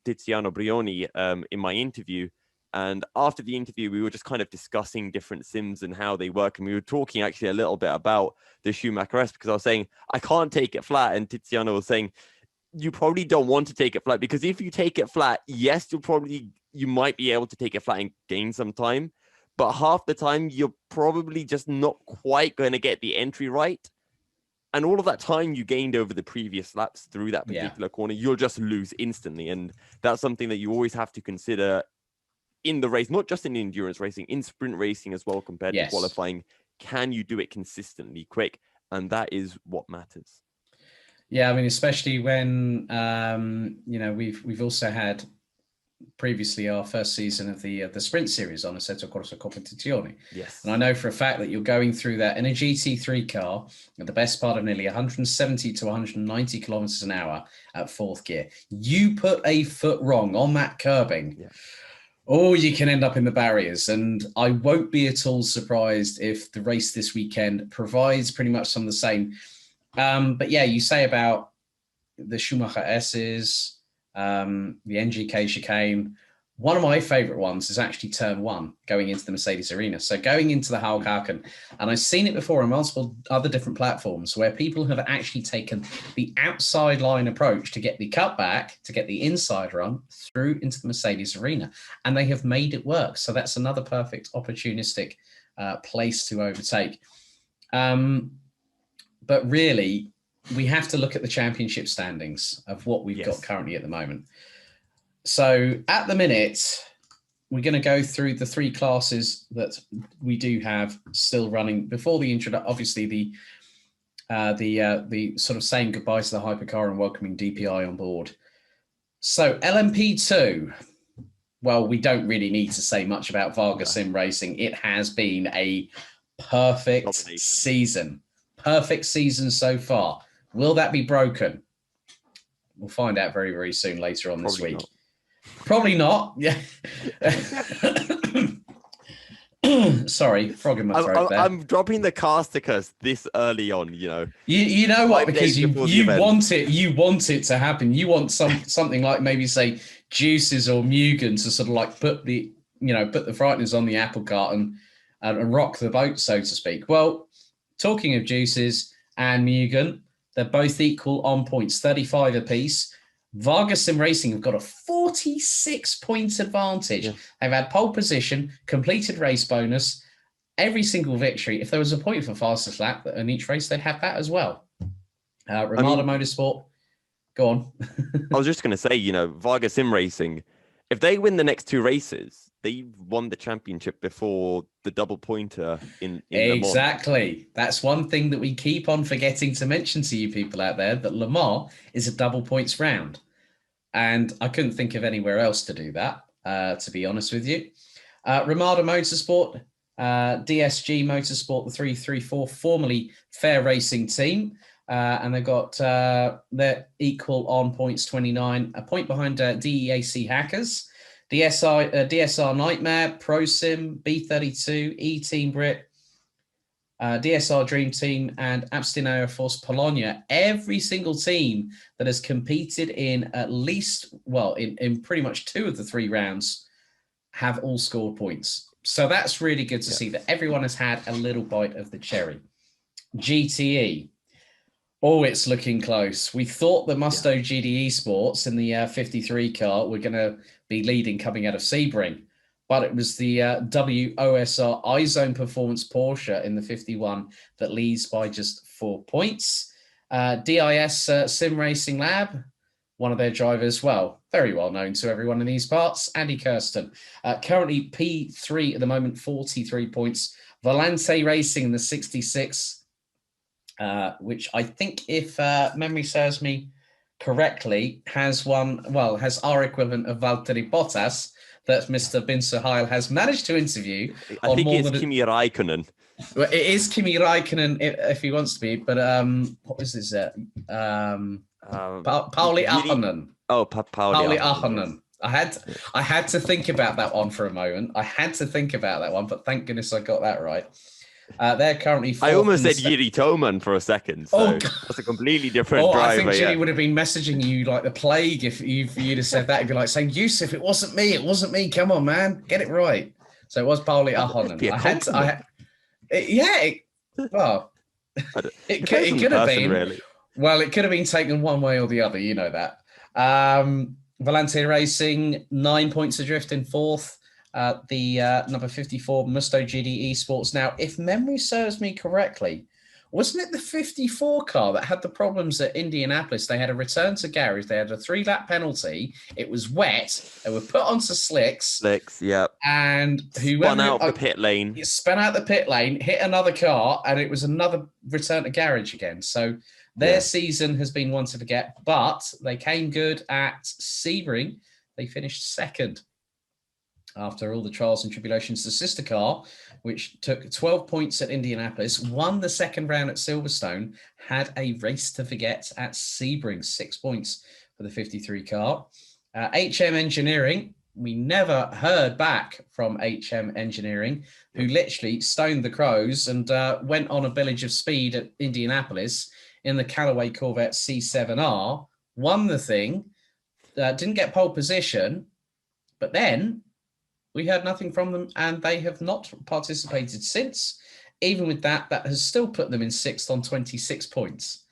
Tiziano Brioni in my interview, and after the interview we were just kind of discussing different sims and how they work, and we were talking actually a little bit about the Schumacher S, because I was saying I can't take it flat, and Tiziano was saying you probably don't want to take it flat, because if you take it flat, yes, you might be able to take it flat and gain some time, but half the time you're probably just not quite going to get the entry right. And all of that time you gained over the previous laps through that particular corner, you'll just lose instantly. And that's something that you always have to consider in the race, not just in endurance racing, in sprint racing as well, compared to qualifying. Can you do it consistently quick? And that is what matters. Yeah, I mean, especially when, you know, we've also had previously our first season of the sprint series on Assetto Corsa Competizione. Yes. And I know for a fact that you're going through that in a GT3 car at the best part of nearly 170 to 190 kilometers an hour at fourth gear. You put a foot wrong on that curbing. Yeah. Oh, you can end up in the barriers. And I won't be at all surprised if the race this weekend provides pretty much some of the same. But yeah, you say about the Schumacher S's, the NGK chicane. One of my favorite ones is actually turn 1 going into the Mercedes arena. So going into the Haughaken, and I've seen it before on multiple other different platforms where people have actually taken the outside line approach to get the cutback, to get the inside run through into the Mercedes arena, and they have made it work. So that's another perfect opportunistic place to overtake. But really, we have to look at the championship standings of what we've got currently at the moment. So at the minute, we're going to go through the 3 classes that we do have still running before the intro. Obviously, the sort of saying goodbye to the hypercar and welcoming DPI on board. So LMP2, well, we don't really need to say much about Vargas Sim Racing. It has been a perfect season. Perfect season so far. Will that be broken? We'll find out very, very soon later on this week. Probably not. Yeah. Sorry, frog in my throat there. I'm dropping the caster curse this early on, you know. You know what? Because you want it. You want it to happen. You want something like maybe say Juices or Mugen to sort of like put the frighteners on the apple cart and rock the boat, so to speak. Well, talking of Juices and Mugen, they're both equal on points, 35 apiece. Vargas Sim Racing have got a 46-point advantage. Yeah. They've had pole position, completed race bonus, every single victory. If there was a point for fastest lap in each race, they'd have that as well. Ramada Motorsport, go on. I was just going to say, you know, Vargas Sim Racing, if they win the next 2 races, they've won the championship before the double pointer in exactly. Le Mans. That's one thing that we keep on forgetting to mention to you people out there, that Le Mans is a double points round. And I couldn't think of anywhere else to do that, to be honest with you. Ramada Motorsport, DSG Motorsport, the 334, formerly Fair Racing team. And they've got they're equal on points, 29, a point behind DEAC Hackers. DSR Nightmare, ProSim, B32, E-Team Brit, DSR Dream Team, and Abstineo Force Polonia. Every single team that has competed in at least, well, in pretty much 2 of the 3 rounds have all scored points. So that's really good to see that everyone has had a little bite of the cherry. GTE. Oh, it's looking close. We thought the Musto GD Esports in the 53 car were going to be leading coming out of Sebring, but it was the WOSR iZone Performance Porsche in the 51 that leads by just 4 points. DIS Sim Racing Lab, one of their drivers, well, very well known to everyone in these parts, Andy Kirsten. Currently P3 at the moment, 43 points. Volante Racing in the 66, which I think, if memory serves me correctly, has our equivalent of Valtteri Bottas that Mr. Bin Suhail has managed to interview. I think it's Kimi Räikkönen. Well, it is Kimi Räikkönen if he wants to be, but what is this? Pauli Ahonen. Oh, Pauli Ahonen. I had to think about that one for a moment. But thank goodness I got that right. They're currently. I almost said Jiri Toman for a second. So that's a completely different driver. I think Jiri would have been messaging you like the plague if you'd have said that. It'd be like saying, Yusuf, it wasn't me. Come on, man, get it right. So it was Pauli Ahonen. It could have been. Really. Well, it could have been taken one way or the other. You know that. Volante Racing, 9 points adrift in 4th. The number 54 Musto GD Esports. Now, if memory serves me correctly, wasn't it the 54 car that had the problems at Indianapolis? They had a return to garage. They had a 3-lap penalty. It was wet. They were put onto slicks. Yep. And spun out the pit lane. Spun out the pit lane, hit another car, and it was another return to garage again. So their season has been one to forget, but they came good at Sebring they finished second. After all the trials and tribulations, the sister car, which took 12 points at Indianapolis, won the second round at Silverstone, had a race to forget at Sebring, 6 points for the 53 car. HM Engineering, we never heard back from HM Engineering, who literally stoned the Crows and went on a village of speed at Indianapolis in the Callaway Corvette C7R, won the thing, didn't get pole position, but then we heard nothing from them, and they have not participated since. Even with that, that has still put them in sixth on 26 points.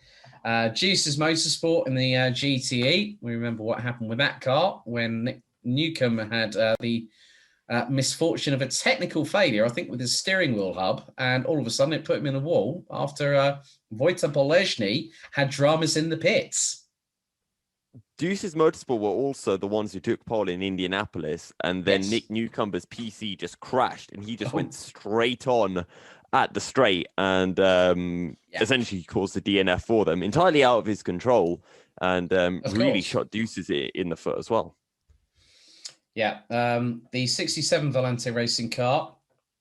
Juice's Motorsport in the GTE. We remember what happened with that car when Nick Newcomb had the misfortune of a technical failure, I think, with his steering wheel hub, and all of a sudden it put him in a wall after Wojtek Bolesny had dramas in the pits. Deuce's Motorsport were also the ones who took pole in Indianapolis, and then Yes. Nick Newcomb's PC just crashed, and he just went straight on at the straight and essentially caused the DNF for them, entirely out of his control, and really shot Deuce's in the foot as well. Yeah, the 67 Volante racing car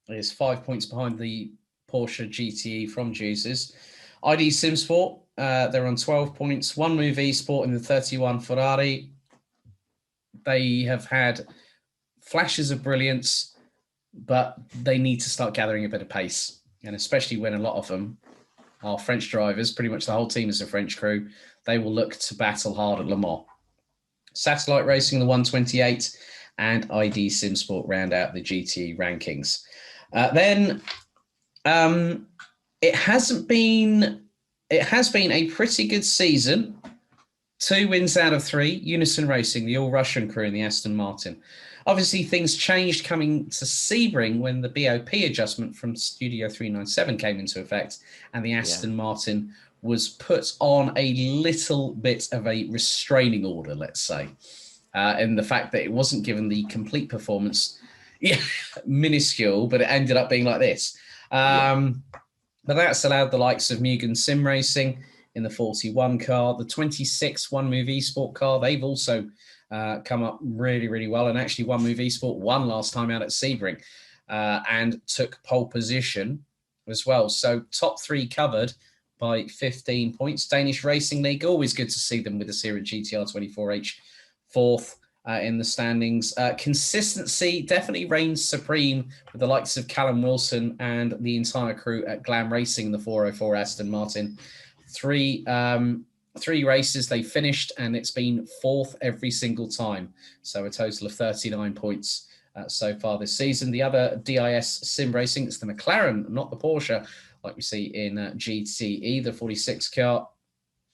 is 5 points behind the Porsche GTE from Juice's. ID Simsport, they're on 12 points. One Move Esport in the 31 Ferrari. They have had flashes of brilliance, but they need to start gathering a bit of pace. And especially when a lot of them are French drivers, pretty much the whole team is a French crew, they will look to battle hard at Le Mans. Satellite Racing, the 128, and ID Simsport round out the GTE rankings. Then it has been a pretty good season. 2 wins out of 3. Unison Racing, the all-Russian crew in the Aston Martin. Obviously, things changed coming to Sebring when the BOP adjustment from Studio 397 came into effect, and the Aston Martin was put on a little bit of a restraining order, let's say, in the fact that it wasn't given the complete performance. Yeah, minuscule, but it ended up being like this. But that's allowed the likes of Mugen Sim Racing in the 41 car, the 26 One Move Esport car. They've also come up really, really well. And actually, One Move Esport won last time out at Sebring and took pole position as well. So top 3 covered by 15 points. Danish Racing League, always good to see them with the Sierra GTR 24H 4th in the standings. Consistency definitely reigns supreme with the likes of Callum Wilson and the entire crew at Glam Racing, the 404 Aston Martin. 3 races they finished, and it's been 4th every single time. So a total of 39 points so far this season. The other DIS Sim Racing, it's the McLaren, not the Porsche, like we see in GTE. The 46 car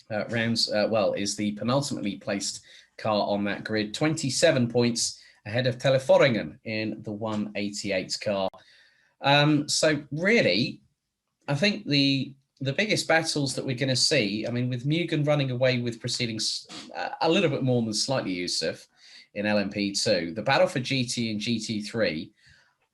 is the penultimately placed car on that grid, 27 points ahead of Teleforingen in the 188 car. So really, I think the biggest battles that we're going to see, I mean, with Mugen running away with proceedings a little bit more than slightly Yusuf in LMP2, the battle for GT and GT3,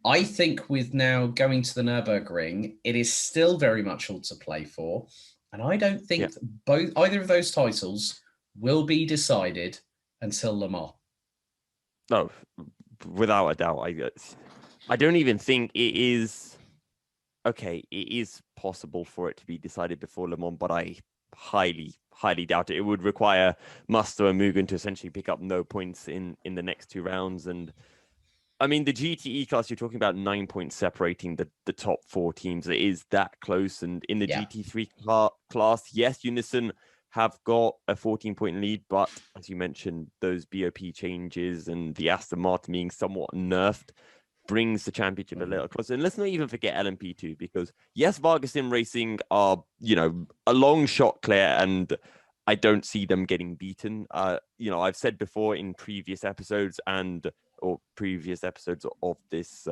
I think with now going to the Nürburgring, it is still very much all to play for. And I don't think either of those titles will be decided until Le Mans. No, without a doubt. I don't even think it is... Okay, it is possible for it to be decided before Le Mans, but I highly, highly doubt it. It would require Musto and Mugen to essentially pick up no points in the next 2 rounds. And I mean, the GTE class, you're talking about 9 points separating the top 4 teams. It is that close. And in the GT3 class, yes, Unison have got a 14-point lead, but as you mentioned, those BOP changes and the Aston Martin being somewhat nerfed brings the championship a little closer. And let's not even forget LMP2, because yes, Vargasim Racing are, a long shot clear, and I don't see them getting beaten. I've said before in previous episodes of this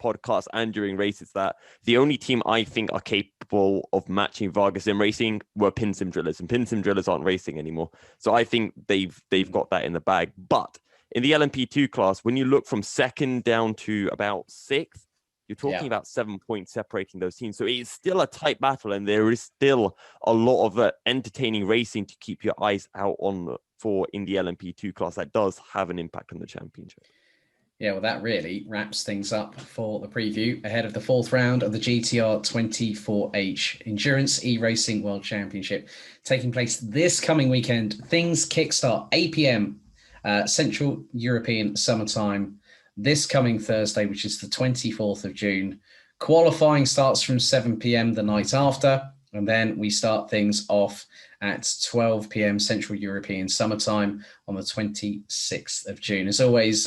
podcast and during races that the only team I think are capable of matching Vargasim Racing were Pinsim Drillers, and Pinsim Drillers aren't racing anymore. So I think they've got that in the bag. But in the LMP2 class, when you look from 2nd down to about 6th, You're talking about 7 points separating those teams. So it's still a tight battle, and there is still a lot of entertaining racing to keep your eyes out on for in the LMP2 class. That does have an impact on the championship. Yeah, well, that really wraps things up for the preview ahead of the fourth round of the GTR 24H Endurance E-Racing World Championship taking place this coming weekend. Things kickstart 8 p.m. Central European summertime this coming Thursday, which is the 24th of June. Qualifying starts from 7 p.m. the night after, and then we start things off at 12 p.m. Central European summertime on the 26th of June. As always,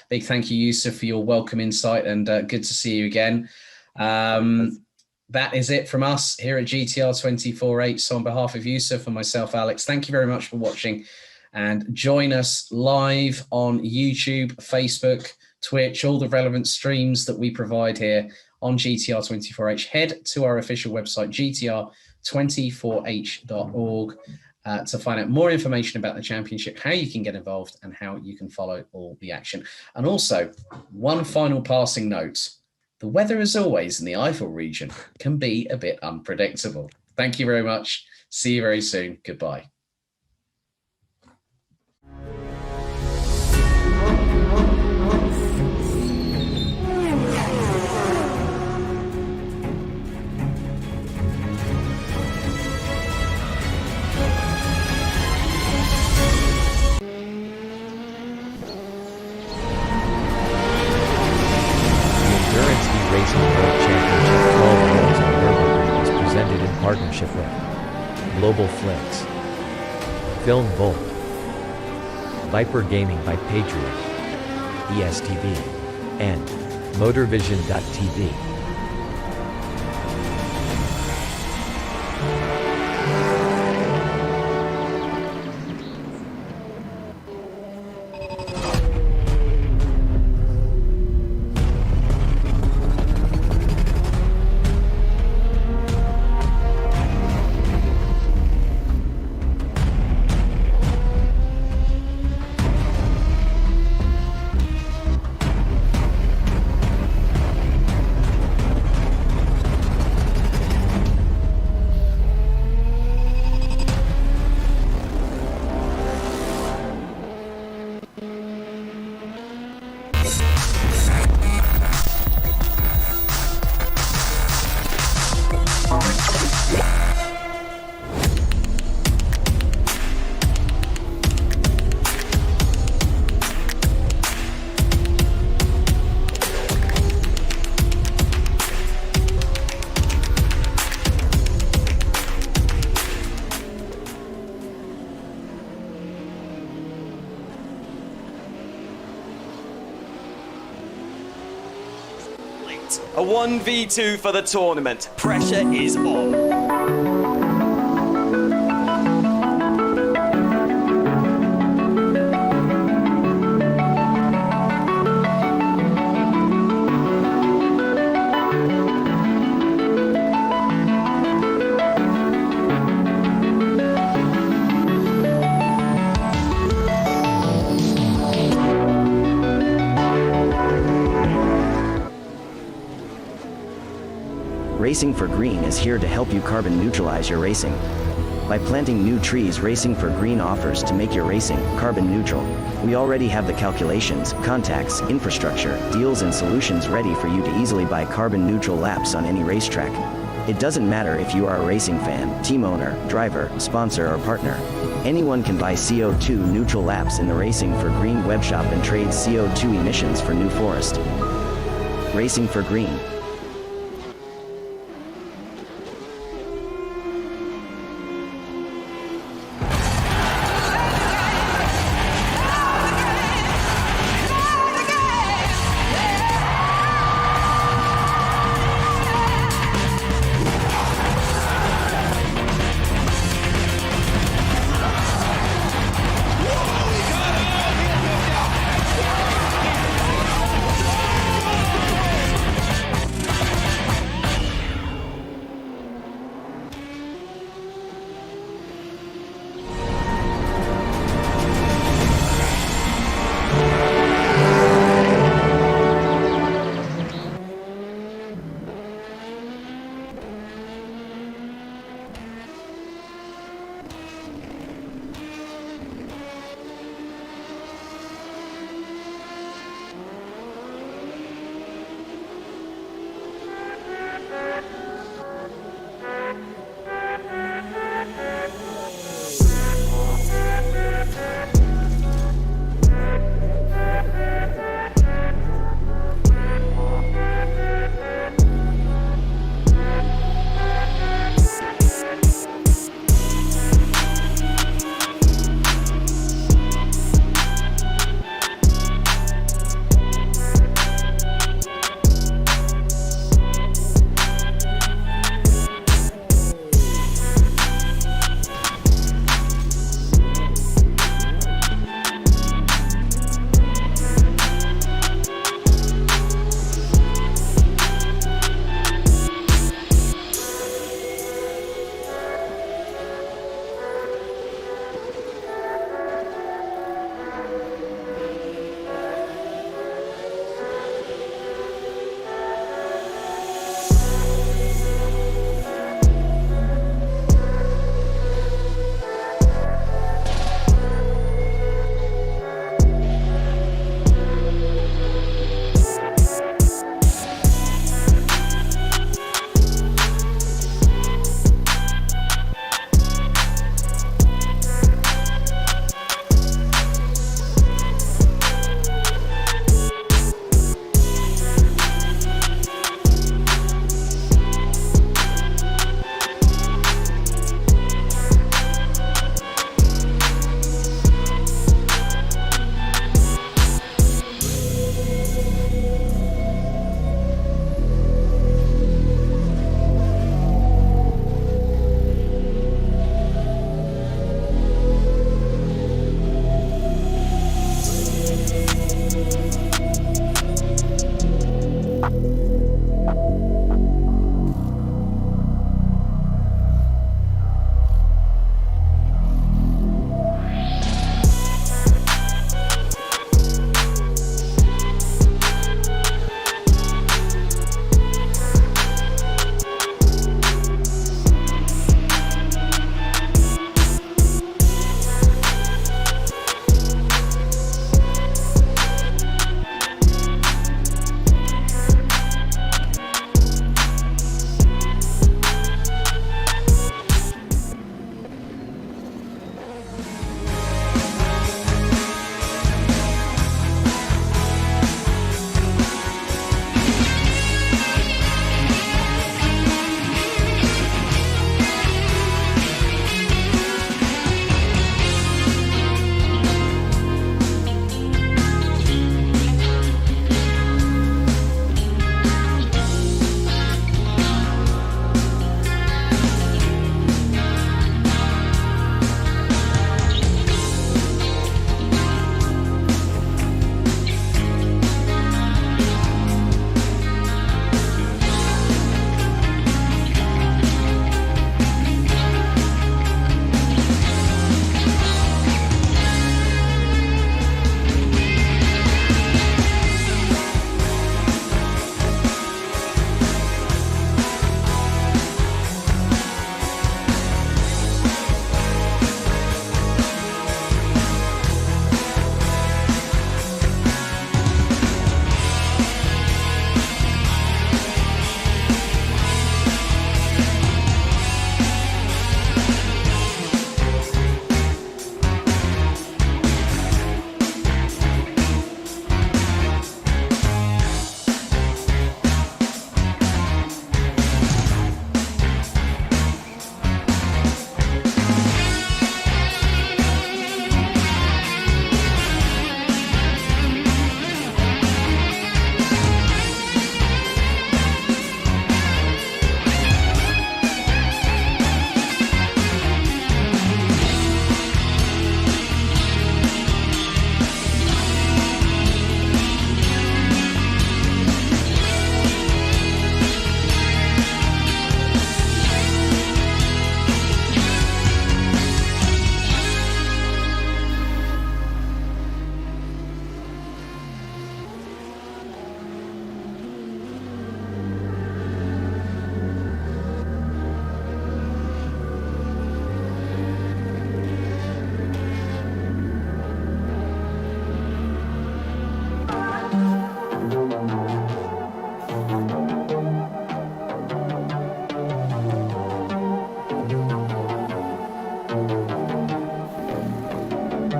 big thank you, Yusuf, for your welcome insight, and good to see you again. That is it from us here at GTR 24H. So on behalf of Yusuf and myself, Alex, thank you very much for watching, and join us live on YouTube, Facebook, Twitch, all the relevant streams that we provide here on GTR 24H. Head to our official website, gtr24h.org, to find out more information about the championship, how you can get involved, and how you can follow all the action. And also, one final passing note: the weather, as always, in the Eifel region can be a bit unpredictable. Thank you very much. See you very soon. Goodbye. Racing World Championship 12 Hours on Nürburgring is presented in partnership with Global Flix, Film Volt, Viper Gaming by Patriot, ESTV, and Motorvision.tv. A 1v2 for the tournament. Pressure is on. Racing for Green is here to help you carbon neutralize your racing. By planting new trees, Racing for Green offers to make your racing carbon neutral. We already have the calculations, contacts, infrastructure, deals and solutions ready for you to easily buy carbon neutral laps on any racetrack. It doesn't matter if you are a racing fan, team owner, driver, sponsor or partner. Anyone can buy CO2 neutral laps in the Racing for Green webshop and trade CO2 emissions for New Forest. Racing for Green.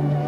Bye.